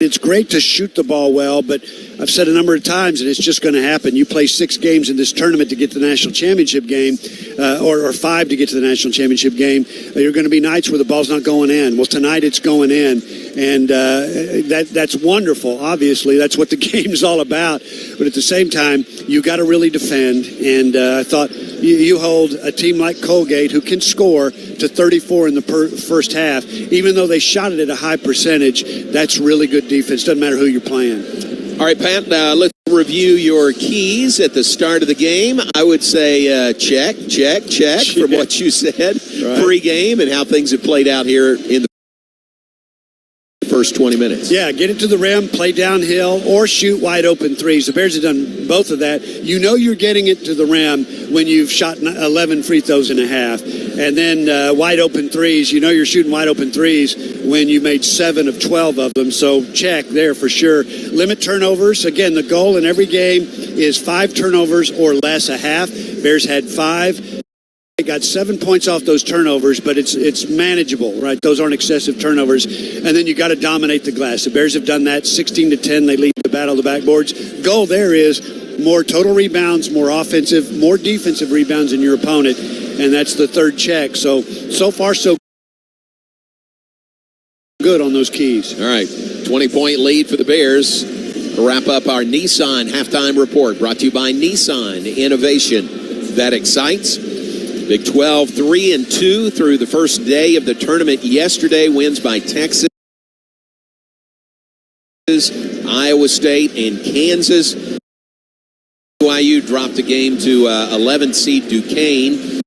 in it's great to shoot the ball well, but I've said a number of times, and it's just going to happen. You play 6 games in this tournament to get to the national championship game, or 5 to get to the national championship game. You're going to be nights where the ball's not going in. Well, tonight it's going in, and that's wonderful. Obviously, that's what the game's all about. But at the same time, you got to really defend. And I thought you hold a team like Colgate, who can score, to 34 in the first half, even though they shot it at a high percentage. That's really good defense. Doesn't matter who you're playing. All right, Pat, let's review your keys at the start of the game. I would say check from what you said pregame and how things have played out here in the first 20 minutes. Yeah, get it to the rim, play downhill, or shoot wide open threes. The Bears have done both of that. You know you're getting it to the rim when you've shot 11 free throws and a half. And then wide open threes, you know you're shooting wide open threes when you made 7 of 12 of them. So check there for sure. Limit turnovers. Again, the goal in every game is 5 turnovers or less a half. Bears had 5. They got 7 points off those turnovers, but it's manageable, right? Those aren't excessive turnovers. And then you got to dominate the glass. The Bears have done that 16-10. They lead the battle of the backboards. Goal there is more total rebounds, more offensive, more defensive rebounds than your opponent. And that's the third check. So far, so good on those keys. All right, 20-point lead for the Bears. We'll wrap up our Nissan halftime report, brought to you by Nissan. Innovation that excites. Big 12, 3-2 through the first day of the tournament yesterday. Wins by Texas, Iowa State, and Kansas. BYU dropped the game to 11 seed Duquesne.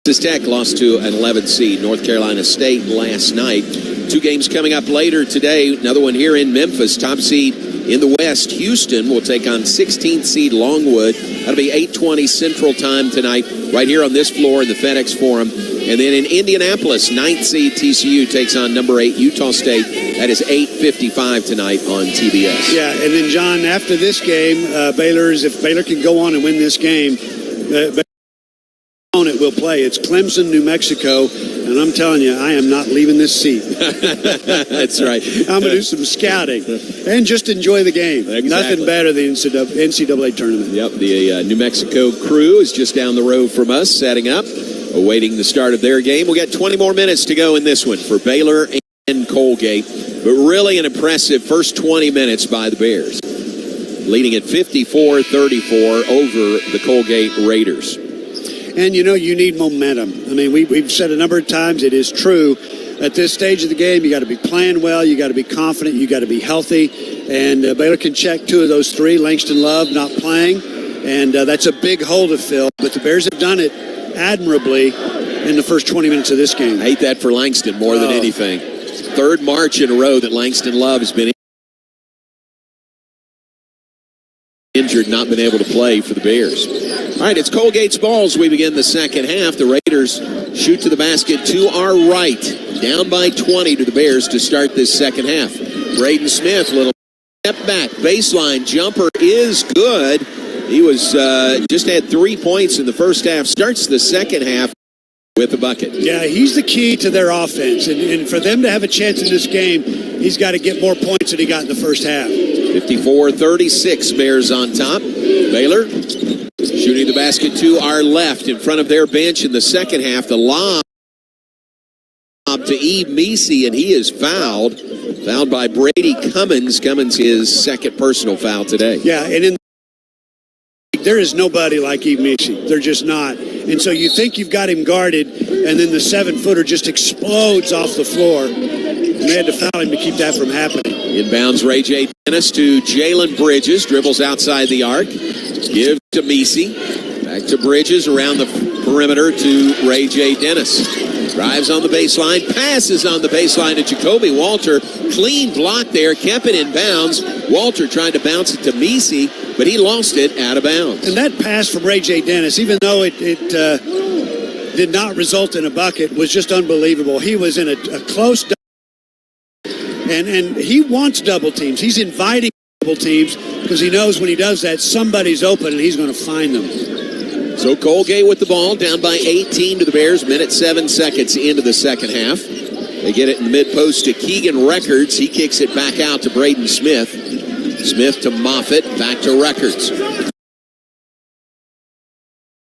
Texas Tech lost to an 11 seed North Carolina State last night. 2 games coming up later today. Another one here in Memphis. Top seed in the West, Houston, will take on 16th seed Longwood. That'll be 8:20 Central Time tonight, right here on this floor in the FedEx Forum. And then in Indianapolis, 9th seed TCU takes on number 8 Utah State. That is 8:55 tonight on TBS. Yeah, and then, John, after this game, if Baylor can go on and win this game, opponent will play. It's Clemson, New Mexico, and I'm telling you, I am not leaving this seat. That's right. I'm going to do some scouting and just enjoy the game. Exactly. Nothing better than NCAA tournament. Yep, the New Mexico crew is just down the road from us, setting up, awaiting the start of their game. We'll get 20 more minutes to go in this one for Baylor and Colgate, but really an impressive first 20 minutes by the Bears, leading at 54-34 over the Colgate Raiders. And, you know, you need momentum. I mean, we've said a number of times, it is true. At this stage of the game, you got to be playing well, you got to be confident, you got to be healthy. And Baylor can check 2 of those 3. Langston Love not playing, and that's a big hole to fill. But the Bears have done it admirably in the first 20 minutes of this game. I hate that for Langston more than anything. 3rd March in a row that Langston Love has been injured, not been able to play for the Bears. All right, it's Colgate's ball as we begin the second half. The Raiders shoot to the basket to our right, down by 20 to the Bears to start this second half. Braden Smith, little step back, baseline jumper is good. He was just had 3 points in the first half. Starts the second half with a bucket. Yeah, he's the key to their offense. And for them to have a chance in this game, he's got to get more points than he got in the first half. 54-36, Bears on top. Baylor shooting the basket to our left in front of their bench in the second half. The lob to Eve Meesey, and he is fouled. Fouled by Brady Cummins. Cummins, his second personal foul today. Yeah, and there is nobody like Eve Meesey. They're just not. And so you think you've got him guarded, and then the 7-footer just explodes off the floor. And they had to foul him to keep that from happening. Inbounds Ray J. Dennis to Jalen Bridges. Dribbles outside the arc. Gives to Meesey. Back to Bridges around the perimeter to Ray J. Dennis. Drives on the baseline. Passes on the baseline to Jacoby Walter. Clean block there. Kept it in bounds. Walter tried to bounce it to Meesey, but he lost it out of bounds. And that pass from Ray J. Dennis, even though it did not result in a bucket, was just unbelievable. He was in a close and he wants double teams. He's inviting double teams because he knows when he does that, somebody's open and he's going to find them. So Colgate with the ball, down by 18 to the Bears. Minute 7 seconds into the second half. They get it in the mid-post to Keegan Records. He kicks it back out to Braden Smith. Smith to Moffitt, back to Records.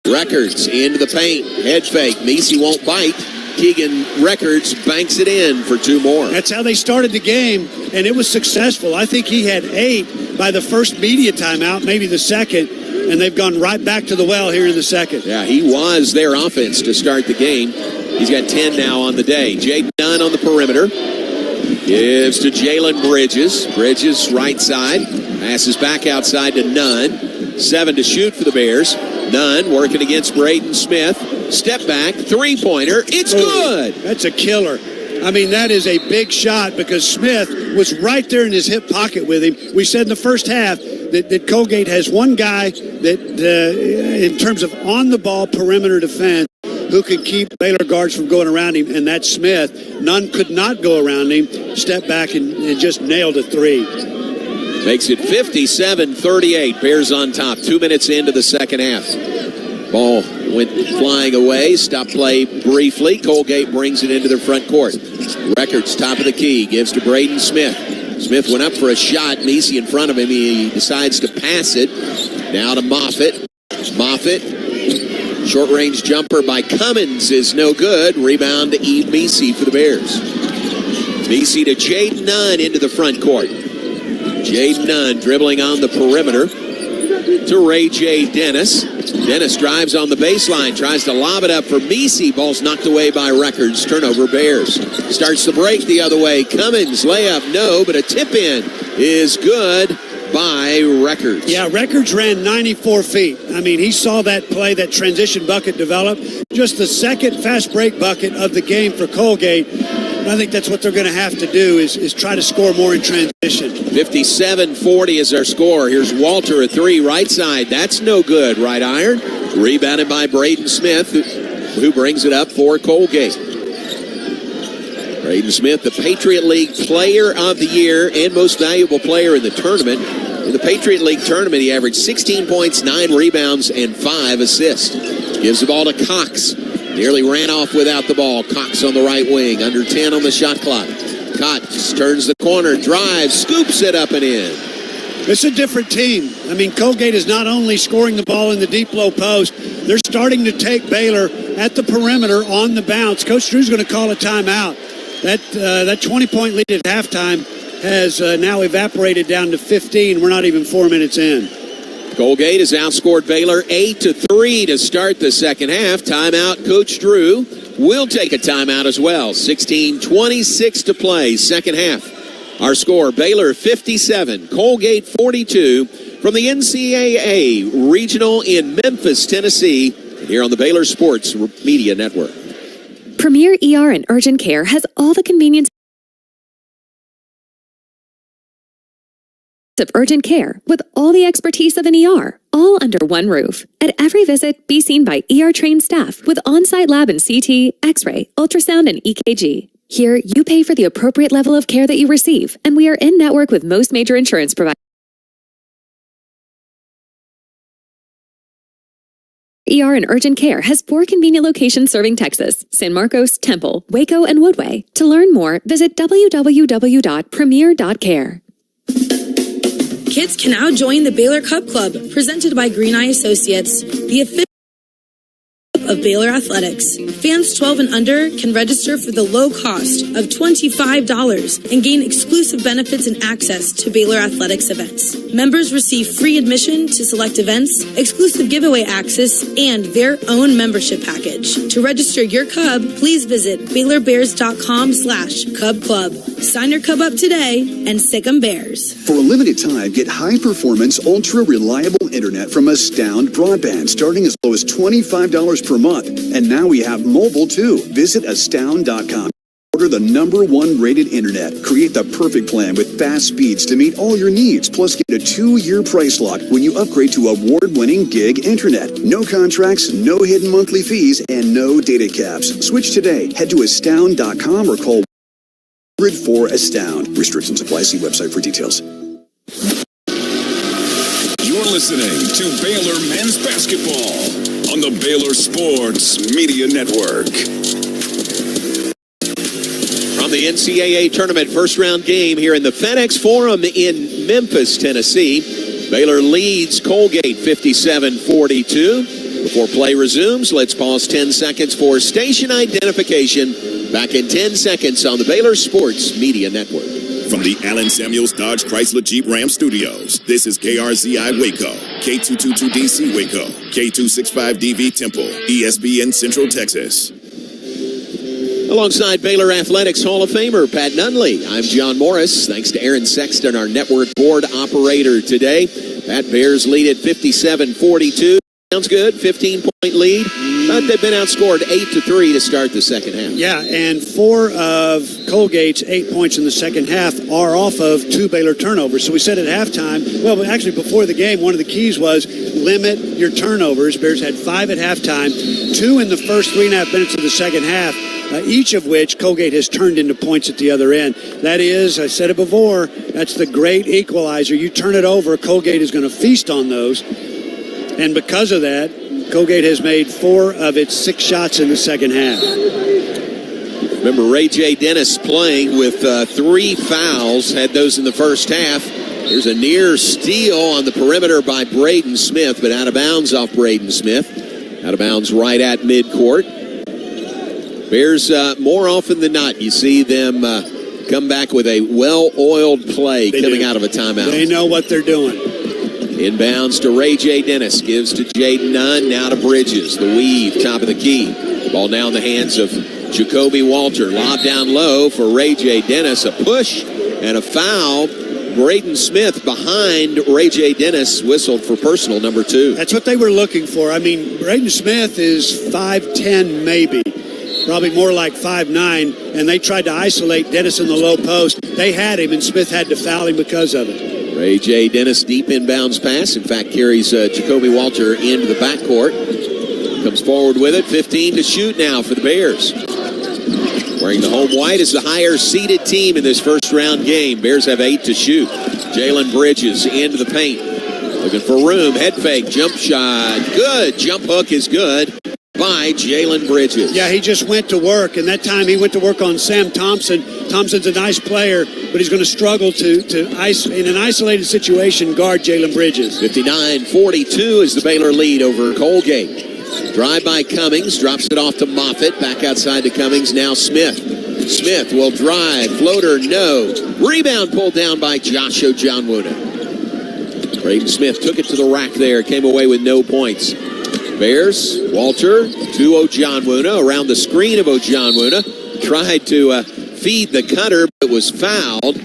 Records into the paint, head fake. Meese won't bite. Keegan Records banks it in for 2 more. That's how they started the game, and it was successful. I think he had 8 by the first media timeout, maybe the second, and they've gone right back to the well here in the second. Yeah, he was their offense to start the game. He's got 10 now on the day. Jaden Nunn on the perimeter. Gives to Jalen Bridges. Bridges right side. Passes back outside to Nunn. 7 to shoot for the Bears. Nunn working against Braden Smith. Step back, 3-pointer. It's good. That's a killer. I mean, that is a big shot because Smith was right there in his hip pocket with him. We said in the first half that Colgate has one guy that, in terms of on-the-ball perimeter defense, who can keep Baylor guards from going around him, and that's Smith. None could not go around him. Step back and just nailed a 3. Makes it 57-38. Bears on top. 2 minutes into the second half. Ball went flying away. Stop play briefly. Colgate brings it into their front court. Records, top of the key. Gives to Braden Smith. Smith went up for a shot. Meese in front of him. He decides to pass it. Now to Moffitt. Moffitt. Short-range jumper by Cummins is no good. Rebound to Eve Meese for the Bears. Meese to Jaden Nunn into the front court. Jaden Nunn dribbling on the perimeter to Ray J. Dennis. Dennis drives on the baseline, tries to lob it up for Meese. Ball's knocked away by Records. Turnover Bears. Starts the break the other way. Cummins layup, no, but a tip-in is good by Records. Yeah, Records ran 94 feet. I mean, he saw that play, that transition bucket develop. Just the second fast break bucket of the game for Colgate. And I think that's what they're going to have to do is try to score more in transition. 57-40 is our score. Here's Walter, a 3 right side. That's no good. Right iron. Rebounded by Braden Smith, who brings it up for Colgate. Braden Smith, the Patriot League Player of the Year and most valuable player in the tournament. In the Patriot League tournament, he averaged 16 points, 9 rebounds, and 5 assists. Gives the ball to Cox. Nearly ran off without the ball. Cox on the right wing, under 10 on the shot clock. Cox turns the corner, drives, scoops it up and in. It's a different team. I mean, Colgate is not only scoring the ball in the deep low post, they're starting to take Baylor at the perimeter on the bounce. Coach Drew's going to call a timeout. That 20-point lead at halftime has now evaporated down to 15. We're not even 4 minutes in. Colgate has outscored Baylor 8-3 to start the second half. Timeout, Coach Drew will take a timeout as well. 16:26 to play, second half. Our score, Baylor 57, Colgate 42 from the NCAA Regional in Memphis, Tennessee, here on the Baylor Sports Media Network. Premier ER and Urgent Care has all the convenience of urgent care with all the expertise of an ER, all under one roof. At every visit, be seen by ER-trained staff with on-site lab and CT, X-ray, ultrasound, and EKG. Here, you pay for the appropriate level of care that you receive, and we are in network with most major insurance providers. ER and Urgent Care has 4 convenient locations serving Texas: San Marcos, Temple, Waco, and Woodway. To learn more, visit www.premier.care. Kids can now join the Baylor Cup Club, presented by Green Eye Associates, the official of Baylor Athletics. Fans 12 and under can register for the low cost of $25 and gain exclusive benefits and access to Baylor Athletics events. Members receive free admission to select events, exclusive giveaway access, and their own membership package. To register your Cub, please visit BaylorBears.com/Cub Club. Sign your Cub up today and sick 'em Bears. For a limited time, get high-performance, ultra-reliable internet from Astound Broadband, starting as low as $25 per month. And now we have mobile, too. Visit Astound.com. Order the #1 rated internet. Create the perfect plan with fast speeds to meet all your needs. Plus, get a 2-year price lock when you upgrade to award-winning gig internet. No contracts, no hidden monthly fees, and no data caps. Switch today. Head to Astound.com or call 104 Astound. Restrictions apply. See website for details. You're listening to Baylor Men's Basketball on the Baylor Sports Media Network. From the NCAA tournament first-round game here in the FedEx Forum in Memphis, Tennessee. Baylor leads Colgate 57-42. Before play resumes, let's pause 10 seconds for station identification. Back in 10 seconds on the Baylor Sports Media Network. From the Allen Samuels Dodge Chrysler Jeep Ram Studios, this is KRZI Waco, K222DC Waco, K265DV Temple, ESPN Central Texas. Alongside Baylor Athletics Hall of Famer Pat Nunley, I'm John Morris. Thanks to Aaron Sexton, our network board operator today. Pat, Bears lead at 57-42. Sounds good. 15-point lead. But they've been outscored 8-3 to start the second half. Yeah, and 4 of Colgate's 8 points in the second half are off of 2 Baylor turnovers. So we said at halftime, well, actually before the game, one of the keys was limit your turnovers. Bears had 5 at halftime, 2 in the first 3.5 minutes of the second half, each of which Colgate has turned into points at the other end. That is, I said it before, that's the great equalizer. You turn it over, Colgate is going to feast on those. And because of that, Colgate has made 4 of its 6 shots in the second half. Remember, Ray J. Dennis playing with 3 fouls, had those in the first half. There's a near steal on the perimeter by Braden Smith, but out of bounds off Braden Smith. Out of bounds right at midcourt. Bears, more often than not, you see them come back with a well-oiled play coming out of a timeout. They know what they're doing. Inbounds to Ray J. Dennis. Gives to Jaden Nunn. Now to Bridges. The weave, top of the key. Ball now in the hands of Jacoby Walter. Lob down low for Ray J. Dennis. A push and a foul. Braden Smith behind Ray J. Dennis whistled for personal number 2. That's what they were looking for. I mean, Braden Smith is 5'10", maybe. Probably more like 5'9", and they tried to isolate Dennis in the low post. They had him, and Smith had to foul him because of it. Ray J. Dennis deep inbounds pass. In fact, carries Jacoby Walter into the backcourt. Comes forward with it. 15 to shoot now for the Bears. Wearing the home white is the higher seeded team in this first round game. Bears have 8 to shoot. Jalen Bridges into the paint. Looking for room. Head fake. Jump shot. Good. Jump hook is good by Jalen Bridges. Yeah, he just went to work, and that time he went to work on Sam Thompson. Thompson's a nice player, but he's going to struggle to in an isolated situation, guard Jalen Bridges. 59-42 is the Baylor lead over Colgate. Drive by Cummings, drops it off to Moffitt, back outside to Cummings, now Smith. Smith will drive, floater, no. Rebound pulled down by Josh Ojonwuna. Braden Smith took it to the rack there, came away with no points. Bears, Walter to Ojonwuna, around the screen of Ojonwuna. Tried to feed the cutter, but was fouled.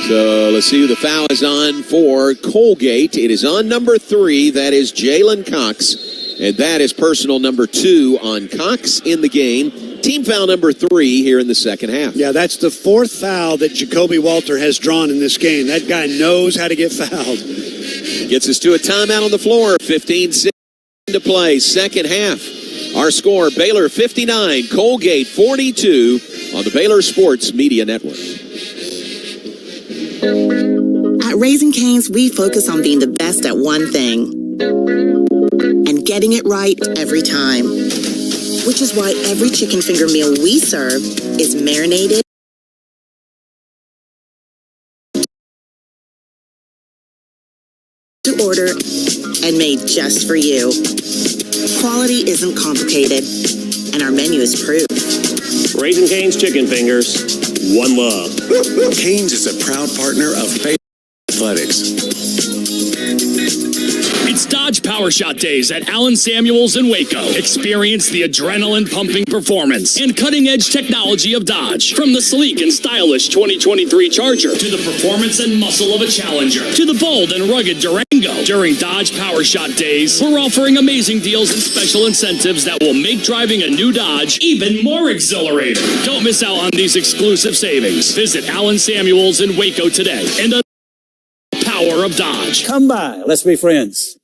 So let's see who the foul is on for Colgate. It is on number 3. That is Jalen Cox. And that is personal number 2 on Cox in the game. Team foul number 3 here in the second half. Yeah, that's the 4th foul that Jacoby Walter has drawn in this game. That guy knows how to get fouled. Gets us to a timeout on the floor. 15-6 to play, second half. Our score, Baylor 59, Colgate 42 on the Baylor Sports Media Network. At Raising Cane's, we focus on being the best at one thing and getting it right every time, which is why every chicken finger meal we serve is marinated, to order, and made just for you. Quality isn't complicated, and our menu is proof. Raising Cane's Chicken Fingers, one love. Cane's is a proud partner of Baylor Athletics. It's Dodge Power Shot Days at Allen Samuels in Waco. Experience the adrenaline-pumping performance and cutting-edge technology of Dodge. From the sleek and stylish 2023 Charger to the performance and muscle of a Challenger to the bold and rugged Durango. During Dodge Power Shot Days, we're offering amazing deals and special incentives that will make driving a new Dodge even more exhilarating. Don't miss out on these exclusive savings. Visit Allen Samuels in Waco today and the power of Dodge. Come by. Let's be friends.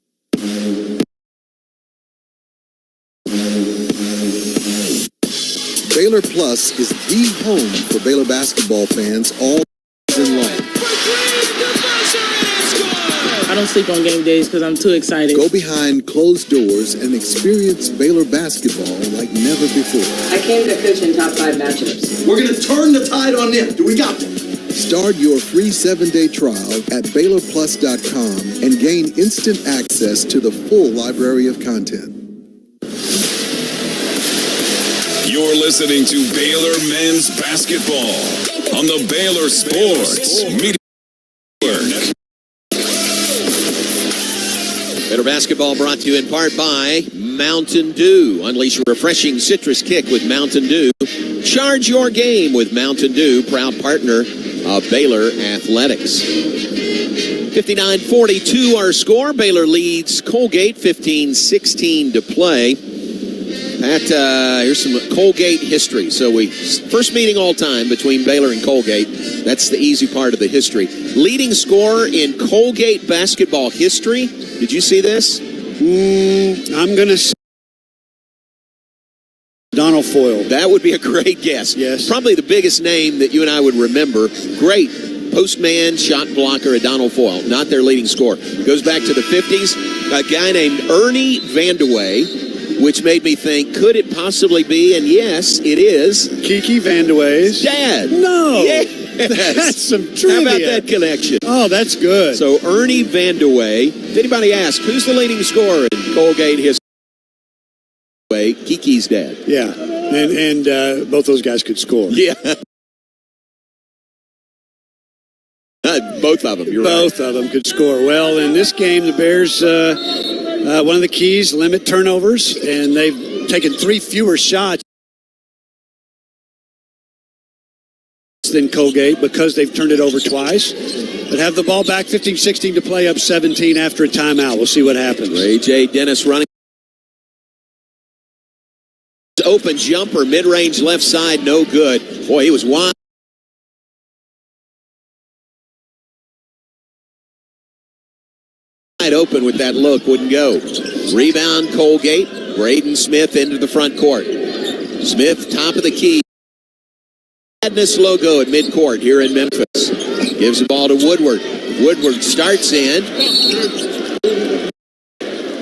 Baylor Plus is the home for Baylor basketball fans all season long. I don't sleep on game days because I'm too excited. Go behind closed doors and experience Baylor basketball like never before. I came to pitch in top 5 matchups. We're going to turn the tide on them. Do we got them? Start your free 7-day trial at BaylorPlus.com and gain instant access to the full library of content. You're listening to Baylor men's basketball on the Baylor Sports Media Network. Baylor basketball brought to you in part by Mountain Dew. Unleash a refreshing citrus kick with Mountain Dew. Charge your game with Mountain Dew, proud partner of Baylor Athletics. 59-42 our score. Baylor leads Colgate 15-16 to play. Pat, here's some Colgate history. So first meeting all time between Baylor and Colgate. That's the easy part of the history. Leading scorer in Colgate basketball history. Did you see this? I'm going to say Donald Foyle. That would be a great guess. Yes. Probably the biggest name that you and I would remember. Great postman, shot blocker, Donald Foyle. Not their leading scorer. Goes back to the 50s. A guy named Ernie Vandeweghe, which made me think, could it possibly be? And yes, it is. Kiki Vandeweghe's dad. No. Yes. That's some trivia. How about that connection? Oh, that's good. So Ernie Vandeweghe. If anybody asks, who's the leading scorer in Colgate history? Kiki's dad. Yeah. And both those guys could score. Yeah. Both of them. You're Both right. of them could score. Well, in this game, the Bears, one of the keys, limit turnovers, and they've taken 3 fewer shots than Colgate because they've turned it over twice. But have the ball back 15-16 to play, up 17 after a timeout. We'll see what happens. Ray J. Dennis running. Open jumper, mid-range left side, no good. Boy, he was wide. Open with that look, wouldn't go. Rebound, Colgate. Braden Smith into the front court. Smith, top of the key. Madness logo at midcourt here in Memphis. Gives the ball to Woodward. Woodward starts in.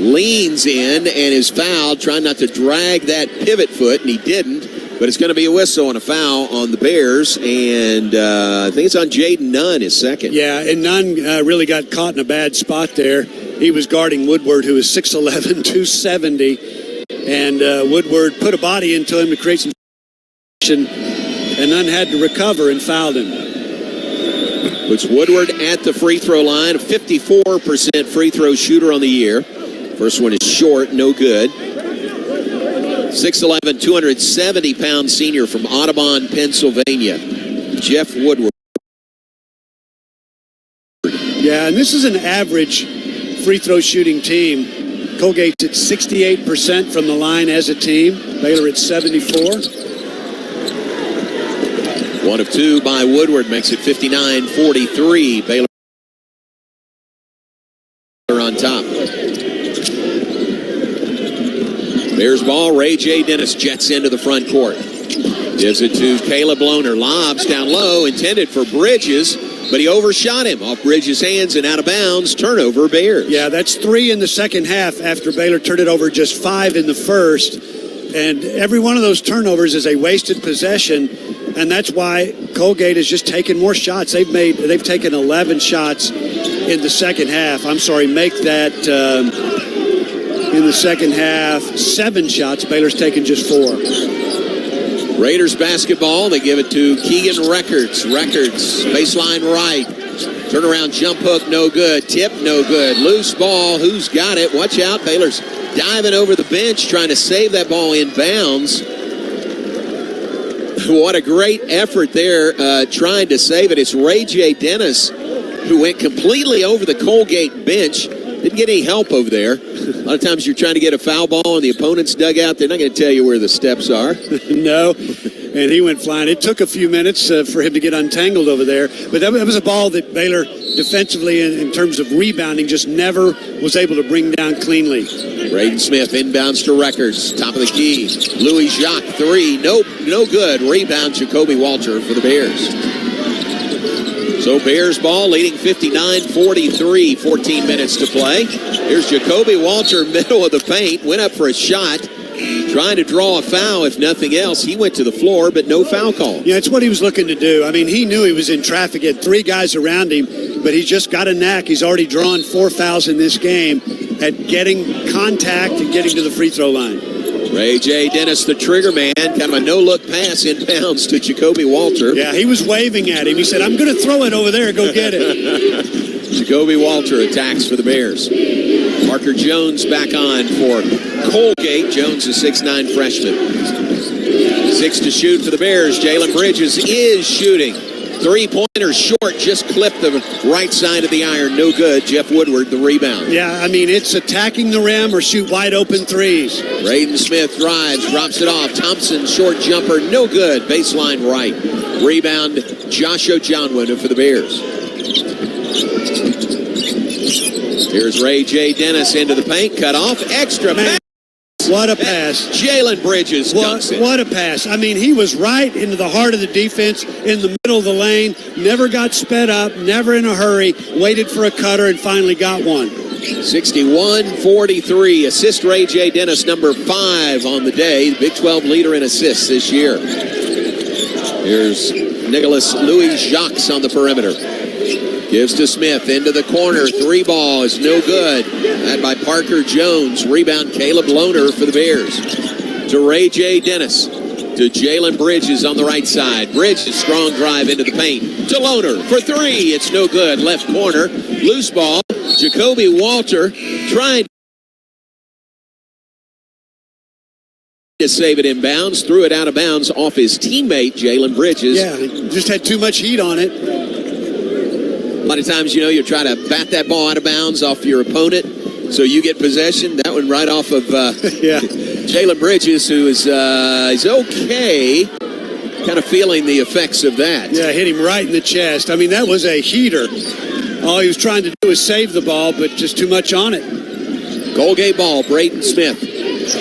Leans in and is fouled, trying not to drag that pivot foot, and he didn't. But it's going to be a whistle and a foul on the Bears, and I think it's on Jaden Nunn, his second. Yeah, and Nunn really got caught in a bad spot there. He was guarding Woodward, who is 6'11", 270, and Woodward put a body into him to create some action, and Nunn had to recover and fouled him. Puts Woodward at the free throw line, a 54% free throw shooter on the year. First one is short, no good. 6'11", 270-pound senior from Audubon, Pennsylvania, Jeff Woodward. Yeah, and this is an average free throw shooting team. Colgate's at 68% from the line as a team. Baylor at 74. 1 of 2 by Woodward makes it 59-43. Baylor on top. Bears ball. Ray J. Dennis jets into the front court. Gives it to Caleb Lohner. Lobs down low, intended for Bridges, but he overshot him off Bridges' hands and out of bounds. Turnover, Bears. Yeah, that's 3 in the second half after Baylor turned it over just 5 in the first. And every one of those turnovers is a wasted possession, and that's why Colgate has just taken more shots. They've taken 11 shots in the second half. I'm sorry, make that in the second half 7 shots. Baylor's taken just 4. Raiders basketball. They give it to Keegan Records. Records, baseline right. Turnaround jump hook, no good. Tip, no good. Loose ball. Who's got it? Watch out. Baylor's diving over the bench, trying to save that ball in bounds. What a great effort there, trying to save it. It's Ray J. Dennis, who went completely over the Colgate bench. Didn't get any help over there. A lot of times you're trying to get a foul ball in the opponent's dugout. They're not going to tell you where the steps are. No, and he went flying. It took a few minutes for him to get untangled over there. But that was a ball that Baylor defensively, in terms of rebounding, just never was able to bring down cleanly. Braden Smith inbounds to Records. Top of the key. Louis Jacques, 3. No good. Rebound, Jacoby Walter for the Bears. So Bears ball leading 59-43, 14 minutes to play. Here's Jacoby Walter, middle of the paint, went up for a shot, trying to draw a foul, if nothing else. He went to the floor, but no foul call. Yeah, it's what he was looking to do. I mean, he knew he was in traffic, had 3 guys around him, but he's just got a knack. He's already drawn 4 fouls in this game at getting contact and getting to the free throw line. Ray J. Dennis, the trigger man, kind of a no-look pass inbounds to Jacoby Walter. Yeah, he was waving at him. He said, I'm going to throw it over there. Go get it. Jacoby Walter attacks for the Bears. Parker Jones back on for Colgate. Jones, a 6'9 freshman. 6 to shoot for the Bears. Jalen Bridges is shooting. 3-pointer short, just clipped the right side of the iron. No good. Jeff Woodward, the rebound. Yeah, I mean, it's attacking the rim or shoot wide open threes. Braden Smith drives, drops it off. Thompson, short jumper, no good. Baseline right. Rebound, Josh Ojonwin for the Bears. Here's Ray J. Dennis into the paint, cut off, extra pass. What a pass. Jalen Bridges dunks it. What a pass. I mean, he was right into the heart of the defense, in the middle of the lane, never got sped up, never in a hurry, waited for a cutter, and finally got one. 61-43. Assist Ray J. Dennis, number 5 on the day. Big 12 leader in assists this year. Here's Nicholas Louis-Jacques on the perimeter. Gives to Smith, into the corner. 3 ball is no good. That by Parker Jones. Rebound, Caleb Lohner for the Bears. To Ray J. Dennis. To Jalen Bridges on the right side. Bridges, strong drive into the paint. To Lohner for 3. It's no good. Left corner. Loose ball. Jacoby Walter trying to save it inbounds. Threw it out of bounds off his teammate, Jalen Bridges. Yeah, just had too much heat on it. A lot of times, you try to bat that ball out of bounds off your opponent so you get possession. That one right off of Jalen Bridges, who is he's okay, kind of feeling the effects of that. Yeah, hit him right in the chest. I mean, that was a heater. All he was trying to do was save the ball, but just too much on it. Colgate ball, Braden Smith.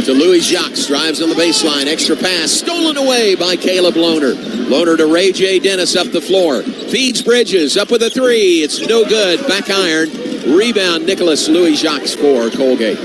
To Louis-Jacques, drives on the baseline, extra pass, stolen away by Caleb Lohner. Lohner to Ray J. Dennis up the floor. Feeds Bridges, up with a 3. It's no good. Back iron. Rebound, Nicholas Louis-Jacques for Colgate.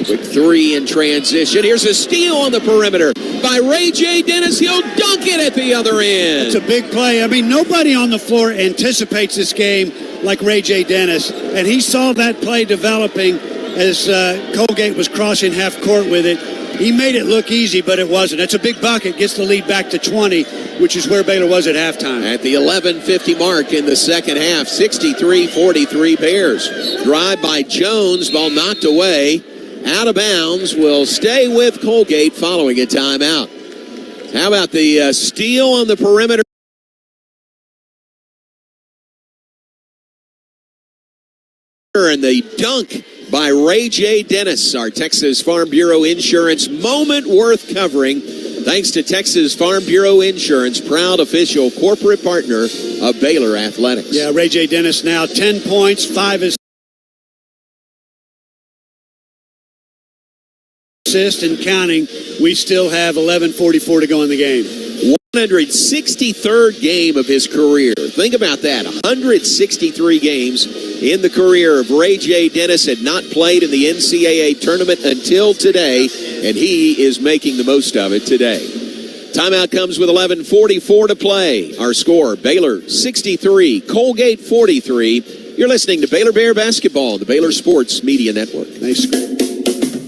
Quick 3 in transition. Here's a steal on the perimeter by Ray J. Dennis. He'll dunk it at the other end. It's a big play. I mean, nobody on the floor anticipates this game like Ray J. Dennis, and he saw that play developing as Colgate was crossing half court with it. He made it look easy, but it wasn't. It's a big bucket, gets the lead back to 20, which is where Baylor was at halftime. At the 11:50 mark in the second half, 63-43 Bears. Drive by Jones, ball knocked away, out of bounds, will stay with Colgate following a timeout. How about the steal on the perimeter? And the dunk by Ray J. Dennis, our Texas Farm Bureau Insurance moment worth covering. Thanks to Texas Farm Bureau Insurance, proud official corporate partner of Baylor Athletics. Yeah, Ray J. Dennis now 10 points, 5 assists and counting. We still have 11:44 to go in the game. 163rd game of his career. Think about that. 163 games in the career of Ray J. Dennis. Had not played in the NCAA tournament until today, and he is making the most of it today. Timeout comes with 11:44 to play. Our score, Baylor 63, Colgate 43. You're listening to Baylor Bear Basketball on the Baylor Sports Media Network. Nice.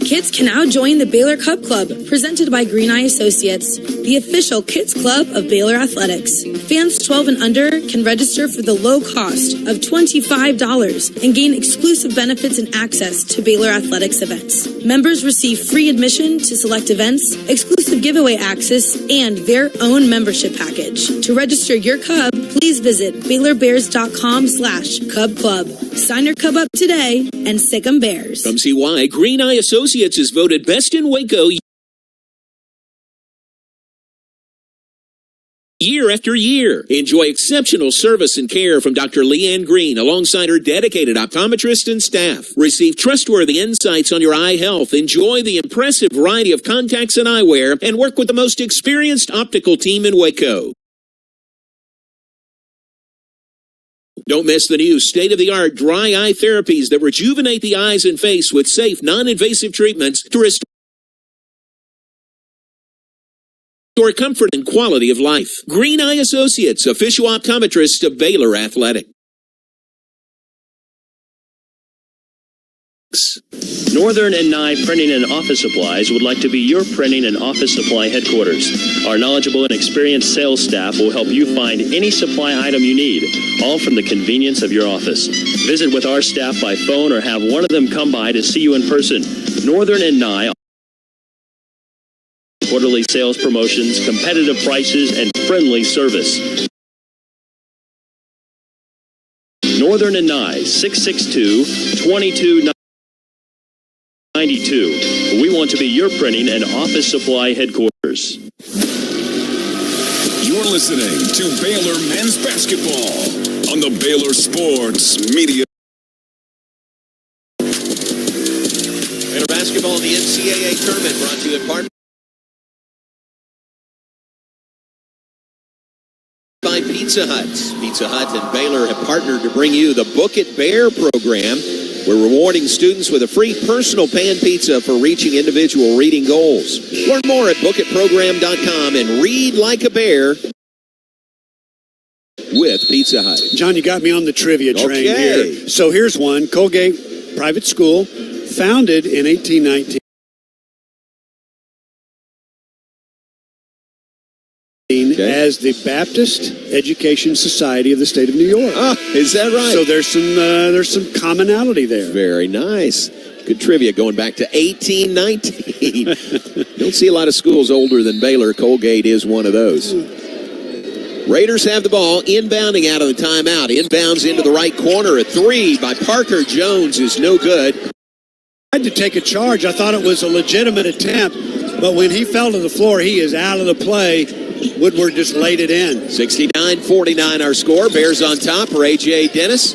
Kids can now join the Baylor Cup Club, presented by Green Eye Associates, the official kids club of Baylor Athletics. Fans 12 and under can register for the low cost of $25 and gain exclusive benefits and access to Baylor Athletics events. Members receive free admission to select events, exclusive giveaway access, and their own membership package. To register your cub, please visit BaylorBears.com/Cub Club. Sign your cub up today and sick 'em Bears. From CY, Green Eye Associates is voted best in Waco year after year. Enjoy exceptional service and care from Dr. Leanne Green alongside her dedicated optometrist and staff. Receive trustworthy insights on your eye health. Enjoy the impressive variety of contacts and eyewear, and work with the most experienced optical team in Waco. Don't miss the new state-of-the-art dry eye therapies that rejuvenate the eyes and face with safe, non-invasive treatments to restore comfort and quality of life. Green Eye Associates, official optometrist of Baylor Athletics. Northern and Nye Printing and Office Supplies would like to be your printing and office supply headquarters. Our knowledgeable and experienced sales staff will help you find any supply item you need, all from the convenience of your office. Visit with our staff by phone or have one of them come by to see you in person. Northern and Nye. Quarterly sales promotions, competitive prices, and friendly service. Northern and Nye, 662-2292. We want to be your printing and office supply headquarters. You're listening to Baylor Men's Basketball on the Baylor Sports Media. Baylor Basketball in the NCAA tournament brought to you in part by Pizza Hut. Pizza Hut and Baylor have partnered to bring you the Book It Bear program. We're rewarding students with a free personal pan pizza for reaching individual reading goals. Learn more at bookitprogram.com and read like a bear with Pizza Hut. John, you got me on the trivia train here. So here's one. Colgate private school, founded in 1819. As the Baptist Education Society of the state of New York. Oh, is that right? So there's some commonality there. Very nice. Good trivia going back to 1819. Don't see a lot of schools older than Baylor. Colgate is one of those. Raiders have the ball, inbounding out of the timeout. Inbounds into the right corner. A three by Parker Jones is no good. I had to take a charge. I thought it was a legitimate attempt, but when he fell to the floor, he is out of the play. Woodward just laid it in. 69-49 our score. Bears on top. Ray J. Dennis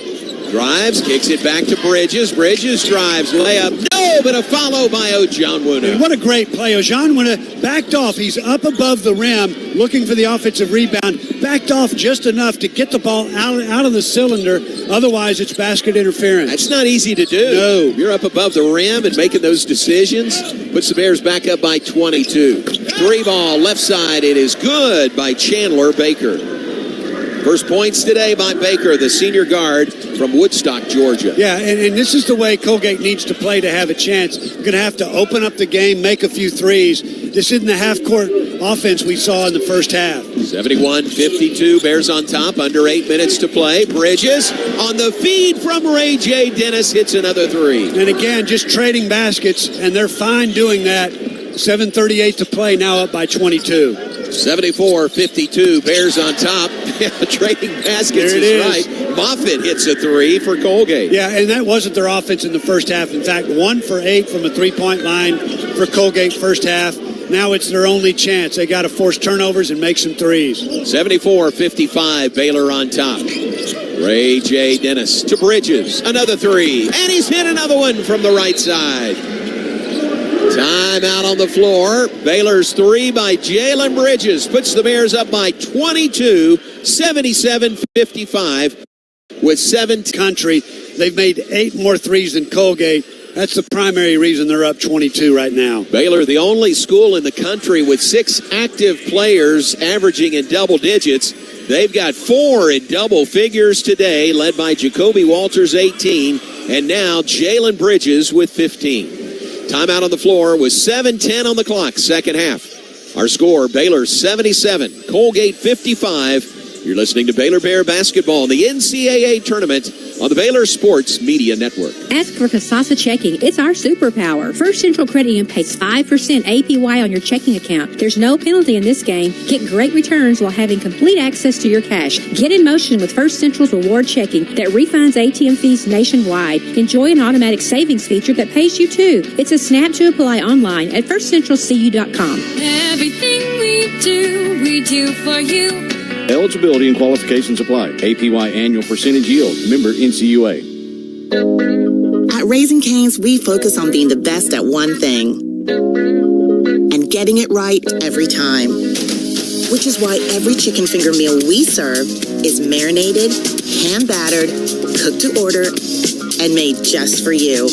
drives, kicks it back to Bridges. Bridges drives, layup. No, but a follow by Ojonwuna. What a great play. Ojonwuna backed off. He's up above the rim looking for the offensive rebound. Backed off just enough to get the ball out of the cylinder. Otherwise, it's basket interference. That's not easy to do. No. You're up above the rim and making those decisions. Puts the Bears back up by 22. Three ball, left side. It is good by Chandler Baker. First points today by Baker, the senior guard from Woodstock, Georgia. Yeah, and this is the way Colgate needs to play to have a chance. You're going to have to open up the game, make a few threes. This isn't the half-court offense we saw in the first half. 71-52, Bears on top, under 8 minutes to play. Bridges on the feed from Ray J. Dennis hits another three. And again, just trading baskets, and they're fine doing that. 7:38 to play, now up by 22. 74-52, Bears on top. Trading baskets is right. Moffitt hits a three for Colgate. Yeah, and that wasn't their offense in the first half. In fact, 1 for 8 from a three-point line for Colgate first half. Now it's their only chance. They got to force turnovers and make some threes. 74-55, Baylor on top. Ray J. Dennis to Bridges. Another three. And he's hit another one from the right side. Timeout on the floor. Baylor's three by Jalen Bridges puts the Bears up by 22, 77-55 with 7 country. They've made 8 more threes than Colgate. That's the primary reason they're up 22 right now. Baylor, the only school in the country with 6 active players averaging in double digits. They've got 4 in double figures today, led by Jacoby Walters, 18, and now Jalen Bridges with 15. Timeout on the floor with 7:10 on the clock, second half. Our score, Baylor 77, Colgate 55. You're listening to Baylor Bear Basketball in the NCAA tournament on the Baylor Sports Media Network. Ask for Kasasa Checking. It's our superpower. First Central Credit Union pays 5% APY on your checking account. There's no penalty in this game. Get great returns while having complete access to your cash. Get in motion with First Central's reward checking that refunds ATM fees nationwide. Enjoy an automatic savings feature that pays you too. It's a snap to apply online at firstcentralcu.com. Everything we do for you. Eligibility and qualifications apply. APY annual percentage yield. Member NCUA. At Raising Cane's, we focus on being the best at one thing and getting it right every time. which is why every chicken finger meal we serve is marinated, hand-battered, cooked to order, and made just for you.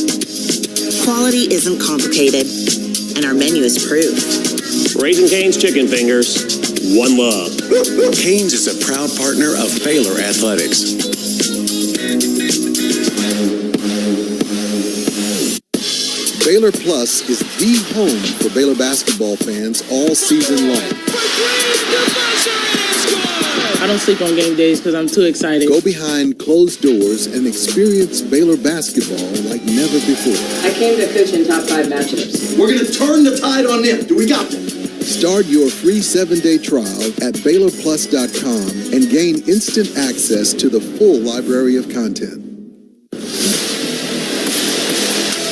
Quality isn't complicated, and our menu is proof. Raising Cane's Chicken Fingers, one love. Canes is a proud partner of Baylor Athletics. Baylor Plus is the home for Baylor basketball fans all season long. I don't sleep on game days because I'm too excited. Go behind closed doors and experience Baylor basketball like never before. I came to pitch in top 5 matchups. We're going to turn the tide on them. Do we got them? Start your free 7-day trial at BaylorPlus.com and gain instant access to the full library of content.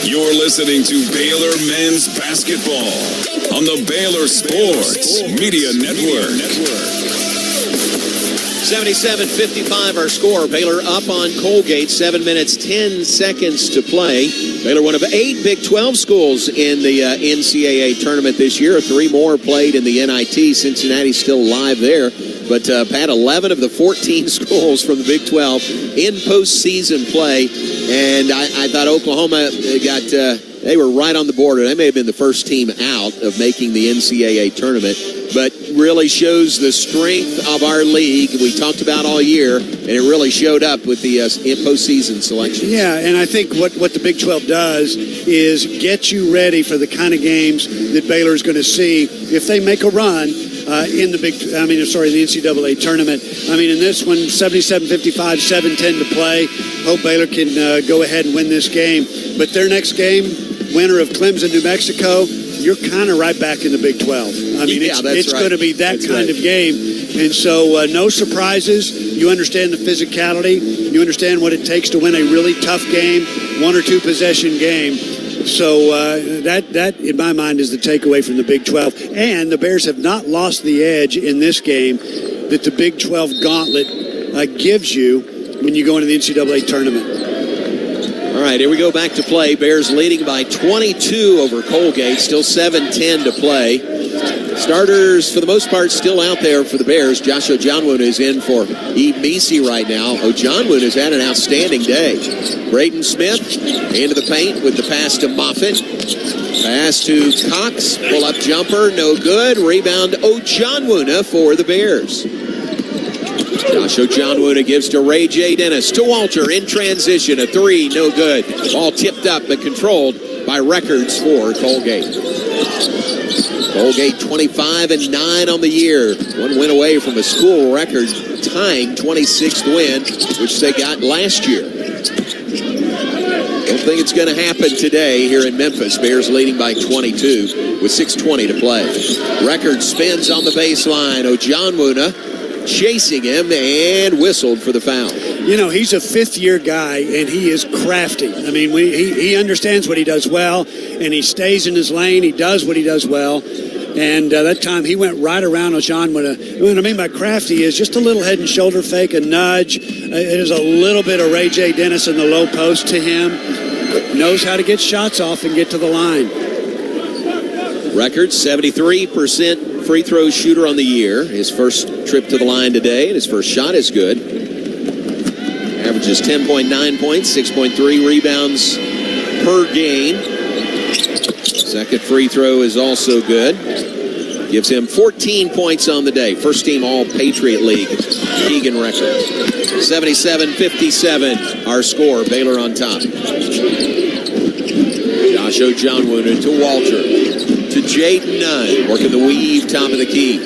You're listening to Baylor Men's Basketball on the Baylor Sports Media Network. 77-55 our score. Baylor up on Colgate. 7 minutes, 10 seconds to play. Baylor, one of 8 Big 12 schools in the NCAA tournament this year. 3 more played in the NIT. Cincinnati's still live there. But Pat, 11 of the 14 schools from the Big 12 in postseason play. And I thought Oklahoma they were right on the border. They may have been the first team out of making the NCAA tournament, but really shows the strength of our league we talked about all year, and it really showed up with the postseason selection. Yeah, and I think what the Big 12 does is get you ready for the kind of games that Baylor's going to see if they make a run in the NCAA tournament. I mean, in this one, 77-55, 7-10 to play. Hope Baylor can go ahead and win this game. But their next game, winner of Clemson, New Mexico, you're kind of right back in the Big 12. I mean, it's going to be that kind of game. And so no surprises. You understand the physicality. You understand what it takes to win a really tough game, 1 or 2 possession game. So that, in my mind, is the takeaway from the Big 12. And the Bears have not lost the edge in this game that the Big 12 gauntlet gives you when you go into the NCAA tournament. All right, here we go back to play. Bears leading by 22 over Colgate. Still 7-10 to play. Starters, for the most part, still out there for the Bears. Josh Ojonwuna is in for Eve Meese right now. Ojonwuna has had an outstanding day. Braden Smith into the paint with the pass to Moffitt. Pass to Cox. Pull-up jumper, no good. Rebound Ojonwuna for the Bears. Josh Ojonwuna gives to Ray J. Dennis. To Walter in transition. A 3, no good. Ball tipped up but controlled by Records for Colgate. Colgate 25-9 on the year. 1 win away from a school record tying 26th win, which they got last year. Don't think it's going to happen today here in Memphis. Bears leading by 22 with 6:20 to play. Record spins on the baseline. Ojonwuna chasing him and whistled for the foul. You know, he's a 5th-year guy, and he is crafty. I mean, he understands what he does well, and he stays in his lane. He does what he does well. And that time, he went right around Ojonwuna. What I mean by crafty is just a little head and shoulder fake, a nudge. There's a little bit of Ray J. Dennis in the low post to him. Knows how to get shots off and get to the line. Record 73% free throw shooter on the year. His first trip to the line today, and his first shot is good. Averages 10.9 points, 6.3 rebounds per game. Second free throw is also good. Gives him 14 points on the day. First team All-Patriot League. Keegan record. 77-57, our score. Baylor on top. Josh Ojonwuna to Walter. To Jaden Nunn. Working the weave, top of the key.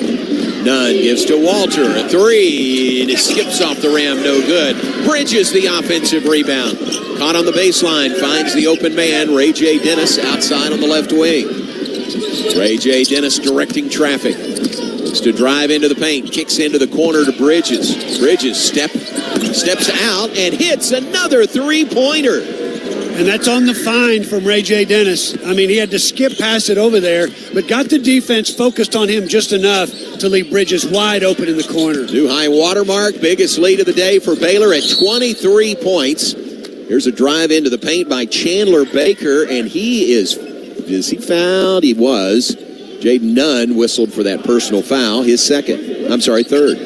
Nunn gives to Walter. A 3. And it skips off the rim. No good. Bridges the offensive rebound. Caught on the baseline. Finds the open man. Ray J. Dennis outside on the left wing. Ray J. Dennis directing traffic. Looks to drive into the paint. Kicks into the corner to Bridges. Bridges steps out and hits another 3-pointer. And that's on the find from Ray J. Dennis. I mean, he had to skip past it over there, but got the defense focused on him just enough to leave Bridges wide open in the corner. New high watermark. Biggest lead of the day for Baylor at 23 points. Here's a drive into the paint by Chandler Baker, and is he fouled? He was. Jaden Nunn whistled for that personal foul, his third.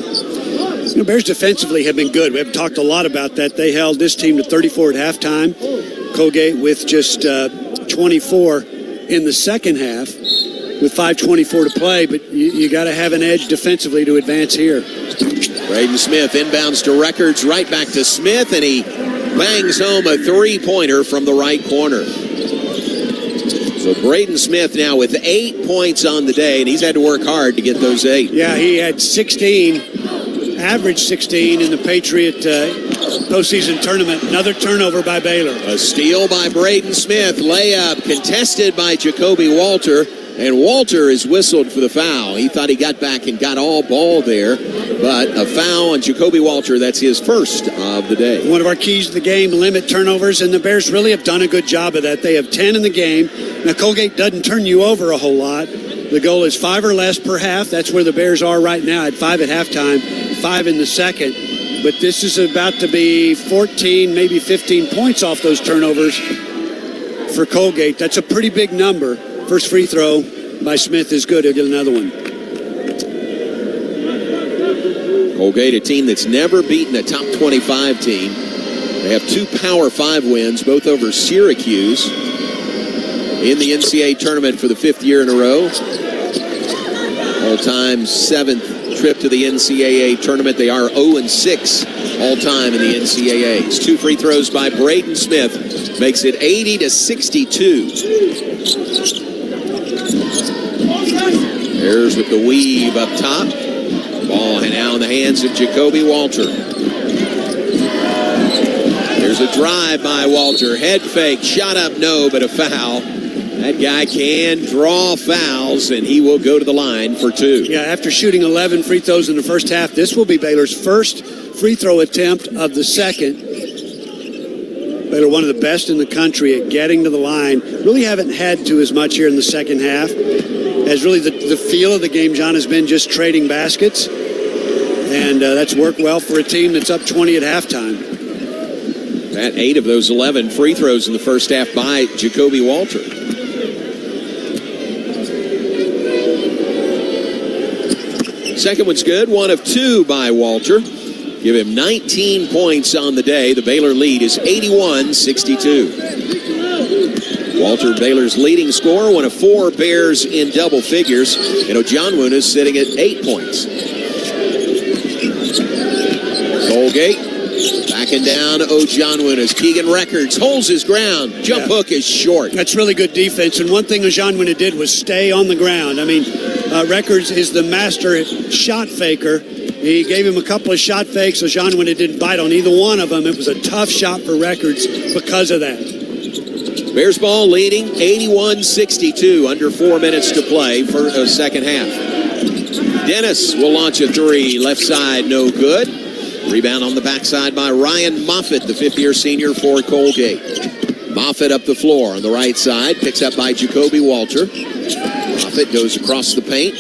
Bears defensively have been good. We haven't talked a lot about that. They held this team to 34 at halftime. Colgate with just 24 in the second half with 5:24 to play, but you got to have an edge defensively to advance here. Braden Smith inbounds to Records, right back to Smith, and he bangs home a three-pointer from the right corner. So Braden Smith now with 8 points on the day, and he's had to work hard to get those 8. Yeah, he had 16, average 16 in the Patriot postseason tournament. Another turnover by Baylor. A steal by Braden Smith, layup contested by Jacoby Walter, and Walter is whistled for the foul. He thought he got back and got all ball there, but a foul on Jacoby Walter, that's his first of the day. One of our keys to the game, limit turnovers, and the Bears really have done a good job of that. They have 10 in the game. Now, Colgate doesn't turn you over a whole lot. The goal is 5 or less per half. That's where the Bears are right now at 5 at halftime, 5 in the second. But this is about to be 14, maybe 15 points off those turnovers for Colgate. That's a pretty big number. First free throw by Smith is good. He'll get another one. Colgate, a team that's never beaten a top 25 team. They have 2 Power 5 wins, both over Syracuse, in the NCAA tournament for the 5th year in a row. All-time 7th trip to the NCAA tournament. They are 0-6 all-time in the NCAAs. 2 free throws by Braden Smith makes it 80-62. Bears with the weave up top. Ball now in the hands of Jacoby Walter. There's a drive by Walter. Head fake. Shot up, no, but a foul. That guy can draw fouls, and he will go to the line for 2. Yeah, after shooting 11 free throws in the first half, this will be Baylor's first free throw attempt of the second. Baylor, one of the best in the country at getting to the line. Really haven't had to as much here in the second half. As really the feel of the game, John, has been just trading baskets. And that's worked well for a team that's up 20 at halftime. That 8 of those 11 free throws in the first half by Jacoby Walter. Second one's good. 1 of 2 by Walter. Give him 19 points on the day. The Baylor lead is 81-62. Walter, Baylor's leading scorer, 1 of 4 Bears in double figures. And Ojanwuna is sitting at 8 points. Colgate backing down Ojanwuna as Keegan Records holds his ground. Jump hook is short. That's really good defense. And one thing Ojanwuna did was stay on the ground. I mean, Records is the master shot faker. He gave him a couple of shot fakes. Ojanwuna didn't bite on either one of them. It was a tough shot for Records because of that. Bears ball leading 81-62, under 4 minutes to play for the second half. Dennis will launch a 3, left side, no good. Rebound on the backside by Ryan Moffitt, the 5th-year senior for Colgate. Moffitt up the floor on the right side, picks up by Jacoby Walter. Moffitt goes across the paint,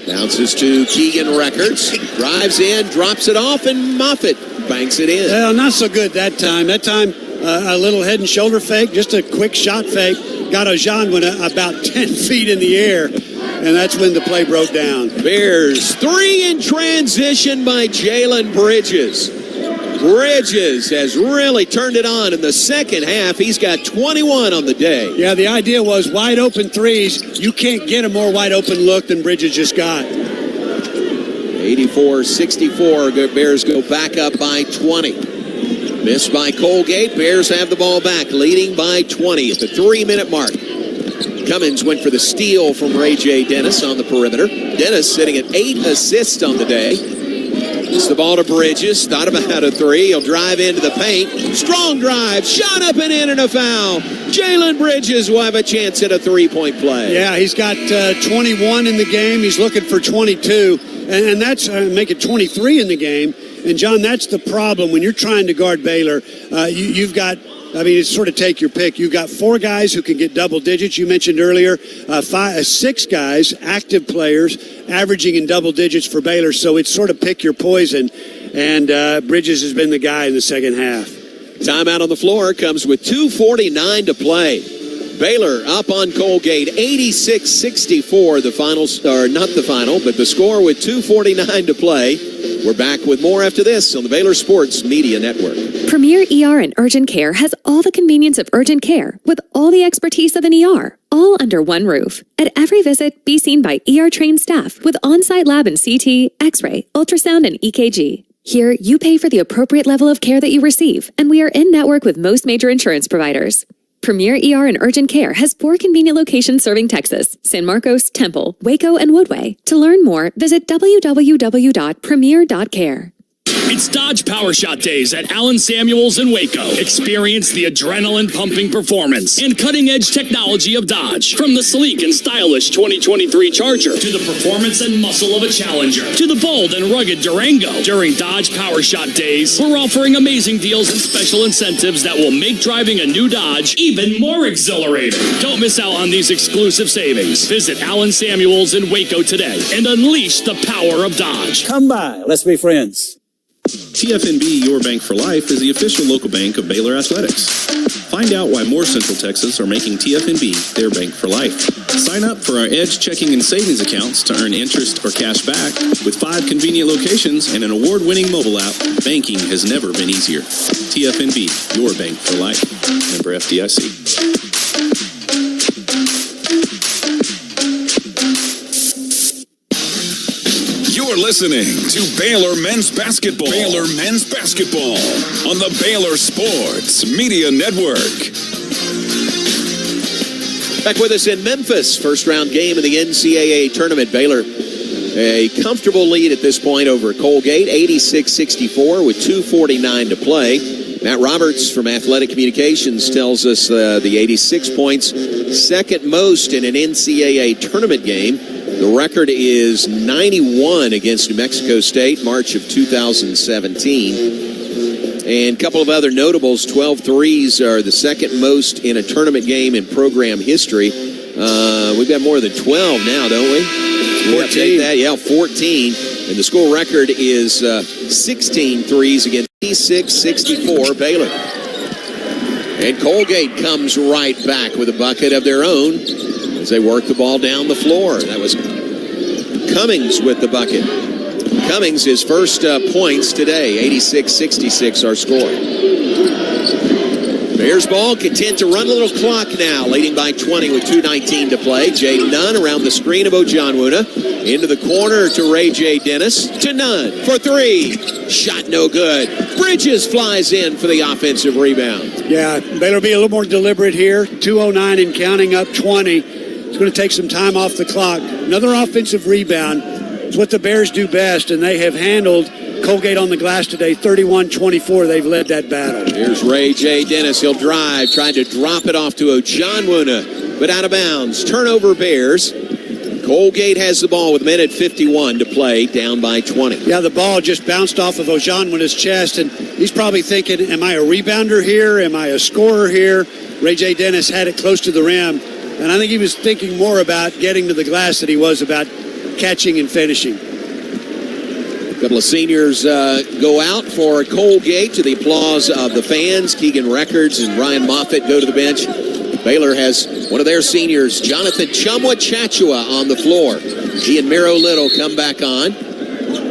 bounces to Keegan Records, drives in, drops it off, and Moffitt banks it in. Well, not so good that time. That time, a little head and shoulder fake, just a quick shot fake, got Ojanwuna about 10 feet in the air, and that's when the play broke down. Bears 3 in transition by Jalen Bridges. Bridges has really turned it on in the second half. He's got 21 on the day. Yeah, the idea was wide open threes. You can't get a more wide open look than Bridges just got. 84-64, Bears go back up by 20. Missed by Colgate. Bears have the ball back, leading by 20 at the 3-minute mark. Cummins went for the steal from Ray J. Dennis on the perimeter. Dennis sitting at 8 assists on the day. It's the ball to Bridges. Thought about a 3. He'll drive into the paint. Strong drive. Shot up and in, and a foul. Jalen Bridges will have a chance at a 3-point play. Yeah, he's got 21 in the game. He's looking for 22. And that's make it 23 in the game. And, John, that's the problem. When you're trying to guard Baylor, you've got, it's sort of take your pick. You've got 4 guys who can get double digits. You mentioned earlier 6 guys, active players, averaging in double digits for Baylor. So it's sort of pick your poison. And Bridges has been the guy in the second half. Timeout on the floor comes with 2:49 to play. Baylor up on Colgate, 86-64, the finals, or not the final, but the score with 2:49 to play. We're back with more after this on the Baylor Sports Media Network. Premier ER and Urgent Care has all the convenience of urgent care with all the expertise of an ER, all under one roof. At every visit, be seen by ER-trained staff with on-site lab and CT, X-ray, ultrasound, and EKG. Here, you pay for the appropriate level of care that you receive, and we are in-network with most major insurance providers. Premier ER and Urgent Care has 4 convenient locations serving Texas, San Marcos, Temple, Waco, and Woodway. To learn more, visit www.premier.care. It's Dodge Power Shot Days at Allen Samuels in Waco. Experience the adrenaline-pumping performance and cutting-edge technology of Dodge. From the sleek and stylish 2023 Charger to the performance and muscle of a Challenger to the bold and rugged Durango. During Dodge Power Shot Days, we're offering amazing deals and special incentives that will make driving a new Dodge even more exhilarating. Don't miss out on these exclusive savings. Visit Allen Samuels in Waco today and unleash the power of Dodge. Come by. Let's be friends. TFNB, your bank for life, is the official local bank of Baylor Athletics. Find out why more Central Texas are making TFNB their bank for life. Sign up for our Edge checking and savings accounts to earn interest or cash back. With 5 convenient locations and an award-winning mobile app, banking has never been easier. TFNB, your bank for life. Member FDIC. You're listening to Baylor Men's Basketball. Baylor Men's Basketball on the Baylor Sports Media Network. Back with us in Memphis, first round game of the NCAA tournament. Baylor, a comfortable lead at this point over Colgate, 86-64 with 2:49 to play. Matt Roberts from Athletic Communications tells us the 86 points, second most in an NCAA tournament game. The record is 91 against New Mexico State, March of 2017. And a couple of other notables, 12 threes are the second most in a tournament game in program history. We've got more than 12 now, don't we? 14. Yeah, 14. And the school record is 16 threes against 86-64 Baylor. And Colgate comes right back with a bucket of their own as they work the ball down the floor. That was Cummings with the bucket. Cummings, his first points today, 86-66 our score. Bears ball, content to run a little clock now, leading by 20 with 2:19 to play. Jay Nunn around the screen of Ojanwuna. Into the corner to Ray J. Dennis. To Nunn for 3. Shot no good. Bridges flies in for the offensive rebound. Yeah, Baylor be a little more deliberate here. 2:09 and counting, up 20. It's going to take some time off the clock. Another offensive rebound. It's what the Bears do best, and they have handled Colgate on the glass today, 31-24. They've led that battle. Here's Ray J. Dennis. He'll drive, trying to drop it off to Ojanwuna, but out of bounds. Turnover Bears. Colgate has the ball with a minute 51 to play, down by 20. Yeah, the ball just bounced off of Ojanwuna's chest, and he's probably thinking, am I a rebounder here? Am I a scorer here? Ray J. Dennis had it close to the rim, and I think he was thinking more about getting to the glass than he was about catching and finishing. A couple of seniors go out for Colgate to the applause of the fans. Keegan Records and Ryan Moffitt go to the bench. Baylor has one of their seniors, Jonathan Chumwa-Chachua, on the floor. He and Miro Little come back on.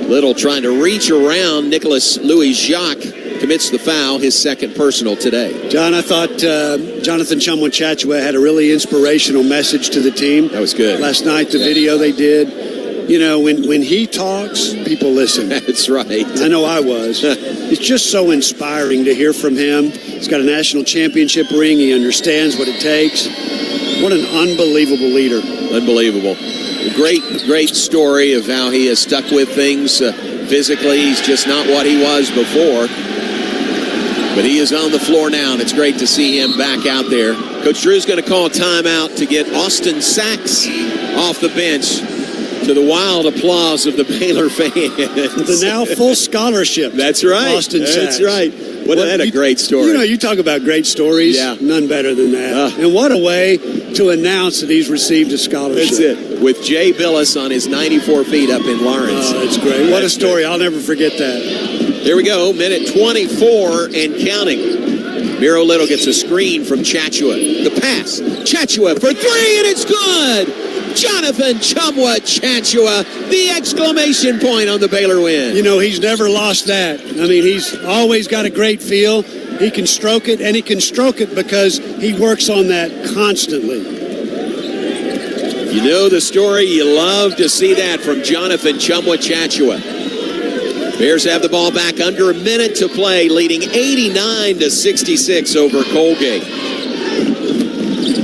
Little trying to reach around. Nicholas Louis-Jacques commits the foul, his second personal today. John, I thought Jonathan Chumwa-Chachua had a really inspirational message to the team. That was good. Last night, the video they did. You know, when he talks, people listen. That's right. I know I was. It's just so inspiring to hear from him. He's got a national championship ring. He understands what it takes. What an unbelievable leader. Unbelievable. Great story of how he has stuck with things physically. He's just not what he was before. But he is on the floor now, and it's great to see him back out there. Coach Drew's going to call a timeout to get Austin Sachs off the bench, to the wild applause of the Baylor fans. The now full scholarship. That's right. Austin Sachs. That's right. What a great story. You know, you talk about great stories. Yeah. None better than that. And what a way to announce that he's received a scholarship. That's it. With Jay Billis on his 94 feet up in Lawrence. Oh, that's great. What a story. I'll never forget that. Here we go. Minute 24 and counting. Miro Little gets a screen from Chachua. The pass. Chachua for three, and it's good. Jonathan Chumwa Chachua, the exclamation point on the Baylor win. You know, he's never lost that. I mean, he's always got a great feel. He can stroke it, and he can stroke it because he works on that constantly. You know the story. You love to see that from Jonathan Chumwa Chachua. Bears have the ball back under a minute to play, leading 89-66 over Colgate.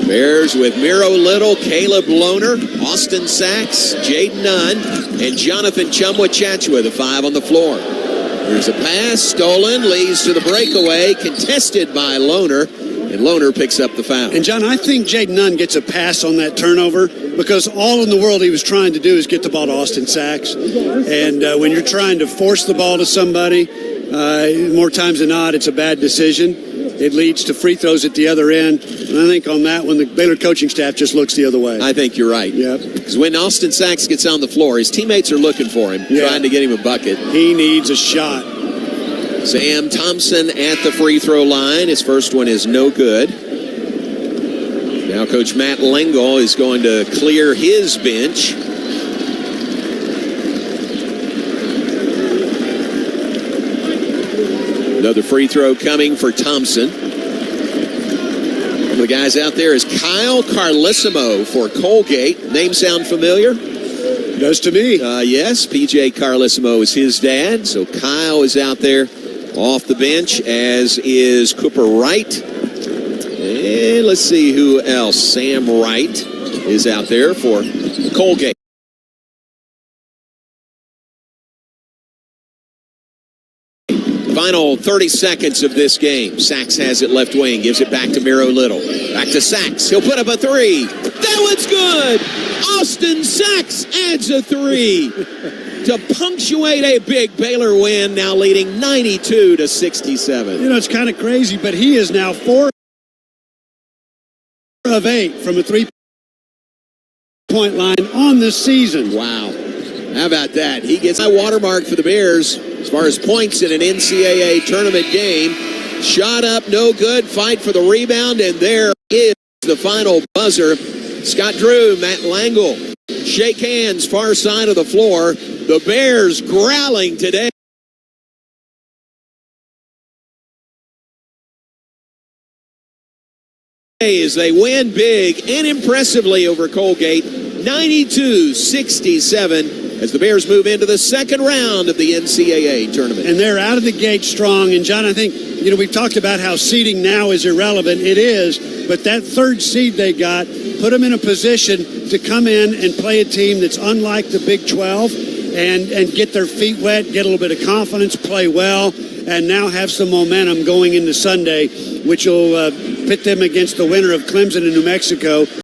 Bears with Miro Little, Caleb Lohner, Austin Sachs, Jaden Nunn, and Jonathan Chumwa Chachua, the five on the floor. There's a pass, stolen, leads to the breakaway, contested by Lohner, and Lohner picks up the foul. And, John, I think Jaden Nunn gets a pass on that turnover because all in the world he was trying to do is get the ball to Austin Sachs. And when you're trying to force the ball to somebody, more times than not, it's a bad decision. It leads to free throws at the other end. And I think on that one, the Baylor coaching staff just looks the other way. I think you're right. Yep. Because when Austin Sachs gets on the floor, his teammates are looking for him, trying to get him a bucket. He needs a shot. Sam Thompson at the free throw line. His first one is no good. Now Coach Matt Langel is going to clear his bench. Another free throw coming for Thompson. One of the guys out there is Kyle Carlissimo for Colgate. Name sound familiar? Does to me. Yes, P.J. Carlissimo is his dad. So Kyle is out there off the bench, as is Cooper Wright. And let's see who else. Sam Wright is out there for Colgate. Final 30 seconds of this game. Sachs has it left wing, gives it back to Miro Little. Back to Sachs. He'll put up a three. That one's good. Austin Sachs adds a three to punctuate a big Baylor win, now leading 92-67. You know, it's kind of crazy, but he is now 4 of 8 from a three-point line on this season. Wow. How about that? He gets a watermark for the Bears as far as points in an NCAA tournament game. Shot up, no good. Fight for the rebound, and there is the final buzzer. Scott Drew, Matt Langel, shake hands, far side of the floor. The Bears growling today as they win big and impressively over Colgate, 92-67. As the Bears move into the second round of the NCAA tournament. And they're out of the gate strong. And, John, I think, you know, we've talked about how seeding now is irrelevant. It is. But that third seed they got put them in a position to come in and play a team that's unlike the Big 12 and get their feet wet, get a little bit of confidence, play well, and now have some momentum going into Sunday, which will pit them against the winner of Clemson and New Mexico.